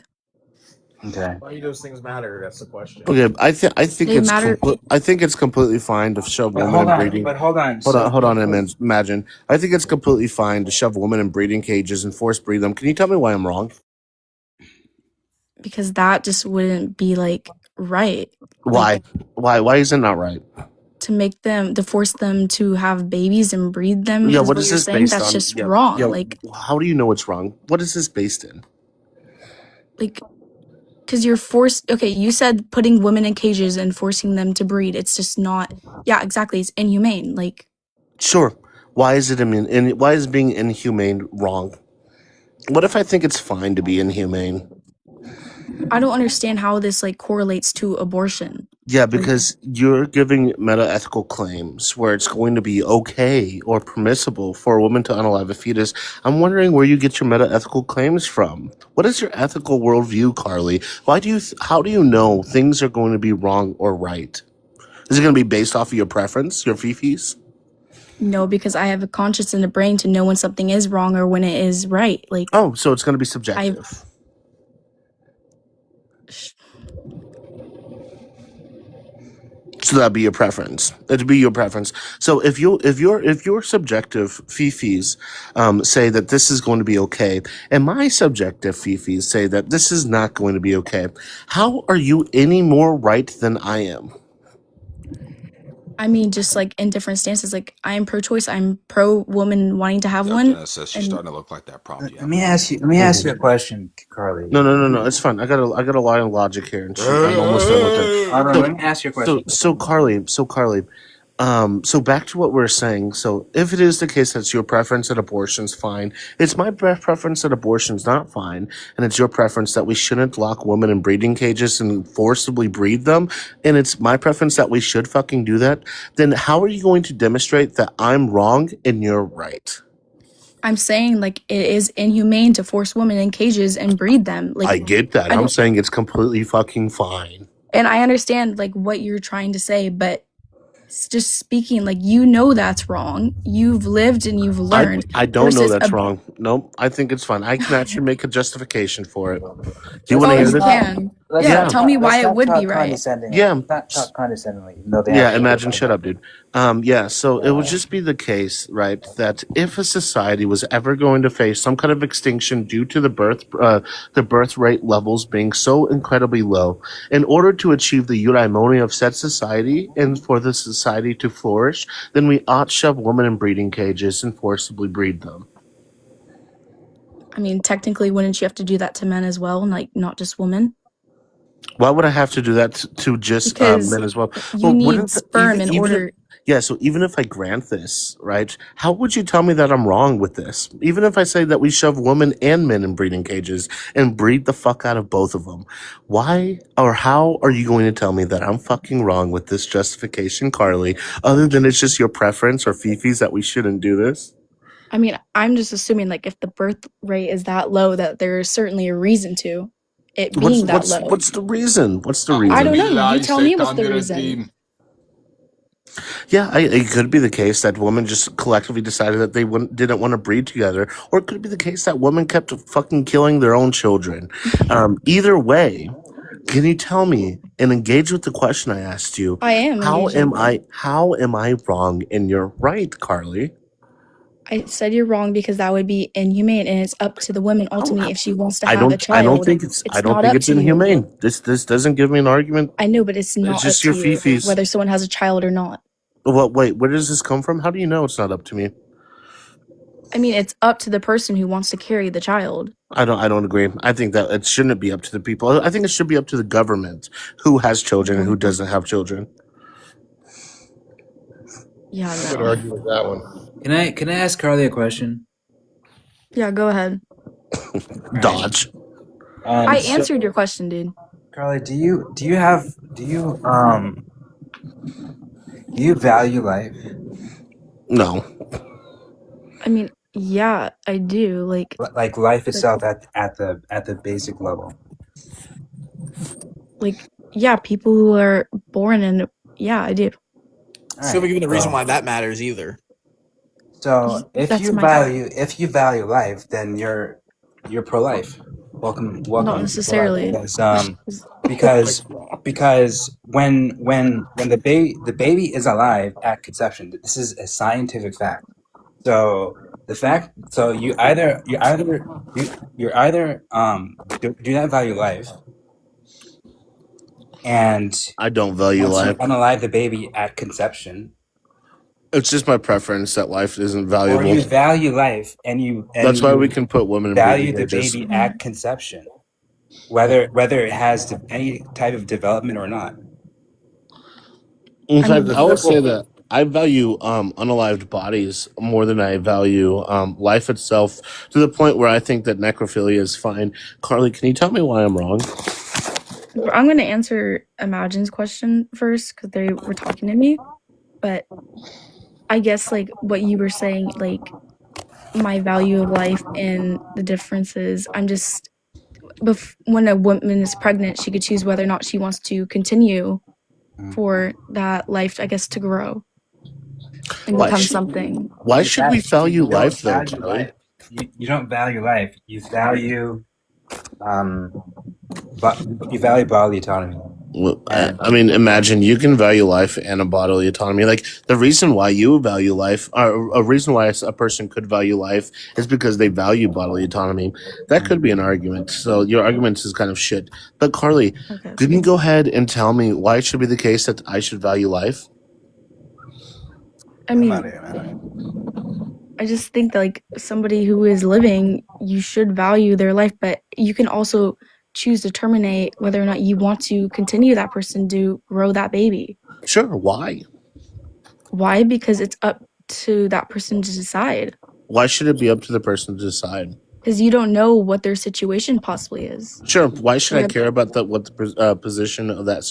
Okay. Why do those things matter? That's the question. Okay, I think They it's matter. I think it's completely fine to shove But women hold in on. breeding. But hold on. Hold on, imagine. I think it's completely fine to shove women in breeding cages and force breed them. Can you tell me why I'm wrong? Because that just wouldn't be right. Why? Why is it not right? To force them to have babies and breed them Yeah, is what what is you're this saying. based That's on? just Yeah, wrong. yeah. How do you know it's wrong? What is this based in? Because you're forced. Okay, you said putting women in cages and forcing them to breed. It's just not. Yeah, exactly. It's inhumane. Sure. Why is it why is being inhumane wrong? What if I think it's fine to be inhumane? I don't understand how this correlates to abortion. Yeah, because you're giving meta-ethical claims where it's going to be okay or permissible for a woman to unalive a fetus. I'm wondering where you get your meta-ethical claims from. What is your ethical worldview, Carly? How do you know things are going to be wrong or right? Is it going to be based off of your preference, your fifis? No, because I have a conscience and a brain to know when something is wrong or when it is right. Oh, so it's going to be subjective. So that'd be your preference. It'd be your preference. So if your subjective fifis say that this is going to be okay, and my subjective fifis say that this is not going to be okay, how are you any more right than I am? I mean, just like in different stances. Like I am pro-choice. I'm pro-woman wanting to have Yo, one. Genesis, you're And starting to look like that prompt. Let me ask you a question, Carly. No. It's fine. I got a line of logic here, and I'm almost done with it. Hold on, let me ask you a question. So Carly, so back to what we're saying. So if it is the case that's your preference that abortion's fine, it's my preference that abortion's not fine, and it's your preference that we shouldn't lock women in breeding cages and forcibly breed them, and it's my preference that we should fucking do that, then how are you going to demonstrate that I'm wrong and you're right? I'm saying like it is inhumane to force women in cages and breed them. Like I get that. I I'm don't- saying it's completely fucking fine. and I understand like what you're trying to say, but just speaking, like you know that's wrong. You've lived and you've learned. I don't know versus that's a- wrong. Nope, I think it's fine. I can actually make a justification for it. Do you Oh, want to hear you this? can. Let's Yeah, not tell talk- me why let's it not would talk be right. condescendingly. Yeah. Let's not talk condescendingly. No, Yeah, imagine. Shut up, dude. Yeah. So it would just be the case, right, that if a society was ever going to face some kind of extinction due to the birth rate levels being so incredibly low, in order to achieve the eudaimonia of said society and for the society to flourish, then we ought shove women in breeding cages and forcibly breed them. I mean, technically, wouldn't you have to do that to men as well, like not just women? Why would I have to do that to just Because men as well? you Well, need wouldn't sperm in order. Yeah, so even if I grant this, right, how would you tell me that I'm wrong with this? Even if I say that we shove women and men in breeding cages and breed the fuck out of both of them, why or how are you going to tell me that I'm fucking wrong with this justification, Carly, other than it's just your preference or Fifi's that we shouldn't do this? I mean, I'm just assuming like if the birth rate is that low, that there's certainly a reason to it being that low. What's the reason? What's the reason? I don't know. You tell me what's the reason. Yeah, it could be the case that women just collectively decided that they didn't want to breed together, or it could be the case that women kept fucking killing their own children. Either way, can you tell me and engage with the question I asked you? I am. How engaging. how am I wrong and you're right, Carly? I said you're wrong because that would be inhumane, and it's up to the woman ultimately if she wants to have a child. I don't think it's not up to you. inhumane. This doesn't give me an argument. I know, but it's not just up your to you fifis. whether someone has a child or not. Well, wait, where does this come from? How do you know it's not up to me? I mean, it's up to the person who wants to carry the child. I don't agree. I think that it shouldn't be up to the people. I think it should be up to the government who has children and who doesn't have children. Yeah, I would no. argue with that one. Can I ask Carly a question? Yeah, go ahead. Dodge. I answered your question, dude. Carly, do you value life? No. I mean, yeah, I do. Like life itself at the basic level. Like, yeah, people who are born in, yeah, I do. Still given the reason why that matters either. So if That's you my value life, then you're pro-life. Welcome. Not necessarily. Because when the baby is alive at conception, this is a scientific fact. So you either do not value life, and I don't value once you life. unalive the baby at conception, It's just my preference that life isn't valuable. or you value life and That's why you we can put women in value breeding the cages. baby at conception, whether it has any type of development or not. In I fact, mean, I would say that I value unalived bodies more than I value life itself, to the point where I think that necrophilia is fine. Carly, can you tell me why I'm wrong? I'm going to answer Imagine's question first because they were talking to me. But I guess, like, what you were saying, like, my value of life and the differences, I'm just, when a woman is pregnant, she could choose whether or not she wants to continue for that life, I guess, to grow and Why become should- something. Why should we value You don't life, though, value Carly? life. You don't value life. You value bodily autonomy. Well, And I mean, imagine you can value life and a bodily autonomy. Like the reason why you value life, or a reason why a person could value life, is because they value bodily autonomy. That could be an argument. So your argument is kind of shit. But Carly, Okay. can you go ahead and tell me why it should be the case that I should value life? I mean, I just think that, like, somebody who is living, you should value their life, but you can also choose to terminate whether or not you want to continue that person to grow that baby. Sure. Why? Why? Because it's up to that person to decide. Why should it be up to the person to decide? Because you don't know what their situation possibly is. Sure. Why should I Yeah. care about what the position of that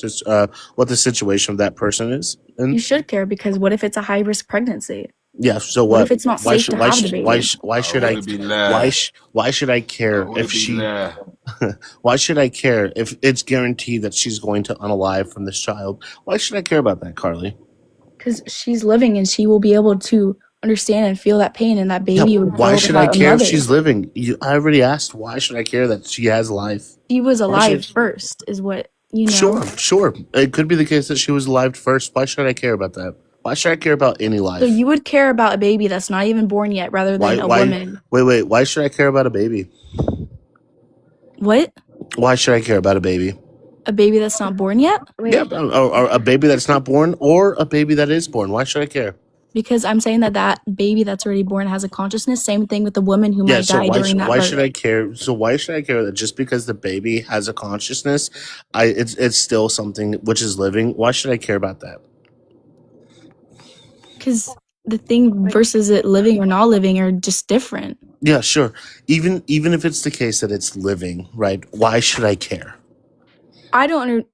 what the situation of that person is? You And should care, because what if it's a high risk pregnancy? yeah. So What what? if it's not Why safe should to why have the should baby? why should I why should I care if she why should I care if it's guaranteed that she's going to unalive from this child? Why should I care about that, Carly? Because she's living and she will be able to understand and feel that pain, and that Yeah. baby would Why grow should I without a care if mother. she's living? I already asked. Why should I care that she has life? She was Why alive should? first, is what you know. Sure. It could be the case that she was alive first. Why should I care about that? Why should I care about any So life? you would care about a baby that's not even born yet rather Why? than a Why? woman. Wait. Why should I care about a baby? What? Why should I care about a baby? A baby that's not born yet? Yeah, or a baby that's not born, or a baby that is born. Why should I care? Because I'm saying that that baby that's already born has a consciousness. Same thing with the woman who Yeah. might So die during that why birth. should I care? So why should I care that just because the baby has a consciousness, it's still something which is living? Why should I care about that? Because the thing versus it living or not living are just different. Yeah, sure. Even if it's the case that it's living, right? Why should I care? I don't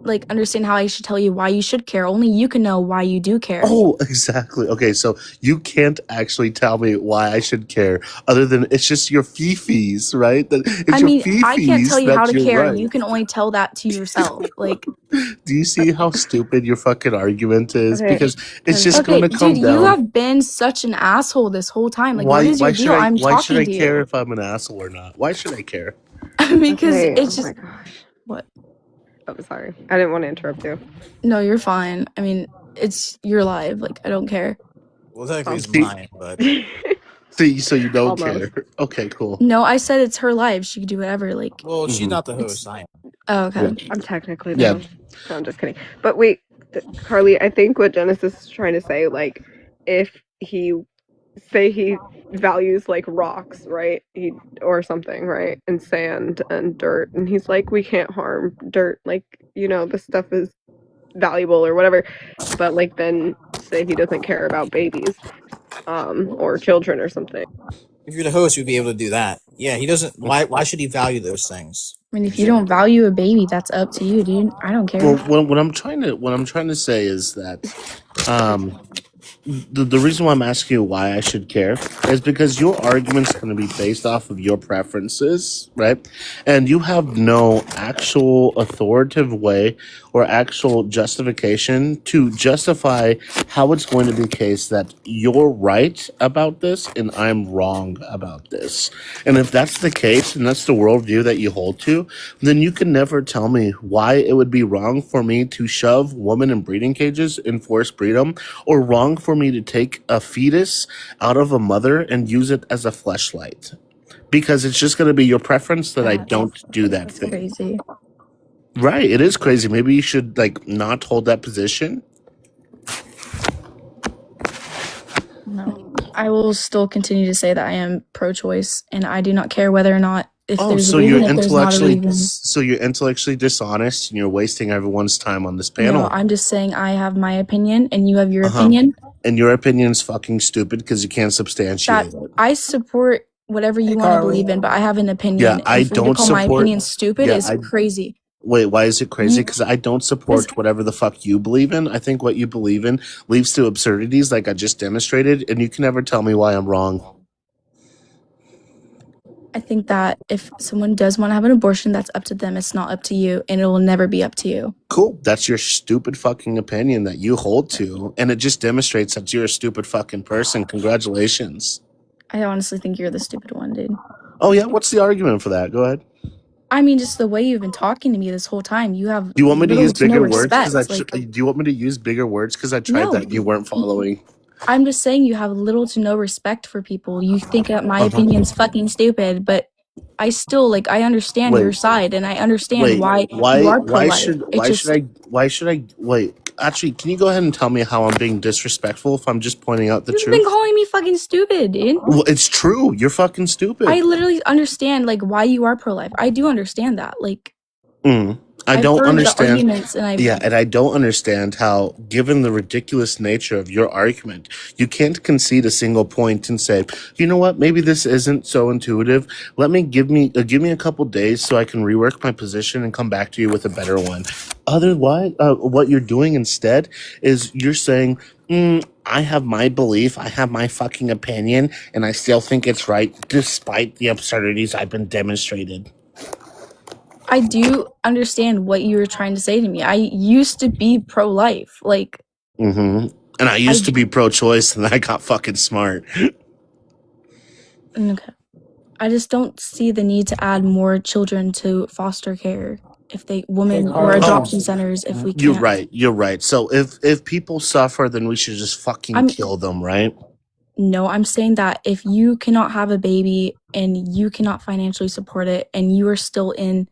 like understand how I should tell you why you should care. Only you can know why you do care. Oh, exactly. Okay, so you can't actually tell me why I should care, other than it's just your fifis, right? That it's I your mean, I can't tell fifis you how that to you're care. right. You can only tell that to yourself. Like, Do you see how stupid your fucking argument is? Okay. Because it's just okay, going to come dude, you down. have been such an asshole this whole time. Like, what is your deal? I'm Why should I talking to care you. if I'm an asshole or not? Why should I care? Because Okay. it's Oh my just gosh. what? Oh, sorry. I didn't want to interrupt you. No, you're fine. I mean, it's your life. Like, I don't care. well, technically it's See, mine, but so you don't Almost. care. Okay, cool. No, I said it's her life. She could do whatever. Like, well, she's Mhm. not the it's host. I am. oh, okay. Yeah. I'm technically the Yeah. host. No, I'm just kidding. But wait, Carly, I think what Genesis is trying to say, like, if he values like rocks, right? Or something, right? And sand and dirt, and he's like, we can't harm dirt. Like, this stuff is valuable or whatever. But like, then say he doesn't care about babies, or children or something. If you're the host, you'd be able to do that. Yeah, he doesn't. Why should he value those things? I mean, if you don't value a baby, that's up to you, dude. I don't care. Well, what I'm trying to say is that the reason why I'm asking you why I should care is because your argument's going to be based off of your preferences, right? And you have no actual authoritative way or actual justification to justify how it's going to be the case that you're right about this and I'm wrong about this. And if that's the case and that's the worldview that you hold to, then you can never tell me why it would be wrong for me to shove women in breeding cages and force breed them, or wrong for me to take a fetus out of a mother and use it as a fleshlight. Because it's just going to be your preference that I don't do that That's thing. crazy. Right, it is crazy. Maybe you should not hold that position. No, I will still continue to say that I am pro-choice, and I do not care whether or not if Oh, there's so a you're reason, if there's not a intellectually dishonest and you're wasting everyone's time on this panel. No, I'm just saying I have my opinion, and you have your Uh-huh. opinion. And your opinion's fucking stupid because you can't substantiate That it. I support whatever you want to believe in, but I have an opinion. Yeah, and I for you to don't call my support. opinion stupid Yeah, is crazy. Wait, why is it crazy? You- Because I don't support whatever the fuck you believe in. I think what you believe in leads to absurdities like I just demonstrated, and you can never tell me why I'm wrong. I think that if someone does want to have an abortion, that's up to them. It's not up to you, and it will never be up to you. Cool. That's your stupid fucking opinion that you hold to, and it just demonstrates that you're a stupid fucking person. Congratulations. I honestly think you're the stupid one, dude. Oh yeah, what's the argument for that? Go ahead. I mean, just the way you've been talking to me this whole time, you have Do you want me to little use to no bigger words? respect. Do you want me to use bigger words? Because I tried No, that and you weren't following. I'm just saying you have little to no respect for people. You think that my Uh-huh. opinion's fucking stupid, but I still I understand your Wait, side and I understand wait. why you are pro life. Why should I wait? Actually, can you go ahead and tell me how I'm being disrespectful if I'm just pointing out the You've been truth? calling me fucking stupid, dude. Well, it's true. You're fucking stupid. I literally understand why you are pro life. I do understand that. I I've don't heard the understand. arguments and And I don't understand how, given the ridiculous nature of your argument, you can't concede a single point and say, you know what, maybe this isn't so intuitive. Give me a couple days so I can rework my position and come back to you with a better one. Otherwise, what you're doing instead is you're saying, I have my belief, I have my fucking opinion, and I still think it's right, despite the absurdities I've been demonstrated. I do understand what you were trying to say to me. I used to be pro life. And I used to be pro-choice, and I got fucking smart. Okay. I just don't see the need to add more children to foster care or adoption centers if we can't. You're right. So if people suffer, then we should just fucking kill them, right? No, I'm saying that if you cannot have a baby and you cannot financially support it and you are still in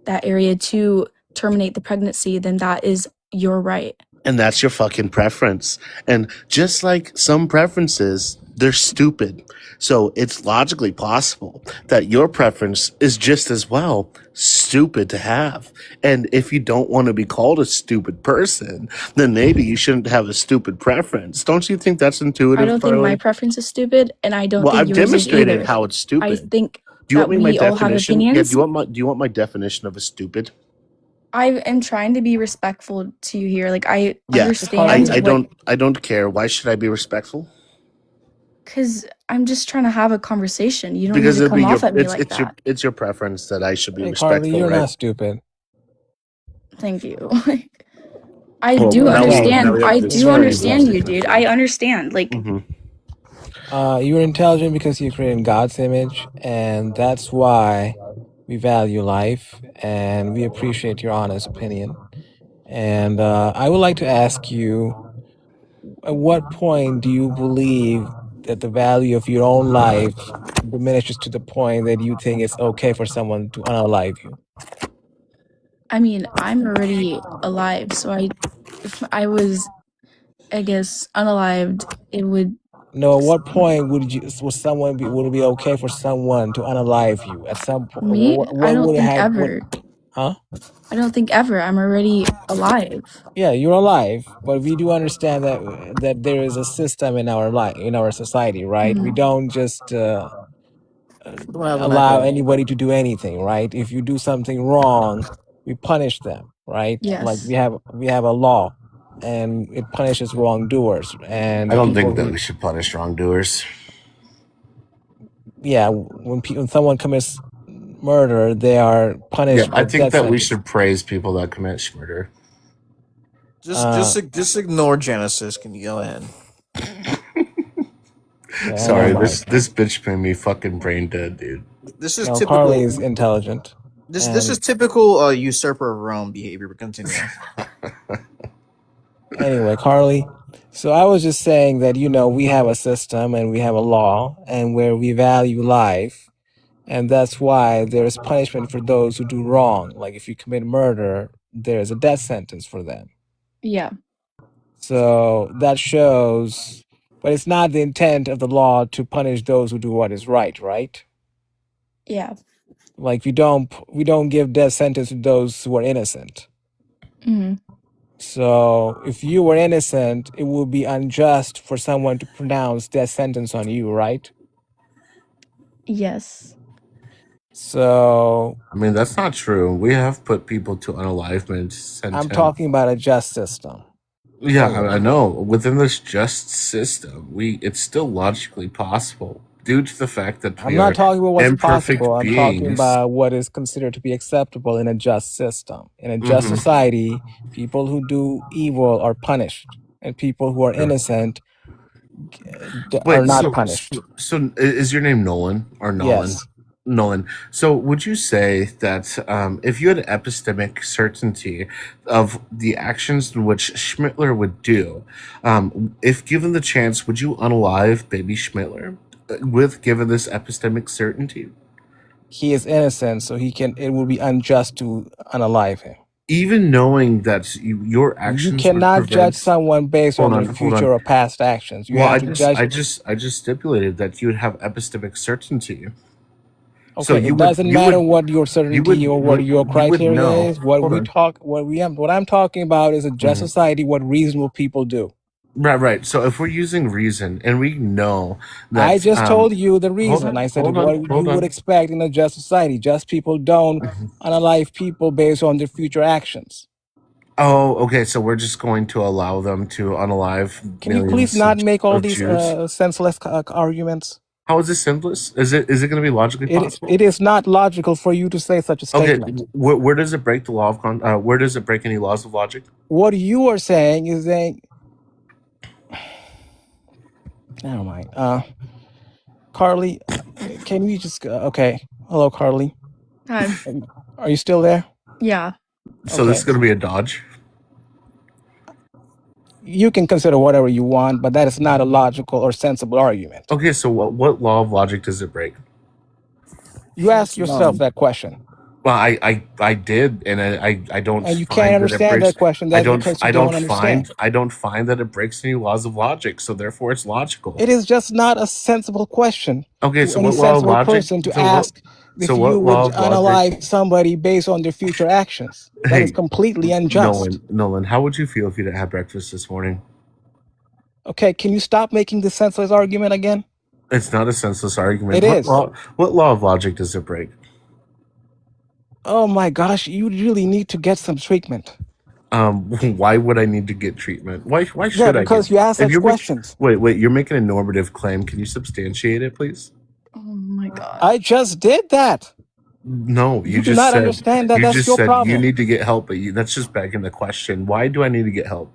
that area to terminate the pregnancy, then that is your right. And that's your fucking preference. And just like some preferences, they're stupid. So it's logically possible that your preference is just as well stupid to have. And if you don't want to be called a stupid person, then maybe you shouldn't have a stupid preference. Don't you think that's intuitive? I don't think my preference is stupid, and I don't think I've yours is demonstrated either. how it's stupid. I think Do you want me my we all have definition? Yeah, opinions. do you want my definition of a stupid? I am trying to be respectful to you here. I Yeah, understand I don't care. Why should I be respectful? because I'm just trying to have a conversation. You don't Because need to it'd be come off at me like it's that. it's your preference that I should be Hey, respectful, Carly, you're right? not stupid. Thank you. I Well, do now we have- understand. now we have I this do very understand you, different dude. I understand. You're intelligent because you created in God's image, and that's why we value life and we appreciate your honest opinion. And I would like to ask you, at what point do you believe that the value of your own life diminishes to the point that you think it's okay for someone to unalive you? I mean, I'm already alive, so if I was, I guess, unalived, it would. No, at what point would it be okay for someone to unalive you? At some point, Me? I don't think ever. Huh? I don't think ever. I'm already alive. Yeah, you're alive, but we do understand that there is a system in our life, in our society, right? We don't just allow anybody to do anything, right? If you do something wrong, we punish them, right? Like Yes. we have a law, and it punishes wrongdoers. And I don't think that we should punish wrongdoers. Yeah, when someone commits murder, they are punished. Yeah, I with think death that we sentence. should praise people that commit murder. Just ignore Genesis. Can you go ahead? Yeah, Sorry, never mind. this bitch made me fucking brain dead, dude. This is No, typical. Carly is intelligent. This and- is typical usurper of Rome behavior. But continue. Anyway, Carly, so I was just saying that, we have a system and we have a law and where we value life. And that's why there's punishment for those who do wrong. Like if you commit murder, there's a death sentence for them. Yeah. So that shows, but it's not the intent of the law to punish those who do what is right, right? Yeah. Like we don't give death sentence to those who are innocent. Hmm. So if you were innocent, it would be unjust for someone to pronounce death sentence on you, right? Yes. So I mean, that's not true. We have put people to unalivement sentence. I'm talking about a just system. Yeah, I know. Within this just system, it's still logically possible due to the fact that I'm not talking about what's imperfect possible. I'm beings. talking about what is considered to be acceptable in a just system. In a just society, people who do evil are punished, and people who are innocent are not punished. So is your name Nolan or Nolan? Yes. Nolan. So, would you say that if you had epistemic certainty of the actions in which Schmittler would do, if given the chance, would you unalive baby Schmittler with given this epistemic certainty? He is innocent, so it would be unjust to unalive him. Even knowing that your You actions would cannot judge prevent. someone based Hold on on, their hold future on. or past actions. You Well, have to judge. I just stipulated that you would have epistemic certainty. So Okay, you it would, doesn't you matter would, what your you certainty or what would, your you would criteria know. is. What Hold we on. talk, what I'm talking about is a just Mhm. society. What reasonable people do. Right. So if we're using reason and we know I that, just told you the hold reason. on, I said hold what on, you hold would on. expect in a just society. Just people don't Mhm. unalive people based on their future actions. Oh, okay. So we're just going to allow them to unalive Can you please millions not make all of these Jews. senseless arguments? How is this senseless? Is it going to be logically possible? It is not logical for you to say such a Okay. statement. Where does it break the law of where does it break any laws of logic? What you are saying is saying, never mind. Carly, can we just okay? Hello, Carly. Hi. Are you still there? Yeah. So this is Okay. going to be a dodge. You can consider whatever you want, but that is not a logical or sensible argument. Okay. So what law of logic does it break? You ask yourself that question, Well, I did, and I don't and you find can't that it understand breaks. that question. I That's don't because I you don't don't understand. find I don't find that it breaks any laws of logic. So therefore, it's logical. It is just not a sensible question Okay. to So any what law of sensible logic? person to So what? ask if So you what would law of logic? unalive somebody based on their future actions. That is Hey, completely unjust. Nolan, how would you feel if you didn't have breakfast this morning? Okay, can you stop making this senseless argument again? It's not a senseless argument. It is. What law of logic does it break? Oh my gosh, you really need to get some treatment. Why would I need to get treatment? Why Yeah, should I because get? you ask If such you're questions. wait, you're making a normative claim. Can you substantiate it, please? Oh my god. I just did that. No, You do not understand that. you That's just your said you problem. need to get help, but that's just begging the question. Why do I need to get help?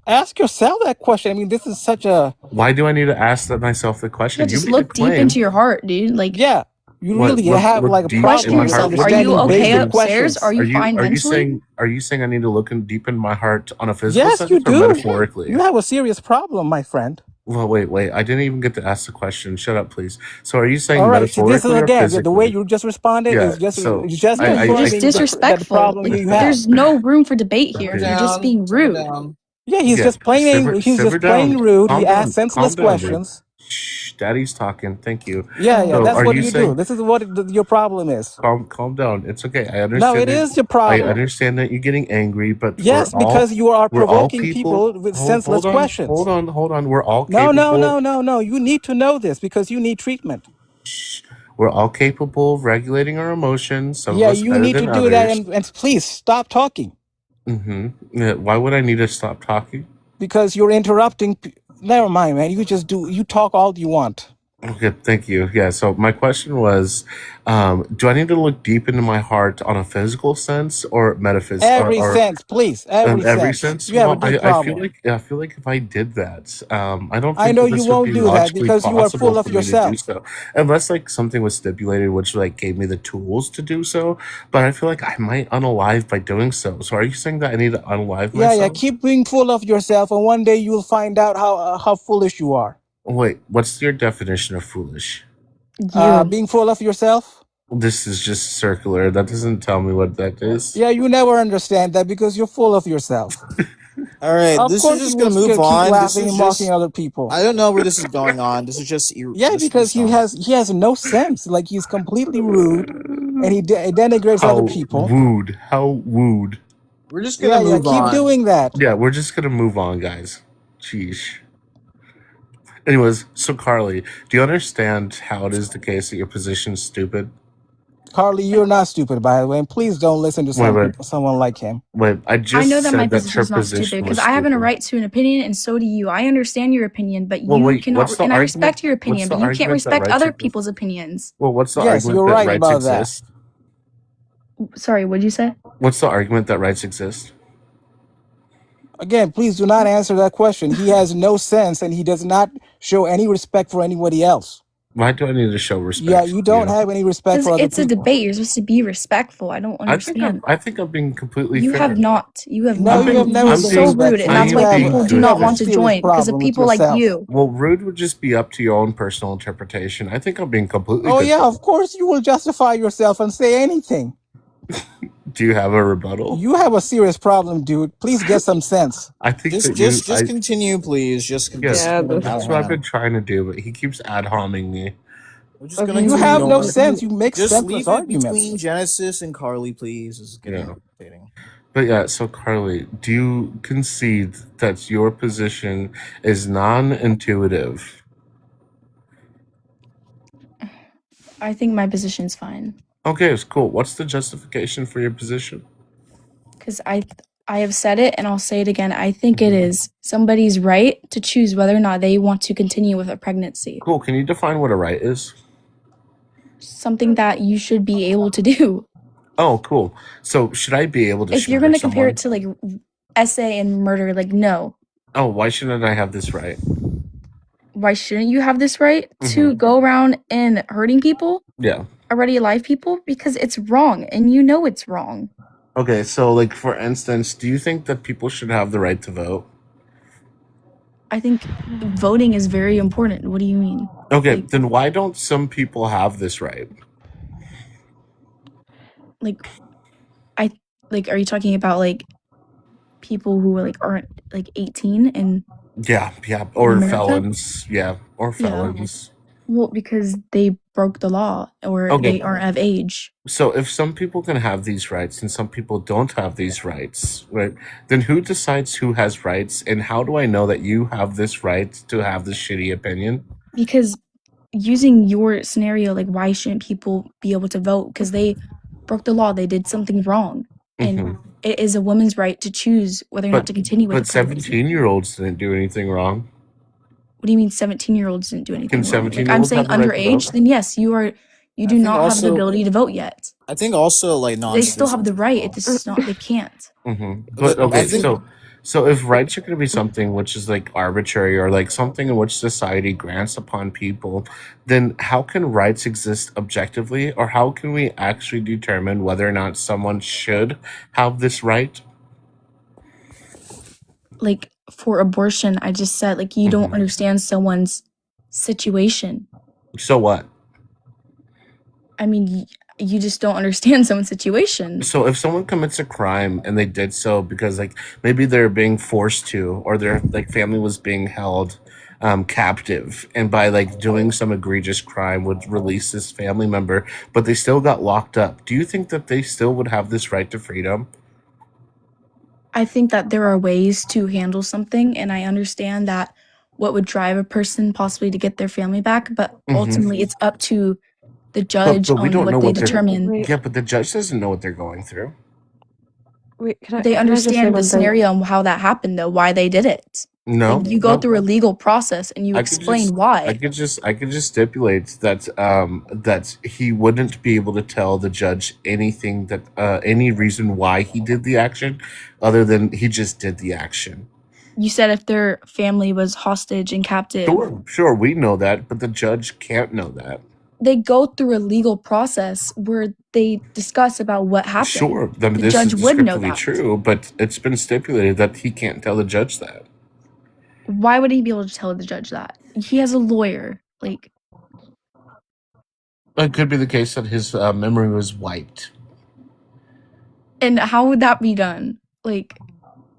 Ask yourself that question. I mean, this is such a Why do I need to ask myself the question? Yeah, You just made a look deep claim. into your heart, dude. Like, yeah. You What really have look like a deep question in my problem with heart? yourself. Are you understanding okay basic upstairs? questions. Are you fine Are you mentally? saying I need to look in deep in my heart on a physical Yes, sense you or do. metaphorically? You have a serious problem, my friend. Well, wait. I didn't even get to ask the question. Shut up, please. So, are you saying All right, see, this is metaphorically or again the way physically? you just responded Yeah. is just So it's just Yeah, you're just confirming that the disrespectful. problem Like, you have. there's no room for debate here. Okay. You're just being Simmer rude. down. Yeah, he's Yeah. just plain he's Simmer just down. plain rude. Calm He down. asks senseless Calm down, dude. questions. Shh. Daddy's talking. Thank you. Yeah, Oh yeah, So, that's are what you you do. saying? This is what your problem is. Calm down. It's okay. I No, understand it that. is your I problem. understand that you're getting angry, but Yes, because you are we're all provoking people. people with senseless questions. Hold on. We're all No, capable. no. You need to know this because you need treatment. We're all capable of regulating our emotions. Some Yeah, of us you better need to than do that, others. and please stop talking Yeah, why would I need to stop talking? because you're interrupting. Never mind, man. You talk all you want. Okay, thank you. Yeah, so my question was, do I need to look deep into my heart on a physical sense or metaphysical Every sense, please. Every every sense. sense? You have a Well, deep I problem. feel like if I did that, I don't I think know that you this would won't be do that logically because you are full possible of for me to do yourself. so, unless like something was stipulated which like gave me the tools to do so. But I feel like I might unalive by doing so. So are you saying that I need to unalive Yeah, myself? keep being full of yourself, and one day you'll find out how foolish you are. Wait, what's your definition of foolish? You. Being full of yourself. This is just circular. That doesn't tell me what that is. Yeah, you never understand that because you're full of yourself. All right, Of this is course, just you gonna will move keep on. This laughing is and just mocking other people. I don't know where this is going on. This is just Yeah, because he has no sense. Like he's completely rude, and he denigrates other people. How wooed. We're just gonna move keep on. doing that. Yeah, we're just gonna move on, guys. Sheesh. Anyways, so Carly, do you understand how it is the case that your position's stupid? Carly, you're not stupid, by the way, and please don't listen to Wait. someone like him. Wait, I just I know that said my that her position's not position stupid was because I have a stupid. right to an opinion, and so do you. I understand your opinion, but Well, you wait, cannot. what's the And I argument- respect your what's opinion, the but you can't argument that respect rights other exist? people's opinions. Well, what's the Yes, argument you're that right rights about that. exist? Sorry, what'd you say? What's the argument that rights exist? Again, please do not answer that question. He has no sense, and he does not show any respect for anybody else. Why do I need to show respect? Yeah, you don't have any respect Because for other it's a people. debate. You're supposed to be respectful. I don't understand. I think I'm being completely You fair. have not. You have No, not. you have never You're been so rude, respectful. and that's You why have people do you not have a want to serious join because of problem with people like yourself. you. Well, rude would just be up to your own personal interpretation. I think I'm being completely Oh good. yeah, of course you will justify yourself and say anything. Do you have a rebuttal? You have a serious problem, dude. Please get some sense. I think Just that just continue, please. Just Yes, continue. that's what I've been trying to do, but he keeps ad homing me. We're just gonna You have no ignore- sense. You make just senseless leave it arguments. between Genesis and Carly, please. This is getting Yeah. irritating. But yeah, so Carly, do you concede that your position is non-intuitive? I think my position's fine Okay, it's cool. What's the justification for your position? because I have said it and I'll say it again. I think it is somebody's right to choose whether or not they want to continue with a pregnancy. Cool. Can you define what a right is? Something that you should be able to do. Oh, cool. So should I be able to If you're smother going to compare someone? it to like essay and murder, like no. Oh, why shouldn't I have this right? Why shouldn't you have this right Mm-hmm. to go around and hurting people, Yeah. already alive people? Because it's wrong and you know it's wrong. Okay, so like for instance, do you think that people should have the right to vote? I think voting is very important. What do you mean? Okay, then why don't some people have this right? Like are you talking about like people who like aren't like 18 and Yeah, or America? felons. Yeah, or Yeah. felons. well because they broke the law or Okay. they aren't of age. So if some people can have these rights and some people don't have these rights, right? Then who decides who has rights, and how do I know that you have this right to have this shitty opinion? Because using your scenario, like why shouldn't people be able to vote? Because they broke the law, they did something wrong. And Mhm. it is a woman's right to choose whether or not to continue with But the pregnancy. 17-year-olds didn't do anything wrong. What do you mean 17-year-olds didn't do anything Can wrong? Like, I'm 17-year-olds saying have the right to underage, vote? then yes, you do think not have the also- ability to vote yet. I think also like They still have the right. It's just not they can't. But I okay, think- so if rights are going to be something which is like arbitrary or like something in which society grants upon people, then how can rights exist objectively, or how can we actually determine whether or not someone should have this right? Like for abortion, I just said like you don't understand someone's situation. So what? I mean, you just don't understand someone's situation. So if someone commits a crime and they did so because like maybe they're being forced to, or their like family was being held captive, and by like doing some egregious crime would release this family member, but they still got locked up, do you think that they still would have this right to freedom? I think that there are ways to handle something, and I understand that what would drive a person possibly to get their family back, but ultimately it's up to the judge But we on don't what know they what they're determine. Wait. Yeah, but the judge doesn't know what they're going through. Wait, They can I just say understand the one thing? scenario and how that happened, though, why they did it. No, Like, you go no. through a legal process and you I could explain just- why. I could just stipulate that that he wouldn't be able to tell the judge anything that any reason why he did the action, other than he just did the action. You said if their family was hostage and captive, Sure, we know that, but the judge can't know that. they go through a legal process where they discuss about what happened. Sure, I mean, The this judge is would know descriptively that. true, but it's been stipulated that he can't tell the judge that. Why would he be able to tell the judge that? He has a lawyer. Like, It could be the case that his memory was wiped. and how would that be done? Like,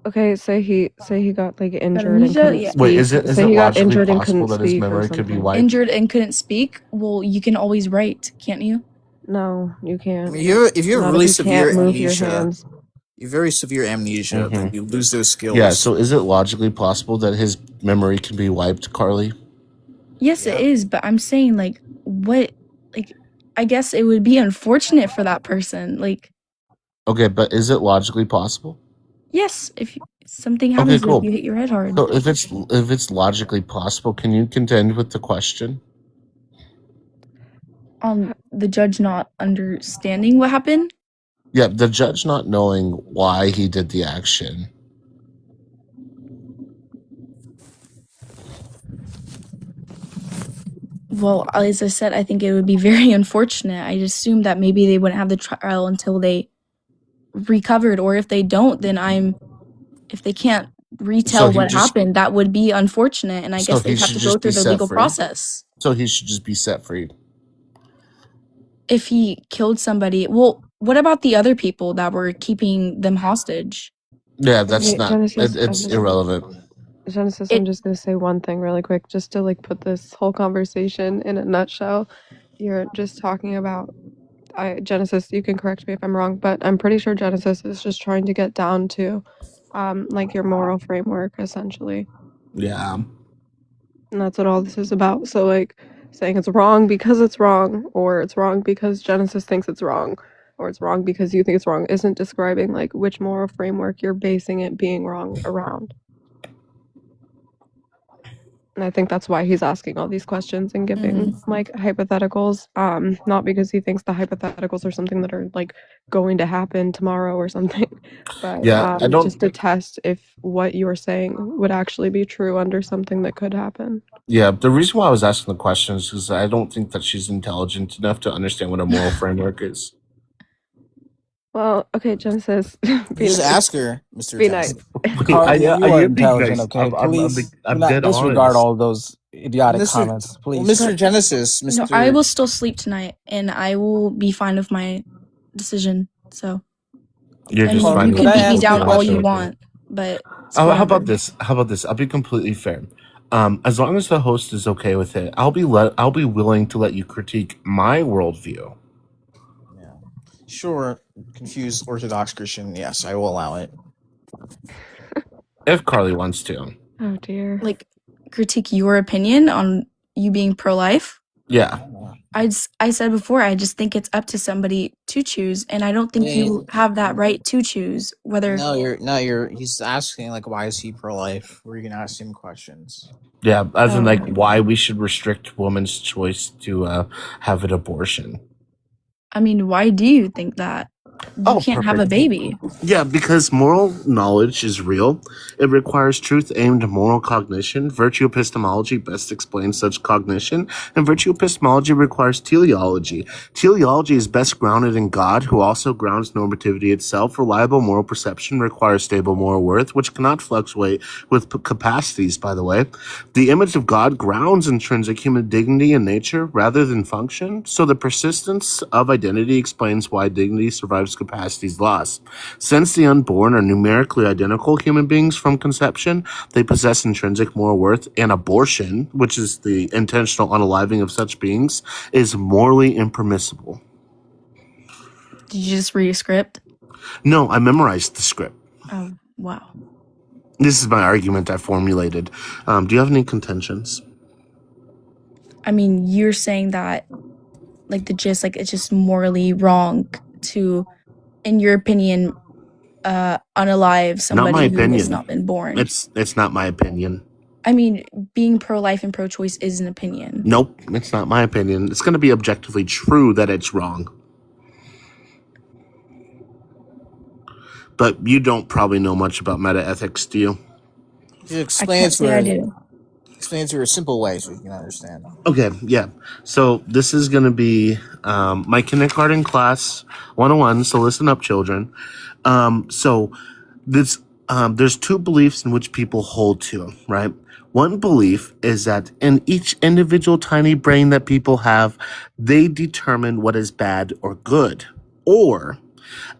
Okay, say he got like injured and amnesia? couldn't Yeah. speak. Wait, is it Say he got logically injured and possible couldn't that his speak or memory could be something. wiped? Injured and couldn't speak? Well, you can always write, can't you? No, you can't. If you have Not really if you severe can't move your amnesia, hands. you have very severe amnesia, then you lose those skills. Yeah, so is it logically possible that his memory can be wiped, Carly? Yes, it is, but I'm saying, like, what? Like, I guess it would be unfortunate for that person. Like, Okay, but is it logically possible? yes, if something Okay, happens, cool. if you hit your head hard. So if it's logically possible, can you contend with the question? The judge not understanding what happened. Yeah, the judge not knowing why he did the action. Well, as I said, I think it would be very unfortunate. I assume that maybe they wouldn't have the trial until they recovered, or if they don't, then if they can't So retell he what just happened, that would be unfortunate, and I so guess he they'd have should to go just be through the set legal free. process. So he should just be set free. If he killed somebody, well, what about the other people that were keeping them hostage? Yeah, that's Okay, not. Genesis, It's irrelevant. Genesis, I'm just gonna say one thing really quick, just to like put this whole conversation in a nutshell. You're just talking about Genesis, you can correct me if I'm wrong, but I'm pretty sure Genesis is just trying to get down to like your moral framework essentially. Yeah. And that's what all this is about. So like saying it's wrong because it's wrong, or it's wrong because Genesis thinks it's wrong, or it's wrong because you think it's wrong, isn't describing like which moral framework you're basing it being wrong around. And I think that's why he's asking all these questions and giving like hypotheticals. Not because he thinks the hypotheticals are something that are like going to happen tomorrow or something, but Yeah, I don't. just to test if what you're saying would actually be true under something that could happen. Yeah, the reason why I was asking the question is because I don't think that she's intelligent enough to understand what a moral framework is. Well, okay, Genesis, be Just nice. ask her, Mr. Be Genesis. nice. Carly, you I are am being intelligent, nice. okay? Please do I'm not dead disregard honest. all those idiotic Mr. comments, Well, please. Mr. Genesis, No, I Mr. will still sleep tonight, and I will be fine with my decision. So, You're I just mean, fine you with can Could I beat me ask down a all you question? want, but Oh, how about whatever. this? How about this? I'll be completely fair. As long as the host is okay with it, I'll be willing to let you critique my worldview. Yeah. Sure, confused Orthodox Christian. Yes, I will allow it. If Carly wants to. Oh dear. Like, critique your opinion on you being pro-life. Yeah. I said before, I just think it's up to somebody to choose, and I don't think Yeah, you have that right to choose whether. He's asking like, why is he pro-life? Where you can ask him questions. Yeah, as in like Oh. why we should restrict women's choice to have an abortion. I mean, why do you think that? You can't have a perfect. baby. Yeah, because moral knowledge is real. It requires truth-aimed moral cognition. Virtue epistemology best explains such cognition, and virtue epistemology requires teleology. Teleology is best grounded in God, who also grounds normativity itself. Reliable moral perception requires stable moral worth, which cannot fluctuate with capacities, by the way. The image of God grounds intrinsic human dignity and nature rather than function, so the persistence of identity explains why dignity survives capacities lost. Since the unborn are numerically identical human beings from conception, they possess intrinsic moral worth, and abortion, which is the intentional unaliving of such beings, is morally impermissible. Did you just read a script? No, I memorized the script. Oh, wow. This is my argument I formulated. Do you have any contentions? I mean, you're saying that, like, the gist, like, it's just morally wrong to, in your opinion, unalive Not somebody my who opinion. has not been born. It's not my opinion. I mean, being pro-life and pro-choice is an opinion. Nope, it's not my opinion. It's going to be objectively true that it's wrong. But you don't probably know much about meta-ethics, do you? Just I explain can't it say to I her. do. Explain it to her a simple way so you can understand. Okay, yeah. So this is going to be my kindergarten class 101, so listen up, children. So this there's two beliefs in which people hold to, right? One belief is that in each individual tiny brain that people have, they determine what is bad or good. Or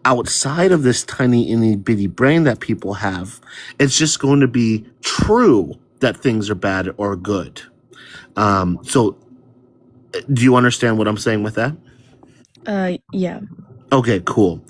outside of this tiny itty bitty brain that people have, it's just going to be true that things are bad or good. So do you understand what I'm saying with that? Yeah. Okay, cool.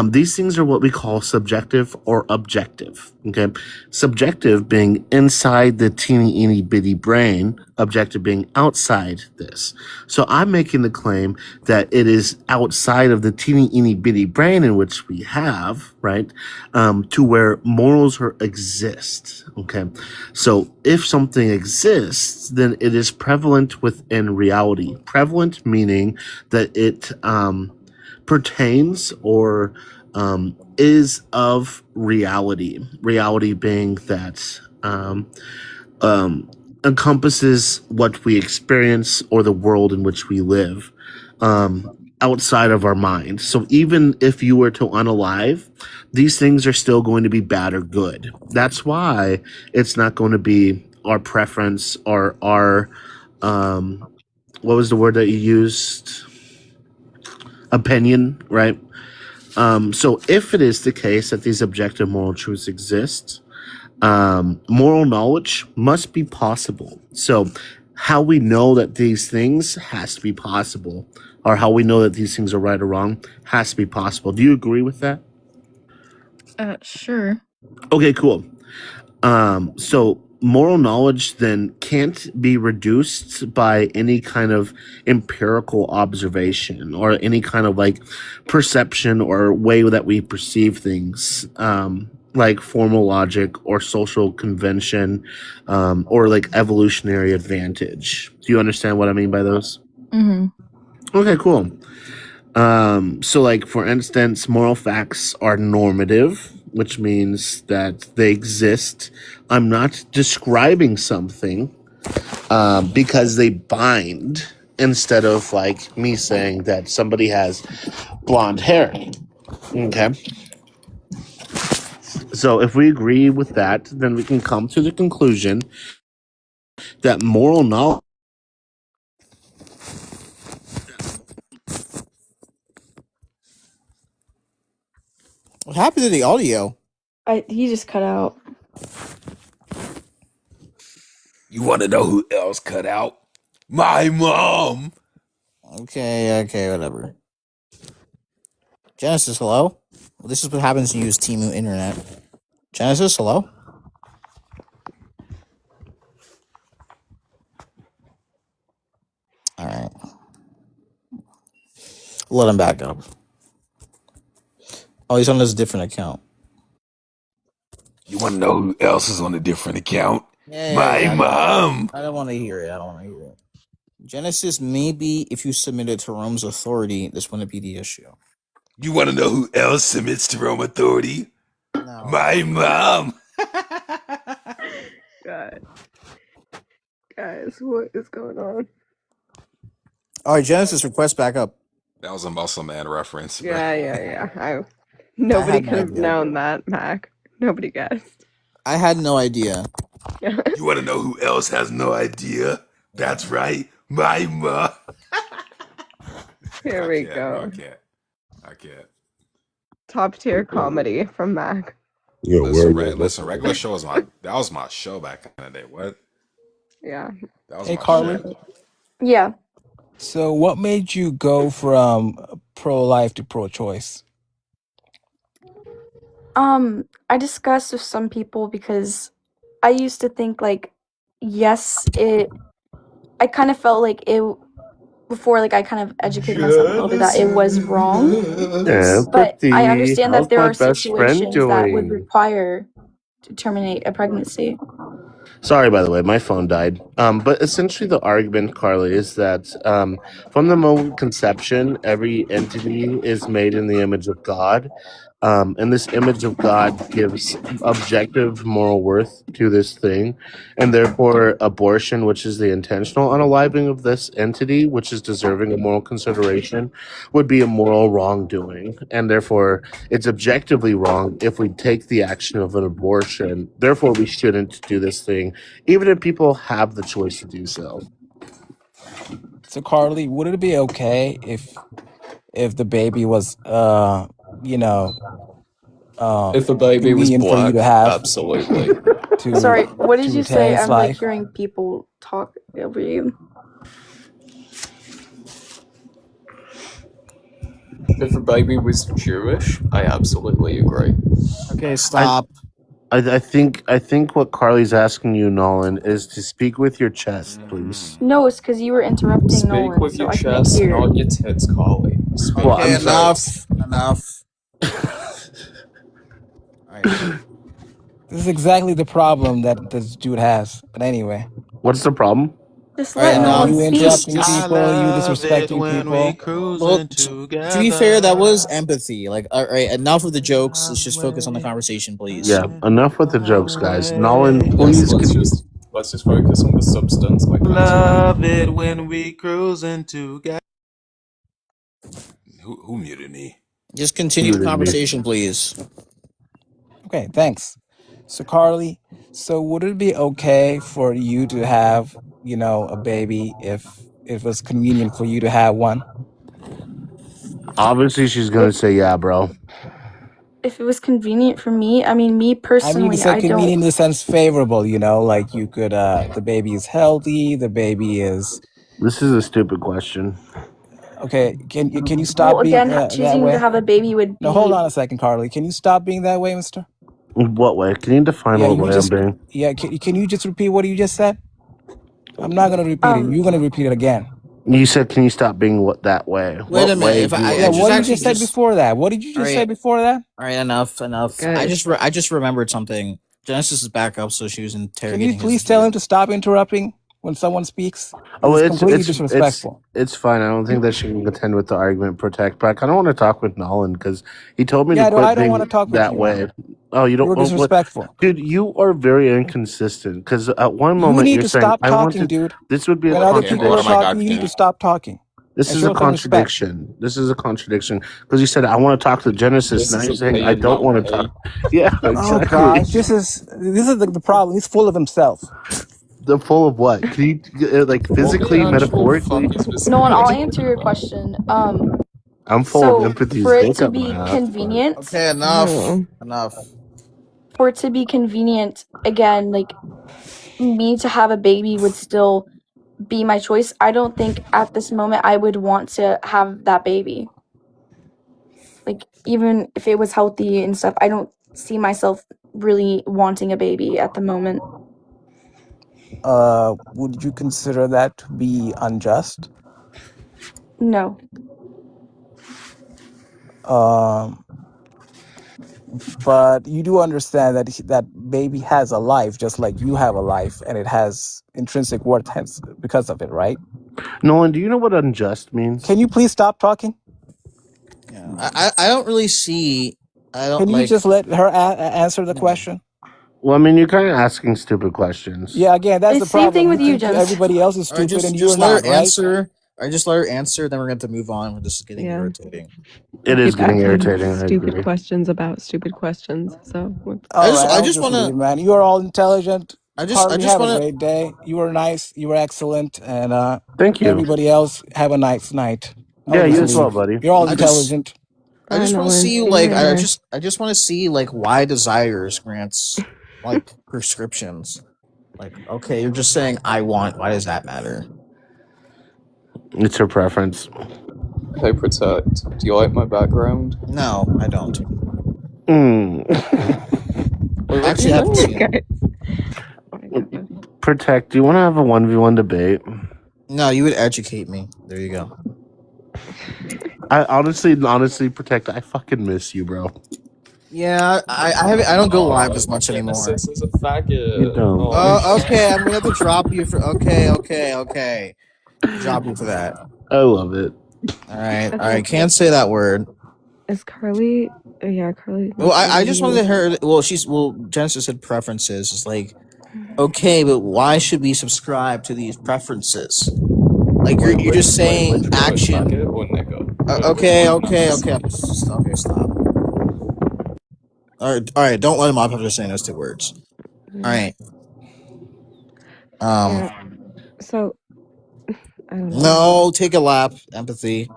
These things are what we call subjective or objective. Okay, subjective being inside the teeny itty bitty brain, objective being outside this. So I'm making the claim that it is outside of the teeny itty bitty brain in which we have, right, to where morals exist. Okay, so if something exists, then it is prevalent within reality. Prevalent meaning that it pertains or is of reality. Reality being that encompasses what we experience or the world in which we live, outside of our mind. So even if you were to unalive, these things are still going to be bad or good. That's why it's not going to be our preference or our what was the word that you used? Opinion, right? So if it is the case that these objective moral truths exist, moral knowledge must be possible. So how we know that these things has to be possible, or how we know that these things are right or wrong has to be possible. Do you agree with that? Sure. Okay, cool. So moral knowledge then can't be reduced by any kind of empirical observation or any kind of like perception or way that we perceive things, like formal logic or social convention, or like evolutionary advantage. Do you understand what I mean by those? Mm-hmm. Okay, cool. So like for instance, moral facts are normative, which means that they exist. I'm not describing something because they bind, instead of like me saying that somebody has blonde hair. Okay. So if we agree with that, then we can come to the conclusion that moral knowledge. What happened to the audio? He just cut out. You want to know who else cut out? My mom. Okay, whatever. Genesis, hello? Well, this is what happens when you use Temu Internet. Genesis, hello? Alright. Let him back up. Oh, he's on this different account. You want to know who else is on a different account? Yeah, My mom. I don't want to hear it. Genesis, maybe if you submitted to Rome's authority, this wouldn't be the issue. You want to know who else submits to Rome authority? No. My mom. God. Guys, what is going on? Alright, Genesis, request back up. That was a Muscle Man reference. Bro. Yeah. Nobody could have known that, Mac. Nobody guessed. I had no idea. You want to know who else has no idea? That's right, my mom. Here we go. I can't. Top tier comedy from Mac. Listen, regular show was my show back in the day. What? Yeah. That was Hey, my Carly. shit. Yeah. So, what made you go from pro-life to pro-choice? I discussed with some people because I used to think like, yes, I kind of felt like it before, like I kind of educated myself a little bit that it was wrong. But I understand that there are situations that would require to terminate a pregnancy. Sorry, by the way, my phone died. But essentially the argument, Carly, is that from the moment of conception, every entity is made in the image of God. And this image of God gives objective moral worth to this thing. And therefore, abortion, which is the intentional unaliving of this entity, which is deserving of moral consideration, would be a moral wrongdoing. And therefore, it's objectively wrong if we take the action of an abortion. Therefore, we shouldn't do this thing, even if people have the choice to do so. So, Carly, would it be okay if the baby was, if the baby was convenient for you black, to have? absolutely. Sorry, what did to you say? retain its I'm like life? hearing people talk over you. If the baby was Jewish, I absolutely agree. Okay, stop. I think what Carly's asking you, Nolan, is to speak with your chest, please. No, it's because you were interrupting Speak Nolan, with so your I can't chest, hear. not your tits, Carly. Speak Well, Okay, I'm sorry. enough. This is exactly the problem that this dude has. But anyway. What's the problem? Just Alright, let now Nolan You speak. interrupting people, you disrespecting people. Well, to be fair, that was empathy. Like, alright, enough of the jokes. Let's just focus on the conversation, please. Yeah, enough with the jokes, guys. Nolan, please. Let's just focus on the substance. Like Love it when we cruising together. Who muted me? Just continue the conversation, please. Okay, thanks. So Carly, so would it be okay for you to have, a baby if it was convenient for you to have one? Obviously, she's gonna say yeah, bro. If it was convenient for me, I mean, me I mean, personally, it's like I convenient in don't. the sense favorable, like you could, the baby is healthy, the baby is. This is a stupid question. Okay, can you stop Well, being again, that choosing to way? have a baby would No, hold be. on a second, Carly. Can you stop being that way, mister? In what way? Can you define Yeah, what you way I'm just, being? yeah, can you just repeat what you just said? I'm not going to repeat it. You're going to repeat it again. You said, "Can you stop being that way?" Wait What a minute. way If do you I Yeah, want me what to you actually just said before that? What did you just say before that? All right, enough. I just remembered something. Genesis is back up, so she was Can interrogating you please tell him to stop interrupting when someone speaks? Oh, It's completely disrespectful. it's fine. I don't think that she can contend with the argument protect, but I kind of want to talk with Nolan because he told me Yeah, to no, quit I don't being want to talk with that you. way. Oh, you don't. You're oh, what- disrespectful. Dude, you are very inconsistent. Because at one You moment need you're to saying, stop "I want talking, to." dude. This would be When a other people are contradiction. talking, you need to stop talking. This And is show a some respect. contradiction. This is a contradiction because you said, "I want to talk to Genesis," This now is you're a saying, "I pain, don't not want to pay. talk." Yeah, Oh exactly. gosh, this is the problem. He's full of himself. The full of what? Can you like physically, What the actual metaphorically? fuck is this No, and I'll guy answer your question. I'm full So of empathy. for it Dick to up my be ass. convenient, Okay, enough. for it to be convenient, again, like me to have a baby would still be my choice. I don't think at this moment I would want to have that baby. Like, even if it was healthy and stuff, I don't see myself really wanting a baby at the moment. Would you consider that to be unjust? No. But you do understand that that baby has a life, just like you have a life, and it has intrinsic worth hence because of it, right? Nolan, do you know what unjust means? Can you please stop talking? Yeah, I don't really see. I don't Can you like. just let her answer the question? Well, I mean, you're kind of asking stupid questions. Yeah, again, that's the It's same problem. thing with you, think Jens. everybody else is All right, stupid and just you're let not, her right? answer. I just let her answer. Then we're going to move on. This is getting irritating. It is Keep getting asking irritating. I Stupid agree. questions about stupid questions. So All right, I I'll just want leave, to. man. You are all intelligent. I Harley, just have a want to. great day. You were nice. You were excellent. And Thank you. everybody else, have a nice night. Yeah, I'll you just as well, leave. buddy. You're all I just intelligent. want to Nolan, see see you like later. I just want to see like why desires grants like prescriptions. Like, okay, you're just saying I want. Why does that matter? It's her preference. Hey, Protect, do you like my background? No, I don't. I actually haven't seen it. Protect. Do you want to have a 1v1 debate? No, you would educate me. There you go. I honestly, Protect. I fucking miss you, bro. Yeah, I don't go live as much anymore. Genesis is a faggot. You don't. Oh, okay. I'm gonna have to drop you for. Okay. Drop you for that. I love it. All right. Can't say that word. Is Carly? Oh, yeah, Carly. Well, I just wanted her. Well, Genesis said preferences. It's like, okay, but why should we subscribe to these preferences? Like you're just saying action. Faggot or nigger? Okay. Stop. All right. Don't let him off after saying those two words. All right. Yeah. So, I don't know. No, take a lap. Empathy.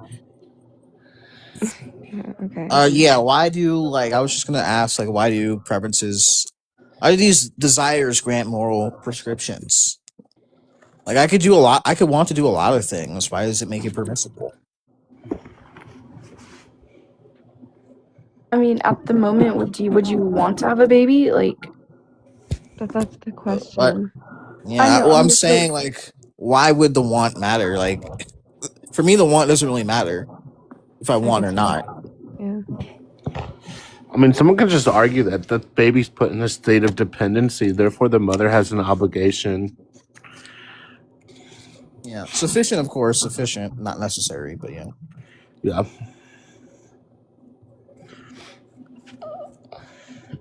Yeah, okay. Yeah. Why do I was just gonna ask why do preferences? Why do these desires grant moral prescriptions? Like I could do a lot. I could want to do a lot of things. Why does it make it permissible? I mean, at the moment, would you want to have a baby? Like, But that's the But question. yeah. I know, Well, I'm I'm just saying why would the want matter? Like for me, the want doesn't really matter if I want or not. Yeah. I mean, someone could just argue that the baby's put in a state of dependency, therefore the mother has an obligation. Yeah, sufficient, of course, sufficient, not necessary, but yeah. Yeah.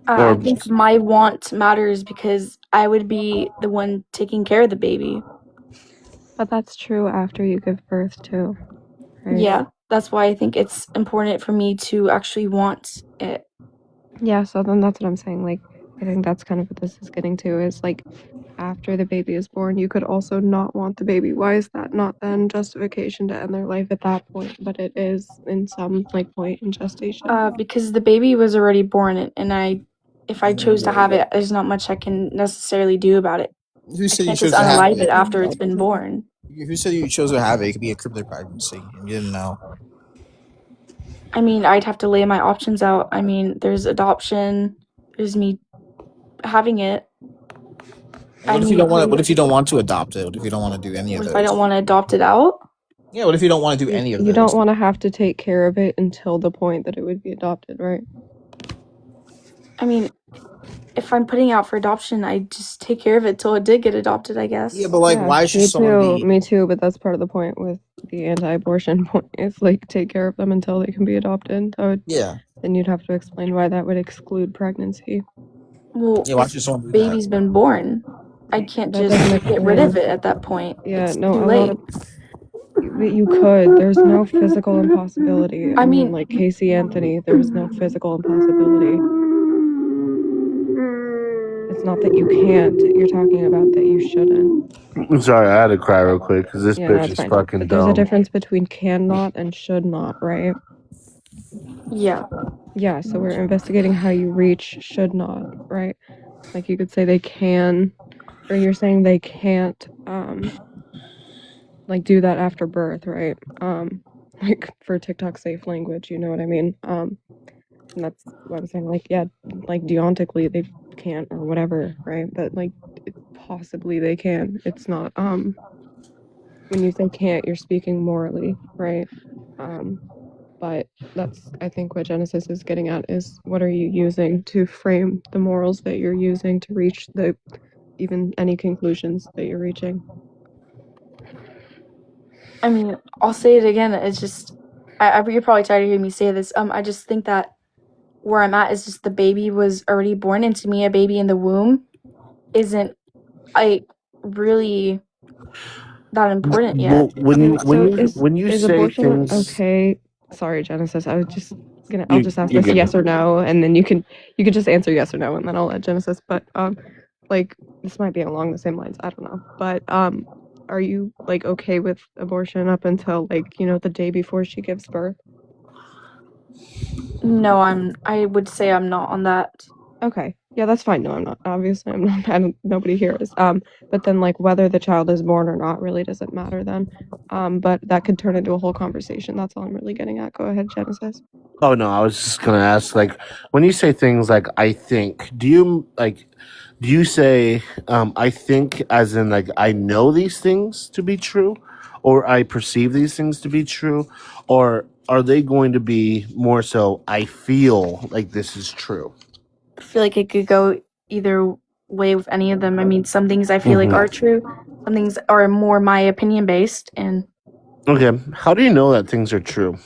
I think my want matters because I would be the one taking care of the baby. But that's true after you give birth too, right? Yeah, that's why I think it's important for me to actually want it. Yeah, so then that's what I'm saying. Like, I think that's kind of what this is getting to is like after the baby is born, you could also not want the baby. Why is that not then justification to end their life at that point? But it is in some like point in gestation. Because the baby was already born, and if I chose to have it, there's not much I can necessarily do about it. Who said I you can't chose just to have unalive it? it after it's been born. Who said you chose to have it? It could be a cryptic pregnancy, and you didn't know. I mean, I'd have to lay my options out. I mean, there's adoption, there's me having it. What if you don't want to? What if you don't want to adopt it? What if you don't want to do any of What those? if I don't want to adopt it out? Yeah. What if you don't want to do any of those? You don't want to have to take care of it until the point that it would be adopted, right? I mean, if I'm putting out for adoption, I just take care of it till it did get adopted, I guess. Yeah, but like, why should me someone too, be? me too, but that's part of the point with the anti-abortion point is like take care of them until they can be adopted. Yeah. Then you'd have to explain why that would exclude pregnancy. Well, Yeah, why if should someone do that? baby's been born, I can't That just doesn't get rid of explain. it at that point. Yeah, It's no, too a late. lot of you could. There's no physical impossibility. I mean, like Casey Anthony, there's no physical impossibility. It's not that you can't. You're talking about that you shouldn't. I'm sorry, I had to cry real quick because this Yeah, no, bitch it's is fine. fucking But there's a dumb. difference between cannot and should not, right? Yeah. Yeah, so we're investigating how you reach should not, right? Like you could say they can, or you're saying they can't, like do that after birth, right? Like for TikTok safe language, you know what I mean? And that's what I'm saying. Like, yeah, like deontically they can't or whatever, right? But like possibly they can. It's not. When you say can't, you're speaking morally, right? But that's, I think, what Genesis is getting at is what are you using to frame the morals that you're using to reach even any conclusions that you're reaching. I mean, I'll say it again. It's just, you're probably tired of hearing me say this. I just think that where I'm at is just the baby was already born, and to me, a baby in the womb isn't really that important Well, yet. when you is say abortion things, okay? Sorry, Genesis. I'll just You- ask you're this good. yes or no, and then you can just answer yes or no, and then I'll let Genesis. But like this might be along the same lines. I don't know. But are you like okay with abortion up until like the day before she gives birth? No, I would say I'm not on that. Okay. Yeah, that's fine. No, I'm not. Obviously, I'm not. Nobody here is. But then, like, whether the child is born or not really doesn't matter then. But that could turn into a whole conversation. That's all I'm really getting at. Go ahead, Genesis. oh no, I was just gonna ask, like, when you say things like "I think," do you say "I think" as in like I know these things to be true, or I perceive these things to be true, or are they going to be more so I feel like this is true? I feel like it could go either way with any of them. I mean, some things I feel like are true, some things are more my opinion based, and Okay, how do you know that things are true?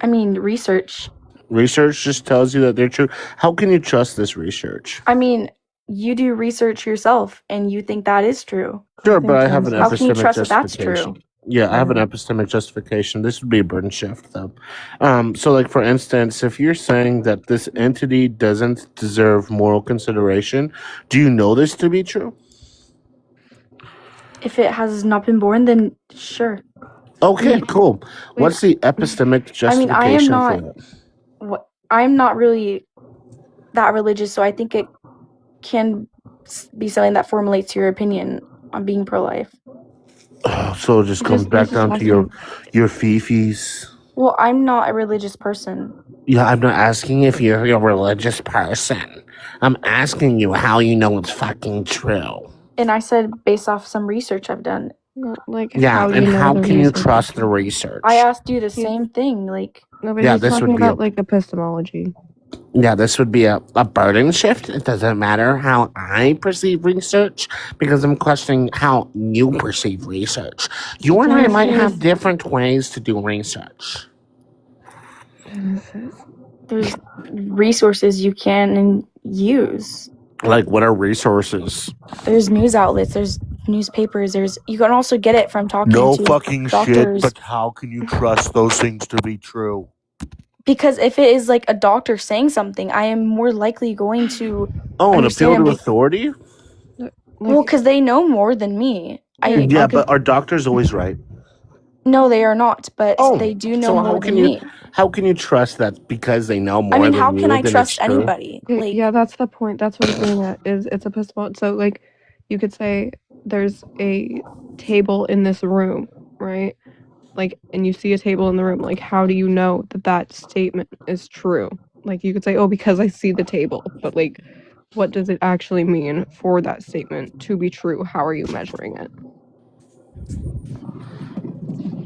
I mean, research. Research just tells you that they're true. How can you trust this research? I mean, you do research yourself, and you think that is true. Sure, but I have an How can you epistemic trust that that's justification. true? Yeah, I have an epistemic justification. This would be a burden shift, though. So, like, for instance, if you're saying that this entity doesn't deserve moral consideration, do you know this to be true? If it has not been born, then sure. Okay, cool. What's the epistemic I mean, I am justification not. for that? I'm not really that religious, so I think it can be something that formulates your opinion on being pro-life. So it just comes back down to your fifis. Well, I'm not a religious person. Yeah, I'm not asking if you're a religious person. I'm asking you how you know it's fucking true. And I said based off some research I've done. Like Yeah, how and you know how the can you research. trust the research? I asked you the same thing. Like, No, but Yeah, he's this talking would be about a- like epistemology. Yeah, this would be a burden shift. It doesn't matter how I perceive research because I'm questioning how you perceive research. You and I might have different ways to do research. there's resources you can use. Like, what are resources? There's news outlets, there's newspapers, you can also get it from talking No to fucking shit, doctors. but how can you trust those things to be true? Because if it is like a doctor saying something, I am more likely going to Oh, an understand appeal to and be, authority? well, because they know more than me. Yeah, but are doctors always right? No, they are not, but Oh, they do know so more how than can you me. how can you trust that because they know more I mean, than how you, can I then trust it's true? anybody? Like, Yeah, that's the point. That's what I'm getting at. Is it's epistemology. So like, you could say there's a table in this room, right? Like, and you see a table in the room. Like, how do you know that that statement is true? Like, you could say, oh, because I see the table. But like, what does it actually mean for that statement to be true? How are you measuring it?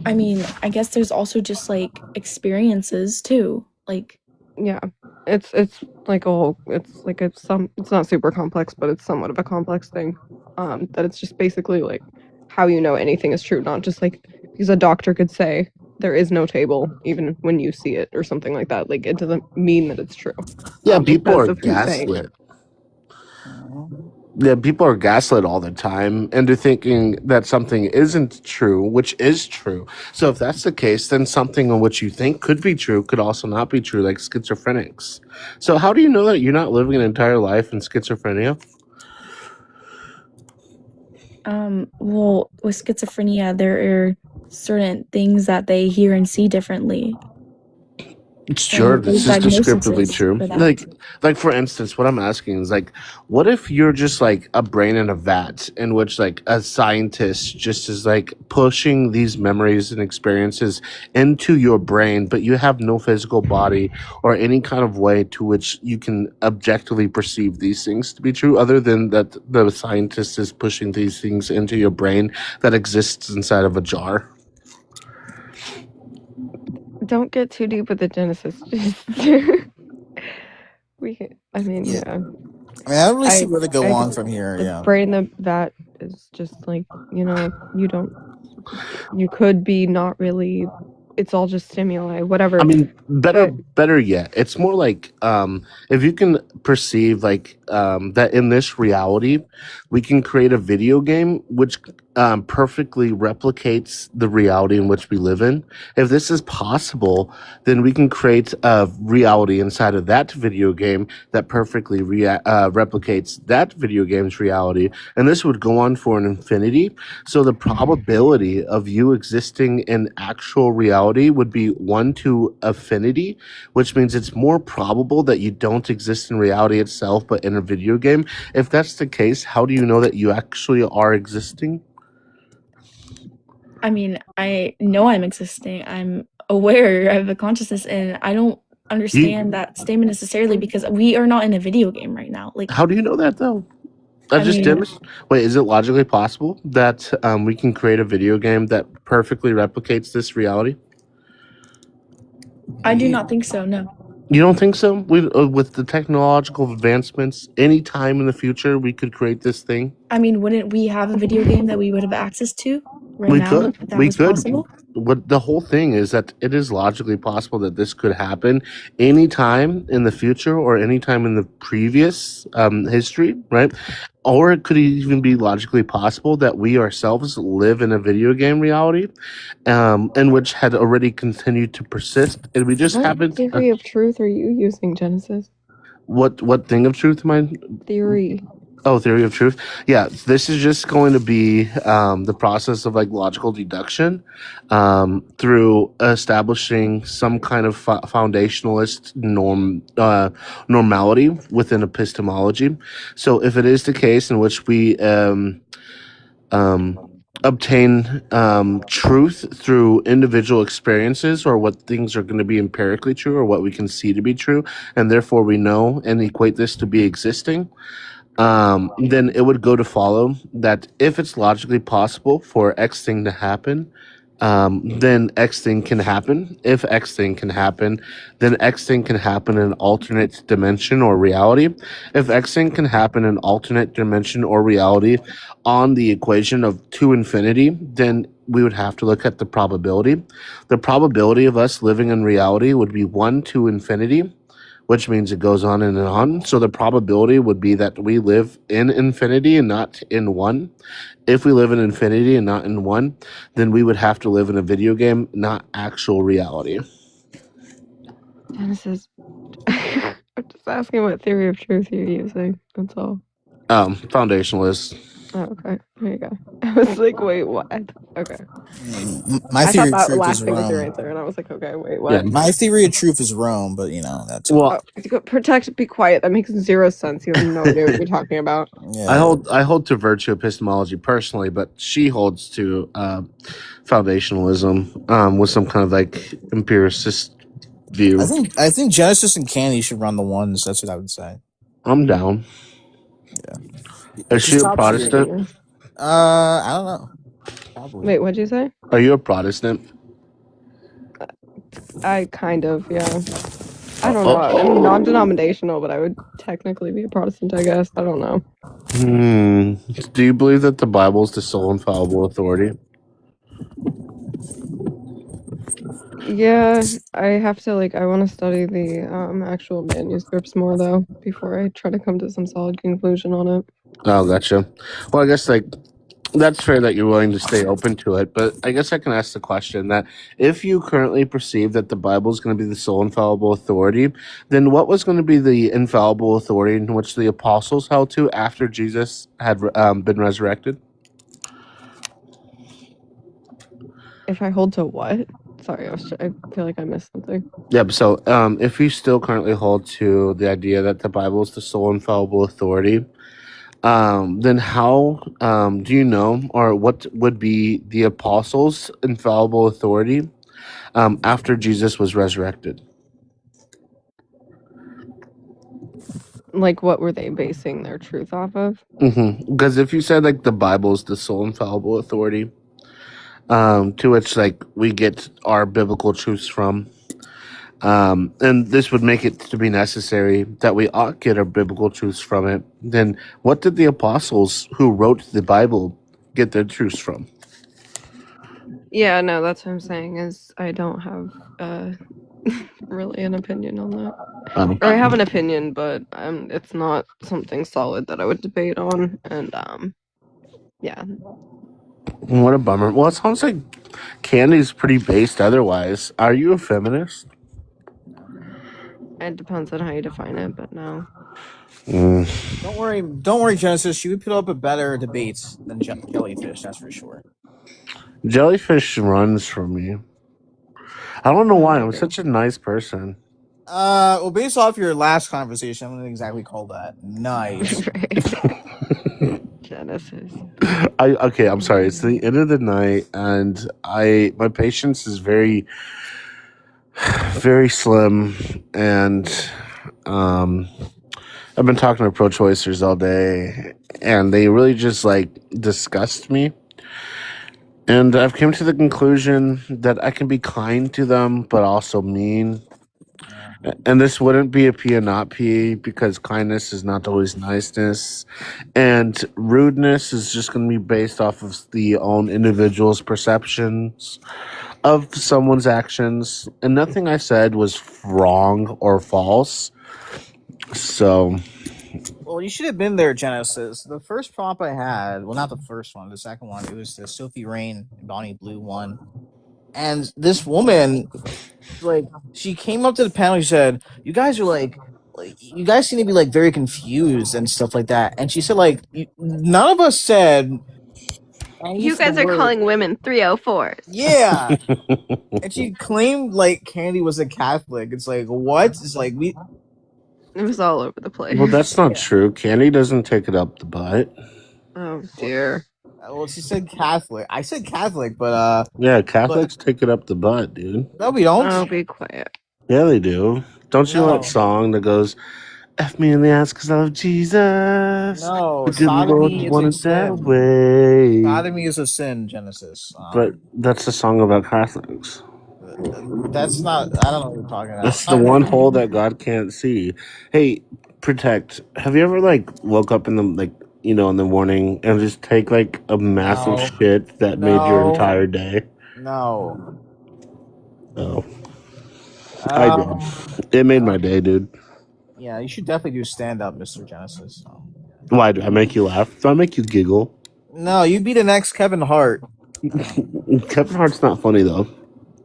I mean, I guess there's also just like experiences too. Like, Yeah, it's like a whole. It's like it's not super complex, but it's somewhat of a complex thing. That it's just basically like how you know anything is true, not just like because a doctor could say there is no table even when you see it or something like that. Like it doesn't mean that it's true. Yeah, people because are of who's saying it. gaslit. Yeah, people are gaslit all the time into thinking that something isn't true, which is true. So if that's the case, then something in which you think could be true could also not be true, like schizophrenics. So how do you know that you're not living an entire life in schizophrenia? well, with schizophrenia, there are certain things that they hear and see differently. Sure, And this there's is descriptively diagnoses true. for that. Like for instance, what I'm asking is like, what if you're just like a brain in a vat in which like a scientist just is like pushing these memories and experiences into your brain, but you have no physical body or any kind of way to which you can objectively perceive these things to be true, other than that the scientist is pushing these things into your brain that exists inside of a jar. Don't get too deep with the Genesis. I mean, yeah. I mean, I don't really see where to go on from here. The Yeah. brain that is just like, you could be not really, it's all just stimuli, whatever. I mean, better yet, it's more like if you can perceive like that in this reality, we can create a video game which perfectly replicates the reality in which we live in. If this is possible, then we can create a reality inside of that video game that perfectly replicates that video game's reality, and this would go on for an infinity. So the probability of you existing in actual reality would be 1 to affinity, which means it's more probable that you don't exist in reality itself, but in a video game. If that's the case, how do you know that you actually are existing? I mean, I know I'm existing. I'm aware of a consciousness, and I don't understand that statement necessarily because we are not in a video game right now. Like, How do you know that though? I mean, Wait, is it logically possible that we can create a video game that perfectly replicates this reality? I do not think so. No. You don't think so? With the technological advancements, any time in the future, we could create this thing. I mean, wouldn't we have a video game that we would have access to right We now? could. If that We was could. possible? What the whole thing is that it is logically possible that this could happen anytime in the future or anytime in the previous history, right? Or it could even be logically possible that we ourselves live in a video game reality, in which had already continued to persist, and we just What haven't. theory of truth are you using, Genesis? What thing of truth am I? Theory. Oh, theory of truth. Yeah, this is just going to be the process of like logical deduction through establishing some kind of foundationalist normality within epistemology. So, if it is the case in which we obtain truth through individual experiences, or what things are going to be empirically true, or what we can see to be true, and therefore we know and equate this to be existing, then it would go to follow that if it's logically possible for X thing to happen, then X thing can happen. If X thing can happen, then X thing can happen in an alternate dimension or reality. If X thing can happen in alternate dimension or reality on the equation of to infinity, then we would have to look at the probability. The probability of us living in reality would be 1 to infinity, which means it goes on and on. So the probability would be that we live in infinity and not in one. If we live in infinity and not in one, then we would have to live in a video game, not actual reality. Genesis. I'm just asking what theory of truth you're using. That's all. Foundationalist. Oh, okay. There you go. I was like, wait, what? Okay. My I theory thought of that truth last is thing was your Rome. answer, and I was like, okay, wait, Yeah. what? My theory of truth is Rome, but that's Well, Protect, be quiet. That makes zero sense. You have no idea what you're talking about. I hold to virtue epistemology personally, but she holds to foundationalism with some kind of like empiricist view. I think Genesis and Candy should run the ones. That's what I would say. I'm down. Yeah. Is she a Protestant? I don't know. Probably. Wait, what'd you say? Are you a Protestant? I kind of, yeah. I don't know. I'm non-denominational, but I would technically be a Protestant, I guess. I don't know. Do you believe that the Bible is the sole infallible authority? Yeah, I have to I want to study the actual manuscripts more though before I try to come to some solid conclusion on it. Oh, gotcha. Well, I guess that's fair that you're willing to stay open to it, but I guess I can ask the question that if you currently perceive that the Bible is going to be the sole infallible authority, then what was going to be the infallible authority in which the apostles held to after Jesus had been resurrected? If I hold to what? Sorry, I feel like I missed something. Yeah, so if you still currently hold to the idea that the Bible is the sole infallible authority, then how do you know, or what would be the apostles' infallible authority after Jesus was resurrected? Like, what were they basing their truth off of? Because if you said the Bible is the sole infallible authority, to which we get our biblical truths from, and this would make it to be necessary that we ought get our biblical truths from it, then what did the apostles who wrote the Bible get their truths from? Yeah, no, that's what I'm saying is I don't have really an opinion on that. Or I have an opinion, but it's not something solid that I would debate on, and yeah. What a bummer. Well, it sounds like Candy's pretty based otherwise. Are you a feminist? It depends on how you define it, but no. Don't worry, Genesis. She would put up a better debate than Jellyfish, that's for sure. Jellyfish runs from me. I don't know why. I'm such a nice person. Well, based off your last conversation, I'm gonna exactly call that nice. Genesis. I'm sorry. It's the end of the night, and my patience is very, very slim, and I've been talking to pro-choicers all day, and they really just disgust me. And I've come to the conclusion that I can be kind to them, but also mean. And this wouldn't be a P and not P, because kindness is not always niceness. And rudeness is just going to be based off of the own individual's perceptions of someone's actions. And nothing I said was wrong or false. So... Well, you should have been there, Genesis. The first prompt I had, well, not the first one, the second one, it was the Sophie Rain and Bonnie Blue one. And this woman, she came up to the panel, she said, you guys are you guys seem to be very confused and stuff like that. And she said, none of us said, you guys are calling women 304s. Yeah. And she claimed Candy was a Catholic. It's what? It's we... It was all over the place. Well, that's not true. Candy doesn't take it up the butt. Oh, dear. Well, she said Catholic. I said Catholic, but yeah, Catholics take it up the butt, dude. No, we don't. Oh, be quiet. Yeah, they do. Don't you know that song that goes, F me in the ass because I love Jesus? No, the good Lord wanted that way. Sodomy is a sin, Genesis. But that's a song about Catholics. That's not... I don't know what you're talking about. That's the one hole that God can't see. Hey, Protect, have you ever woke up in the in the morning and just take a massive shit that made your entire day? No. Oh. I did. It made my day, dude. Yeah, you should definitely do stand up, Mr. Genesis. Why do I make you laugh? Do I make you giggle? No, you'd be the next Kevin Hart. Kevin Hart's not funny though.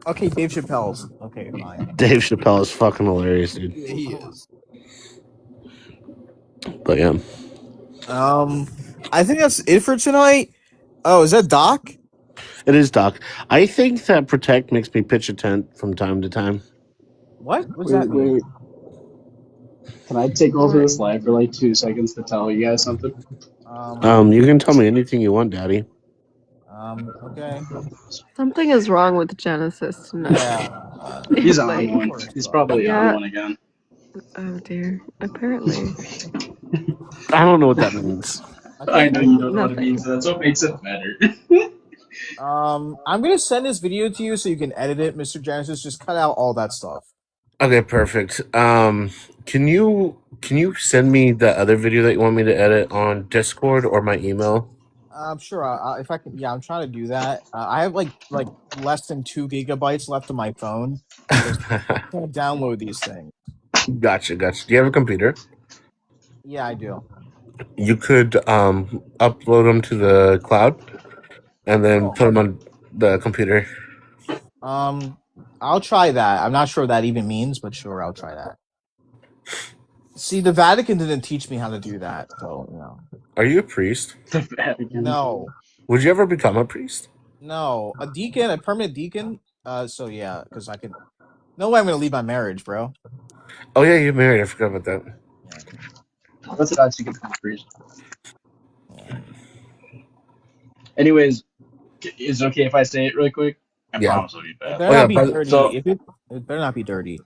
Okay, Dave Chappelle's. Okay, fine. Dave Chappelle is fucking hilarious, dude. Yeah, he is. But yeah. I think that's it for tonight. Oh, is that Doc? It is Doc. I think that Protect makes me pitch a tent from time to time. What? What's that mean? Wait. Can I take over this live for like 2 seconds to tell you guys something? You can tell me anything you want, Daddy. Okay. Something is wrong with Genesis tonight. Yeah. He's on Like, one. He's probably on one again. Oh dear. Apparently. I don't know what that means. I know you don't know what it means. That's what makes it better. I'm gonna send this video to you so you can edit it, Mr. Genesis. Just cut out all that stuff. Okay, perfect. Can you send me the other video that you want me to edit on Discord or my email? Sure. If I can, yeah, I'm trying to do that. I have like less than 2 gigabytes left on my phone. I'm gonna download these things. Gotcha. Do you have a computer? Yeah, I do. You could upload them to the cloud and then put them on the computer. I'll try that. I'm not sure what that even means, but sure, I'll try that. See, the Vatican didn't teach me how to do that, so you know. Are you a priest? The Vatican. No. Would you ever become a priest? No, a deacon, a permanent deacon. So yeah, because I could. No way, I'm gonna leave my marriage, bro. Oh yeah, you're married. I forgot about that. That's what you can become a priest. Anyways, is it okay if I say it really quick? I promise it'll be It bad. better not be dirty. So, It better not be dirty.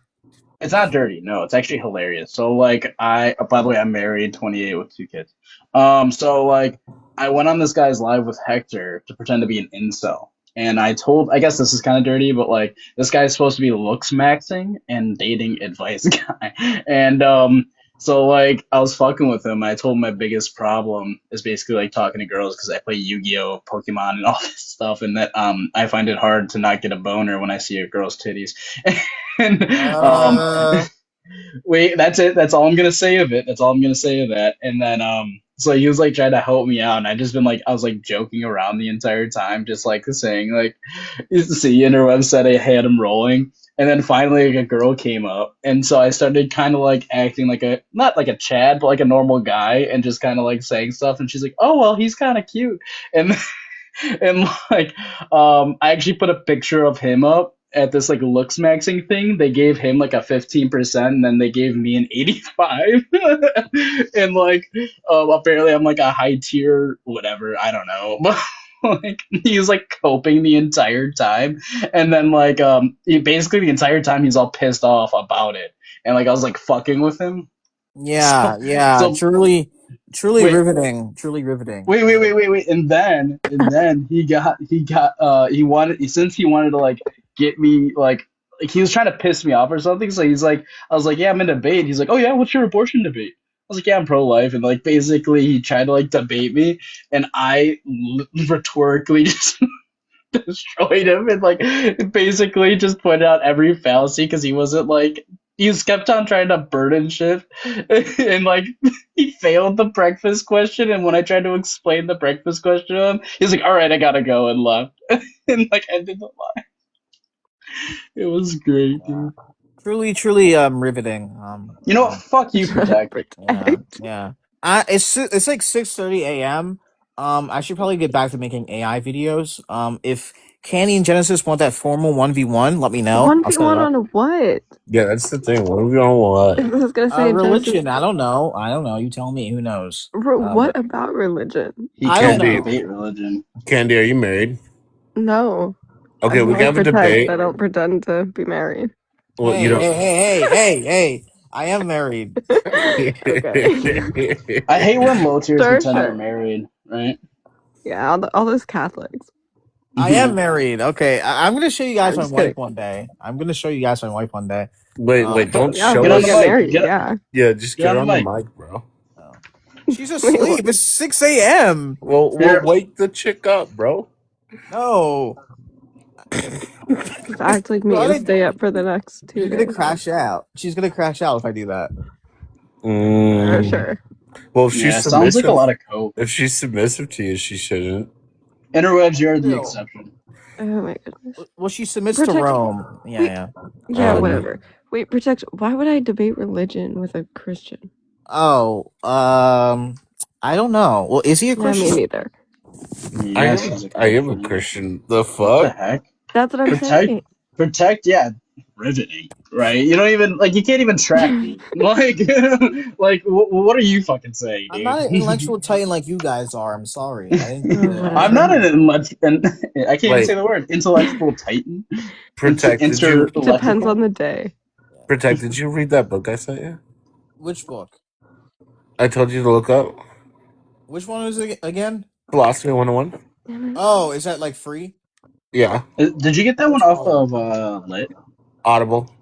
it's not dirty. No, it's actually hilarious. So like by the way, I'm married, 28 with 2 kids. So like I went on this guy's live with Hector to pretend to be an incel. And I guess this is kind of dirty, but like this guy's supposed to be looks maxing and dating advice guy. And so like I was fucking with him. I told him my biggest problem is basically like talking to girls because I play Yu-Gi-Oh, Pokemon, and all this stuff, and that I find it hard to not get a boner when I see a girl's titties. And wait, that's it. That's all I'm gonna say of it. That's all I'm gonna say of that. And then so he was like trying to help me out, and I was like joking around the entire time, just like saying like, see, interweb said I had him rolling. And then finally, like, a girl came up, and so I started kind of like acting like not like a Chad, but like a normal guy, and just kind of like saying stuff. And she's like, "Oh well, he's kind of cute." And like, I actually put a picture of him up at this like looks maxing thing. They gave him like a 15%, and then they gave me an 85. And like, apparently I'm like a high tier, whatever. I don't know, but. Like he's like coping the entire time, and then like basically the entire time he's all pissed off about it, and like I was like fucking with him. Yeah, truly riveting. Truly riveting. Wait, and then he wanted to like get me like he was trying to piss me off or something. So I was like, yeah, I'm in a debate. He's like, oh yeah, what's your abortion debate? I was like, yeah, I'm pro-life, and like basically he tried to like debate me, and I rhetorically just destroyed him, and like basically just pointed out every fallacy because he wasn't like he just kept on trying to burden shit, and like he failed the breakfast question, and when I tried to explain the breakfast question to him, he's like, all right, I gotta go, and left, and like ended the line. It was great, dude. Truly, riveting. You know what? Fuck you, Protect. Yeah. It's like 6:30 a.m. I should probably get back to making AI videos. If Candy and Genesis want that formal 1v1, let me know. 1v1 on what? Yeah, that's the thing. 1v1 what? I was gonna say religion. I don't know. You tell me. Who knows? What about religion? I don't debate religion. Candy, are you married? No. Okay, we can have a debate. I don't pretend to be married. Well, hey, you don't. Hey! I am married. I hate when low tiers pretend they're married, right? Yeah, all those Catholics. I am married. Okay, I'm gonna show you guys my wife one day. Wait, don't show us. us. Married, yeah, just get on the mic, bro. She's asleep. It's 6 a.m. Well, we'll wake the chick up, bro. No. Act like me and stay up for the next 2 days. She's gonna crash out if I do that. Sure. Well, if Yeah, she's sounds like a submissive, lot of coke. if she's submissive to you, she shouldn't. Interwebs, you're the Ew. exception. Oh my goodness. Well, she submits to Protect. Rome. Yeah, Wait. yeah. Yeah, whatever. Wait, Protect. Why would I debate religion with a Christian? Oh, I don't know. Well, is he a Yeah, Christian? me neither. Yes, I am a Christian. The fuck? What the heck? That's what I'm saying. Protect, yeah, riveting, right? You don't even you can't even track me. What are you fucking saying, dude? I'm not an intellectual titan like you guys are. I'm sorry. I didn't do that. I'm not an I can't even Wait. say the word intellectual titan. Protect. Did you Depends on the day. Protect? Did you read that book I sent you? Which book? I told you to look up Which one is it again? Philosophy 101. Oh, is that like free? Yeah. Did you get that one off of Lit? Audible.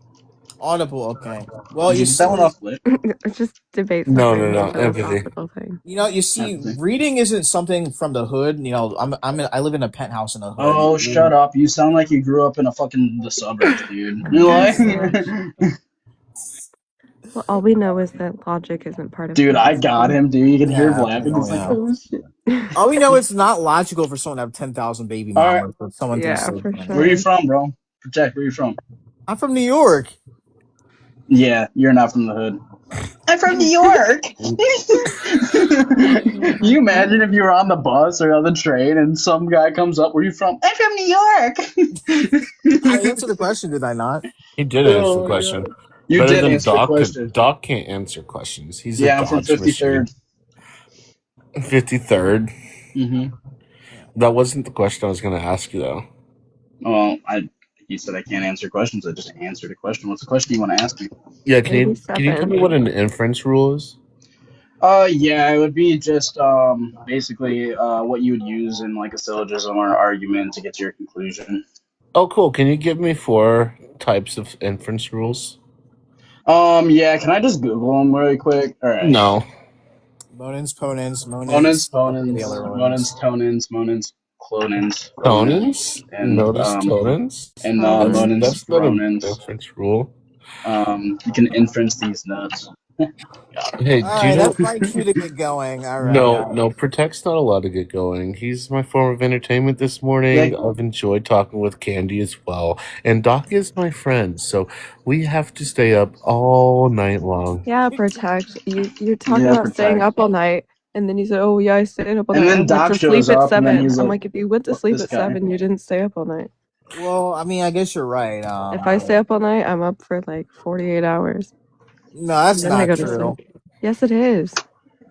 Audible. Okay. Well, Did you get see, that one off Lit? It's just debate. No, something, no, a empathy. philosophical thing. you know, you see, reading isn't something from the hood. You know, I live in a penthouse in the hood. Oh, shut up! You sound like you grew up in the suburbs, dude. Well, all we know is that logic isn't part of. Dude, I got him, dude. You can hear him Yeah, laughing. He's like, yeah. oh shit. All we know is it's not logical for someone to have 10,000 baby All right. mamas, but someone Yeah, thinks for so. sure. Where you from, bro? Protect. Where you from? I'm from New York. Yeah, you're not from the hood. I'm from New York. You imagine if you were on the bus or on the train and some guy comes up, where you from? I'm from New York. I answered the question, did I not? He did answer the question. You Better did than answer the Doc. question. Doc can't answer questions. He's Yeah, a I'm from Dodge 53rd. machine. 53rd. Mm-hmm. That wasn't the question I was going to ask you, though. Well, he said I can't answer questions. I just answered a question. What's the question you want to ask me? Yeah, can you tell me what an inference rule is? Yeah, it would be just basically what you would use in like a syllogism or an argument to get to your conclusion. Oh, cool. Can you give me 4 types of inference rules? Yeah, can I just Google them really quick? All right. No. Monens, ponens, Monens, the other ones. monens, clonens, Tonens? and Notice tonens? and monens, That's not an ronens. inference rule. You can inference these nuts. Hey, All do you right, know? that's my cue to get going. All right. No, Protect's not allowed to get going. He's my form of entertainment this morning. Yeah. I've enjoyed talking with Candy as well. And Doc is my friend, so we have to stay up all night long. Yeah, Protect. You're talking Yeah, about staying Protect. up all night, and then you said, "Oh yeah, I stayed up all And night. then I went Doc to sleep shows at up, and then 7." he's I'm like, like, if you went to "Fuck sleep this at guy." 7, you didn't stay up all night. Well, I mean, I guess you're right. If I stay up all night, I'm up for like 48 hours. No, that's Then I not go to true. sleep. Yes, it is.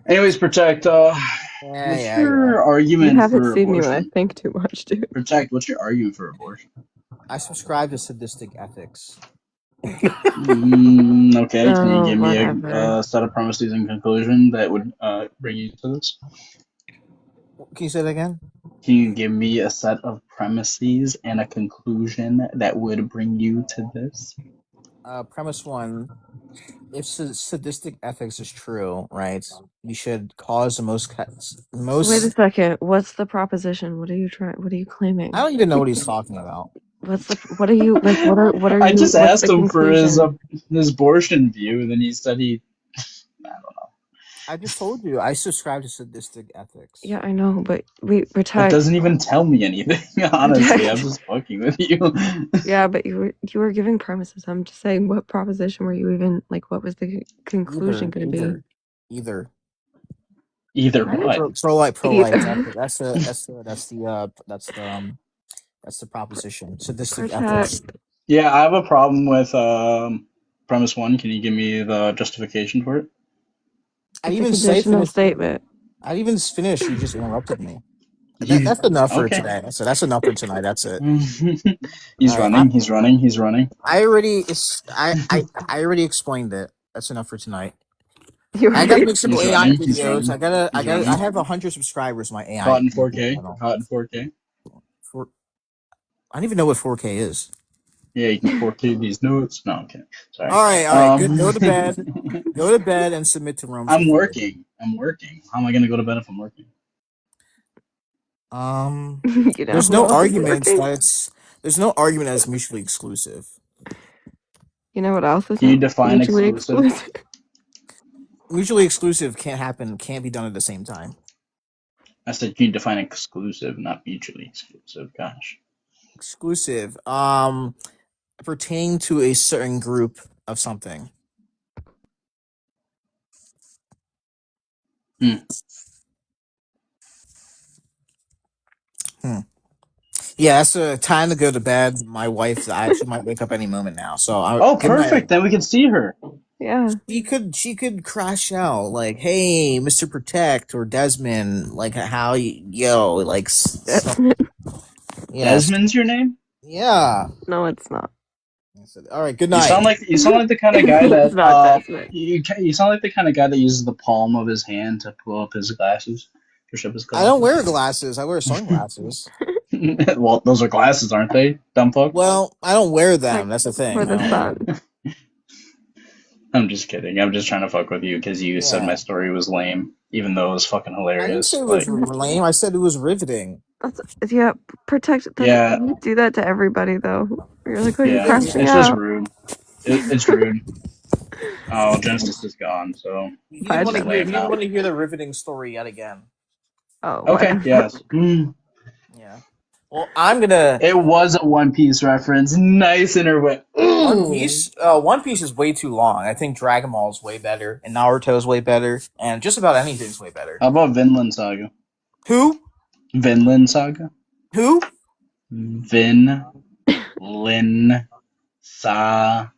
Anyways, Protect. What's your You argument haven't for seen me when I abortion? think too much, dude. Protect. What's your argument for abortion? I subscribe to sadistic ethics. Okay, can you Oh, give me whatever. a set of premises and conclusion that would bring you to this? Can you say that again? Can you give me a set of premises and a conclusion that would bring you to this? Premise 1: if sadistic ethics is true, right, you should cause the most. Wait a second. What's the proposition? What are you trying? What are you claiming? I don't even know what he's talking about. What are you like? What are I you? just what's asked the him for his conclusion? abortion view, and then he said I don't know. I just told you I subscribe to sadistic ethics. Yeah, I know, but wait, That Protect. doesn't even tell me anything. Honestly, I'm just fucking with you. Yeah, but you were giving premises. I'm just saying, what proposition were you even like? What was the conclusion going to be? Either what? Pro-life. That's the proposition. Sadistic ethics. Yeah, I have a problem with premise 1. Can you give me the justification for it? I It's even a conditional statement. I didn't even finish. You just interrupted me. That's enough for Okay. today. That's enough for tonight. That's it. He's All right, running. He's running. He's running. I already explained it. That's enough for tonight. You I gotta make some He's AI running, he's videos. running. I have 100 subscribers. My AI. Caught in 4K. Caught in 4K. I don't even know what 4K is. Yeah, you can 4K these notes. No, okay. Sorry. All right. Good. Go to bed. Go to bed and submit to Rome. I'm working. How am I gonna go to bed if I'm working? You know, There's who no else is argument working? there's no argument that it's mutually exclusive. You know what else is Can you define mutually exclusive? mutually exclusive can't be done at the same time. I said you need to define exclusive, not mutually exclusive. Gosh. Exclusive, pertaining to a certain group of something. Yeah, it's time to go to bed. My wife actually might wake up any moment now. So good night. Perfect. Then we can see her. Yeah. She could crash out like, "Hey, Mr. Protect or Desmond, like how like Desmond's your name? Yeah. No, it's not. All right, good night. You sound like the kind of guy It's not that Desmond. you sound like the kind of guy that uses the palm of his hand to pull up his glasses. Push up his I don't wear glasses. I wear sunglasses. Well, those are glasses, aren't they? Dumb fuck. Well, I don't wear them. That's the thing. For the sun. I'm just kidding. I'm just trying to fuck with you because you said my story was lame, even though it was fucking I didn't hilarious. say it was lame. I said it was riveting. Yeah, Protect. Yeah. You do that to everybody, though. You're like, oh, you're Yeah, crashing it's out. just rude. It's rude. Oh, Genesis is gone, so You want to hear the riveting story yet again? Oh, okay. Yes. Yeah. Well, I'm gonna. It was a One Piece reference. Nice interwit. One Piece is way too long. I think Dragon Ball is way better, and Naruto is way better, and just about anything's way better. How about Vinland Saga? Who? Vinland Saga. Who? Vinland Saga.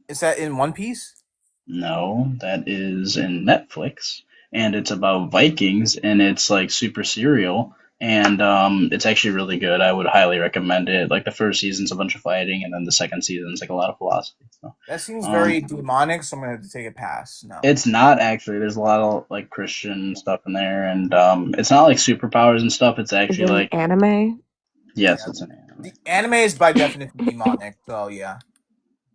Is that in One Piece? No, that is in Netflix, and it's about Vikings, and it's like super serial, and it's actually really good. I would highly recommend it. Like the first season's a bunch of fighting, and then the second season's like a lot of philosophy. So That seems very demonic, so I'm gonna have to take a pass. No. it's not actually. There's a lot of like Christian stuff in there, and it's not like superpowers and stuff. It's Is actually it an like anime? yes, it's an anime. The anime is by definition demonic, so yeah.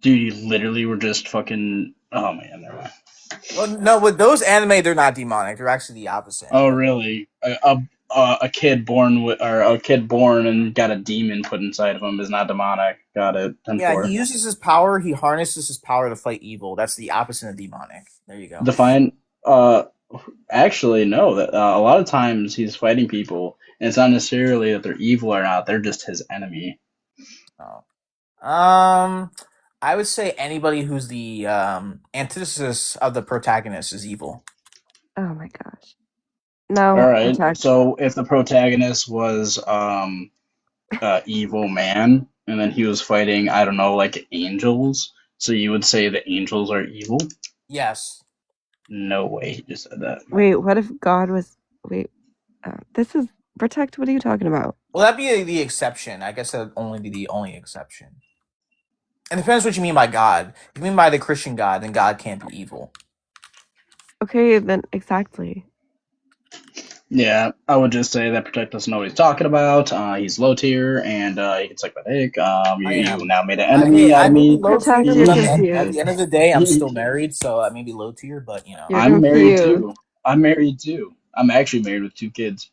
Dude, you literally were just fucking. Oh man, never mind. Well, no, with those anime, they're not demonic. They're actually the opposite. Oh really? A kid born and got a demon put inside of him is not demonic. Got it. 10-4. Yeah, he uses his power. He harnesses his power to fight evil. That's the opposite of demonic. There you go. Define. Actually, no. That a lot of times he's fighting people, and it's not necessarily that they're evil or not. They're just his enemy. Oh. I would say anybody who's the antithesis of the protagonist is evil. Oh my gosh. No. All right. Protect. So if the protagonist was evil man, and then he was fighting, I don't know, like angels, so you would say the angels are evil? Yes. No way he just said that. Wait, what if God was? Wait, this is Protect. What are you talking about? Well, that'd be the exception. I guess that'd only be the only exception. It depends what you mean by God. If you mean by the Christian God, then God can't be evil. Okay, then exactly. Yeah, I would just say that Protect doesn't know what he's talking about. He's low tier, and he can suck my dick. You now made an enemy out of me. Protect, you're confused. At the end of the day, I'm still married, so I may be low tier, but you know. I'm married too. I'm married too. I'm actually married with 2 kids.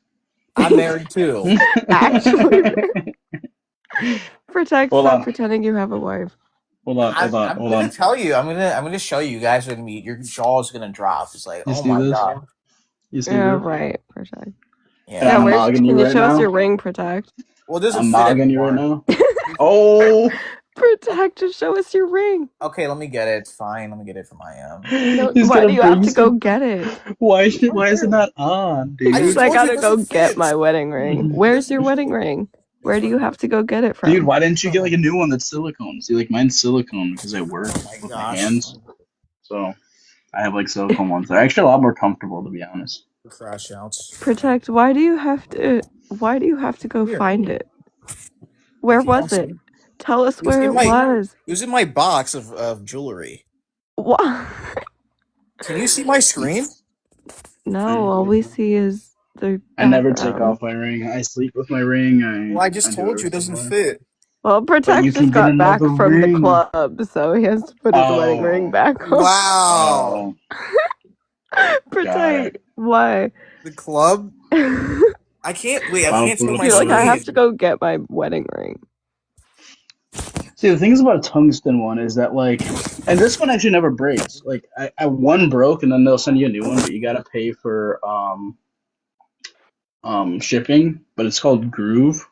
I'm married too. Actually, Protect. Hold Stop on. pretending you have a wife. Hold on. I'm gonna tell you. I'm gonna show you guys. Are gonna be your jaw's gonna drop. It's like, You oh see my this? god. You see Yeah, this? right. Protect. Yeah, I'm where's, mogging can you you right show us now. your ring, Protect? Well, there's I'm mogging you right now. Oh. Protect, just show us your ring. Okay, let me get it. It's fine. Let me get it from my No, He's why gonna do you have bring to go some- get it? Why is it not on, dude? Because I told you gotta it go doesn't get fit. my wedding ring. Where's your wedding ring? Where do you have to go get it from? Dude, why didn't you get like a new one that's silicone? See, like mine's silicone because I work with my hands. So I have like silicone ones. They're actually a lot more comfortable, to be honest. Crash outs. Protect, why do you have to go find it? Where was it? Tell us where it was. It was in my box of jewelry. What? Can you see my screen? No, all we see is the I never take background. off my ring. I sleep with my ring. Well, I just told you it doesn't fit. Well, But Protect you just can got get back another from ring. the club, so he has to put his wedding ring back on. Wow. Protect, why? The club? I can't wait. I can't show my You're like, I have screen. to go get my wedding ring. See, the thing is about a tungsten one is that like, and this one actually never breaks. Like, I one broke, and then they'll send you a new one, but you gotta pay for shipping. But it's called Groove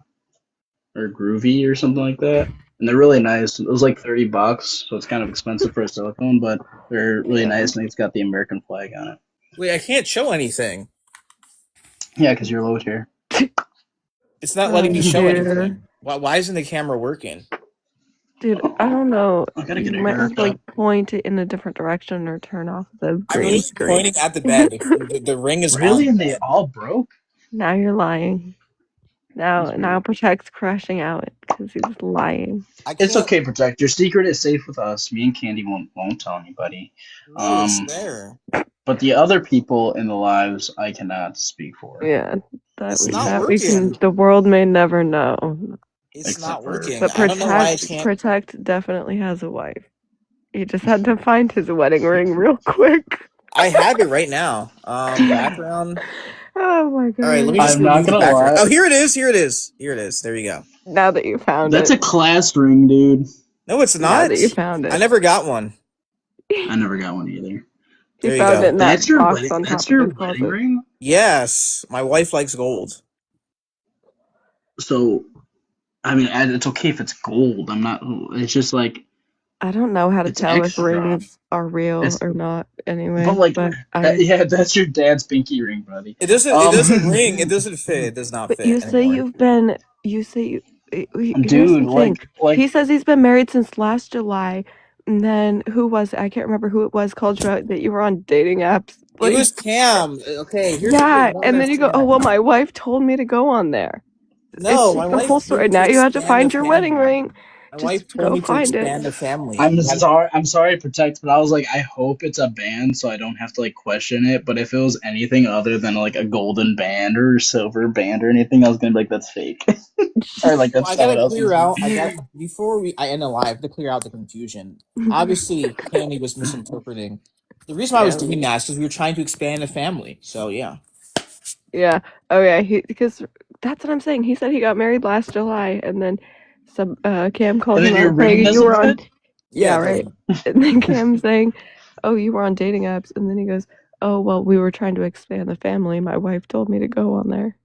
or Groovy or something like that, and they're really nice. It was like $30, so it's kind of expensive for a silicone, but they're really nice, and it's got the American flag on it. Wait, I can't show anything. Yeah, because you're low tier. It's not letting me show Dude. anything. Why isn't the camera working? Dude, I don't know. I gotta get You a might have to haircut. like point it in a different direction or turn off the I'm green literally screen. pointing at the bed. The ring is Really, on. and they all broke. Now you're lying. Now Protect's crashing out because he's lying. It's okay, Protect. Your secret is safe with us. Me and Candy won't tell anybody. No, it's there. But the other people in the lives, I cannot speak for. Yeah, It's we not we can. working. The world may never know. It's not working. But I don't know why I Protect can't. Protect definitely has a wife. He just had to find his wedding ring real quick. I have it right now. Background. Oh my god! All right, let me just I'm not remove the gonna background. lie. Oh, here it is. Here it is. Here it is. There you go. Now that you found That's it, a class ring, dude. No, it's now not. that you found it, I never got one. I never got one either. There he you found go. it in that That's your box wedding, on that's top your of his wedding closet. ring? Yes, my wife likes gold. So, I mean, it's okay if it's gold. I'm not. It's just like I don't know how to it's tell if extra. rings are real It's or not. Anyway, but like I. that's your dad's pinky ring, buddy. It doesn't. It doesn't ring. It doesn't fit. It does not But fit you say anymore. you've been. You say you. Here's Dude, the thing. like He says he's been married since last July. And then who was it? I can't remember who it was. Called you out that you were on dating apps. It was Cam. Okay, here's Yeah, the thing. and then you go, oh well, my wife told me to go on there. No, It's my just a wife full told story. me Now to you have to expand find the your wedding family. ring. My Just wife go told me to find expand it. the family. I'm sorry, Protect, but I was like, I hope it's a band so I don't have to like question it. But if it was anything other than like a golden band or silver band or anything, I was gonna be like, that's fake. Or like that's I someone gotta else's. clear out. I got before I end the live. I have to clear out the confusion. Obviously, Candy was misinterpreting. The reason why I was doing that is because we were trying to expand the family. So yeah. Yeah. Oh yeah. Because that's what I'm saying. He said he got married last July, and then some Cam called And him then your out ring saying you doesn't were on. fit? Yeah, Yeah, it right. And then Cam saying, "Oh, you were on dating apps," and then he goes, "Oh well, we were trying to expand the family. My wife told me to go on there."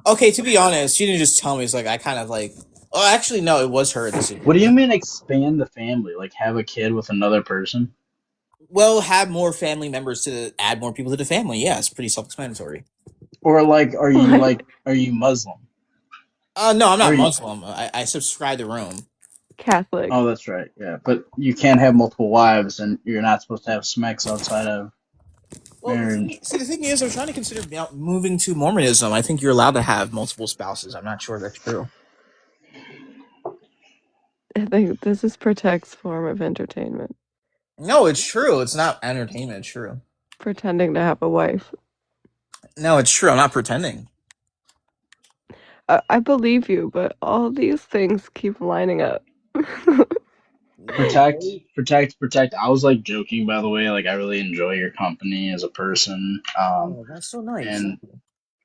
Okay, to be honest, she didn't just tell me. It's like I kind of like. Oh, actually, no, it was her decision. What do you mean expand the family? Like have a kid with another person? Well, have more family members to add more people to the family. Yeah, it's pretty self-explanatory. Or like are you Muslim? No, I'm Or not you- Muslim. I subscribe to Rome. Catholic. Oh, that's right. Yeah, but you can't have multiple wives, and you're not supposed to have smacks outside of marriage. See, the thing is, I'm trying to consider moving to Mormonism. I think you're allowed to have multiple spouses. I'm not sure that's true. I think this is Protect's form of entertainment. No, it's true. It's not entertainment. It's true. Pretending to have a wife. No, it's true. I'm not pretending. I believe you, but all these things keep lining up. Protect. I was like joking, by the way. Like I really enjoy your company as a person. Oh, that's so nice. And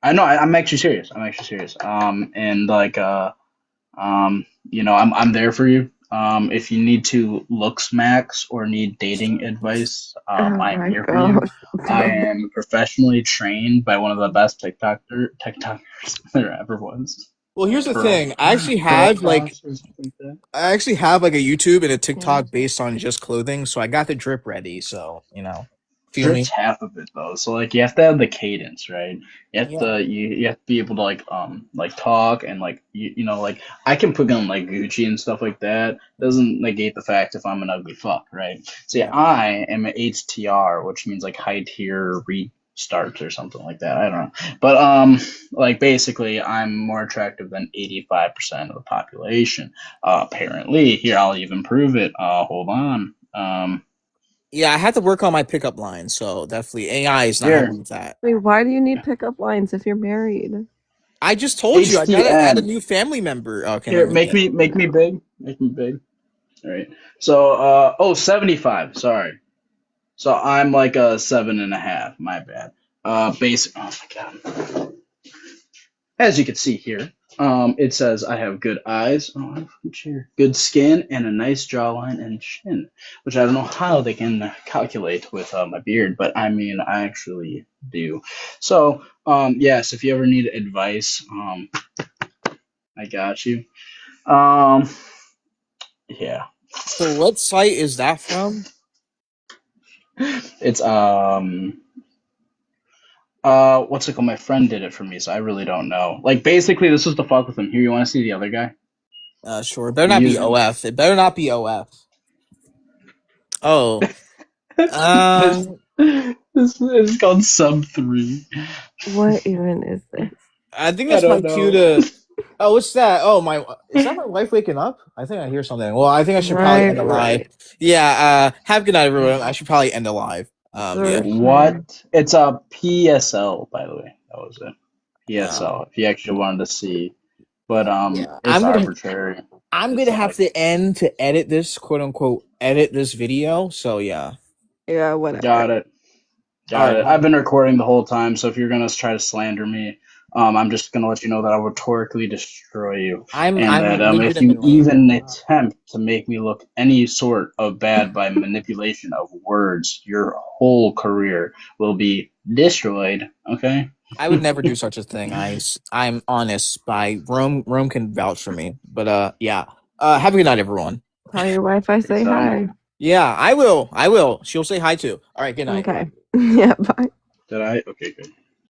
I know I'm actually serious. And like you know, I'm there for you. If you need to look smacks or need dating advice, I'm here for you. I am professionally trained by one of the best TikTokers there ever was. Well, here's the thing. I actually have like a YouTube and a TikTok based on just clothing, so I got the drip ready. So you know, feel me? Drip's half of it though, so like you have to have the cadence, right? You have to you have to be able to like talk and like you know like I can put on like Gucci and stuff like that. Doesn't negate the fact if I'm an ugly fuck, right? See, I am an HTR, which means like high tier restarts or something like that. I don't know, but like basically I'm more attractive than 85% of the population. Apparently, here I'll even prove it. Hold on. Yeah, I had to work on my pickup line, so definitely AI is not helping with that. Wait, why do you need pickup lines if you're married? I just told you I gotta HTN. add a new family member. Okay, Here, make me big. All right. So 75. Sorry. So I'm like a 7.5. My bad. Basic. Oh my god. as you can see here, it says I have good eyes, good skin, and a nice jawline and chin, which I don't know how they can calculate with my beard, but I mean, I actually do. So, yes, if you ever need advice, I got you. Yeah. So what site is that from? It's what's it called? My friend did it for me, so I really don't know. Like, basically, this was the fuck with him. Here, you want to see the other guy? Sure. It better not be OF. It better not be OF. Oh. This is called Sub 3. What even is this? I think that's my cue to. Oh, what's that? Oh, is that my wife waking up? I think I hear something. Well, I think I should probably end the live. Yeah. Have a good night, everyone. I should probably end the live. Yeah. What? It's a PSL, by the way. That was it. PSL. If you actually wanted to see, but it's arbitrary. I'm gonna have to end to edit this, quote unquote, edit this video. So yeah. Yeah. Whatever. Got it. Got it. I've been recording the whole time, so if you're gonna try to slander me, I'm just gonna let you know that I will rhetorically destroy you. If you even attempt to make me look any sort of bad by manipulation of words, your whole career will be destroyed. Okay? I would never do such a thing. I'm honest. Rome can vouch for me. But yeah. Have a good night, everyone. Tell your wife I say hi. Yeah, I will. She'll say hi too. All right. Good night. Okay. Yeah. Bye. Did I? Okay. Good.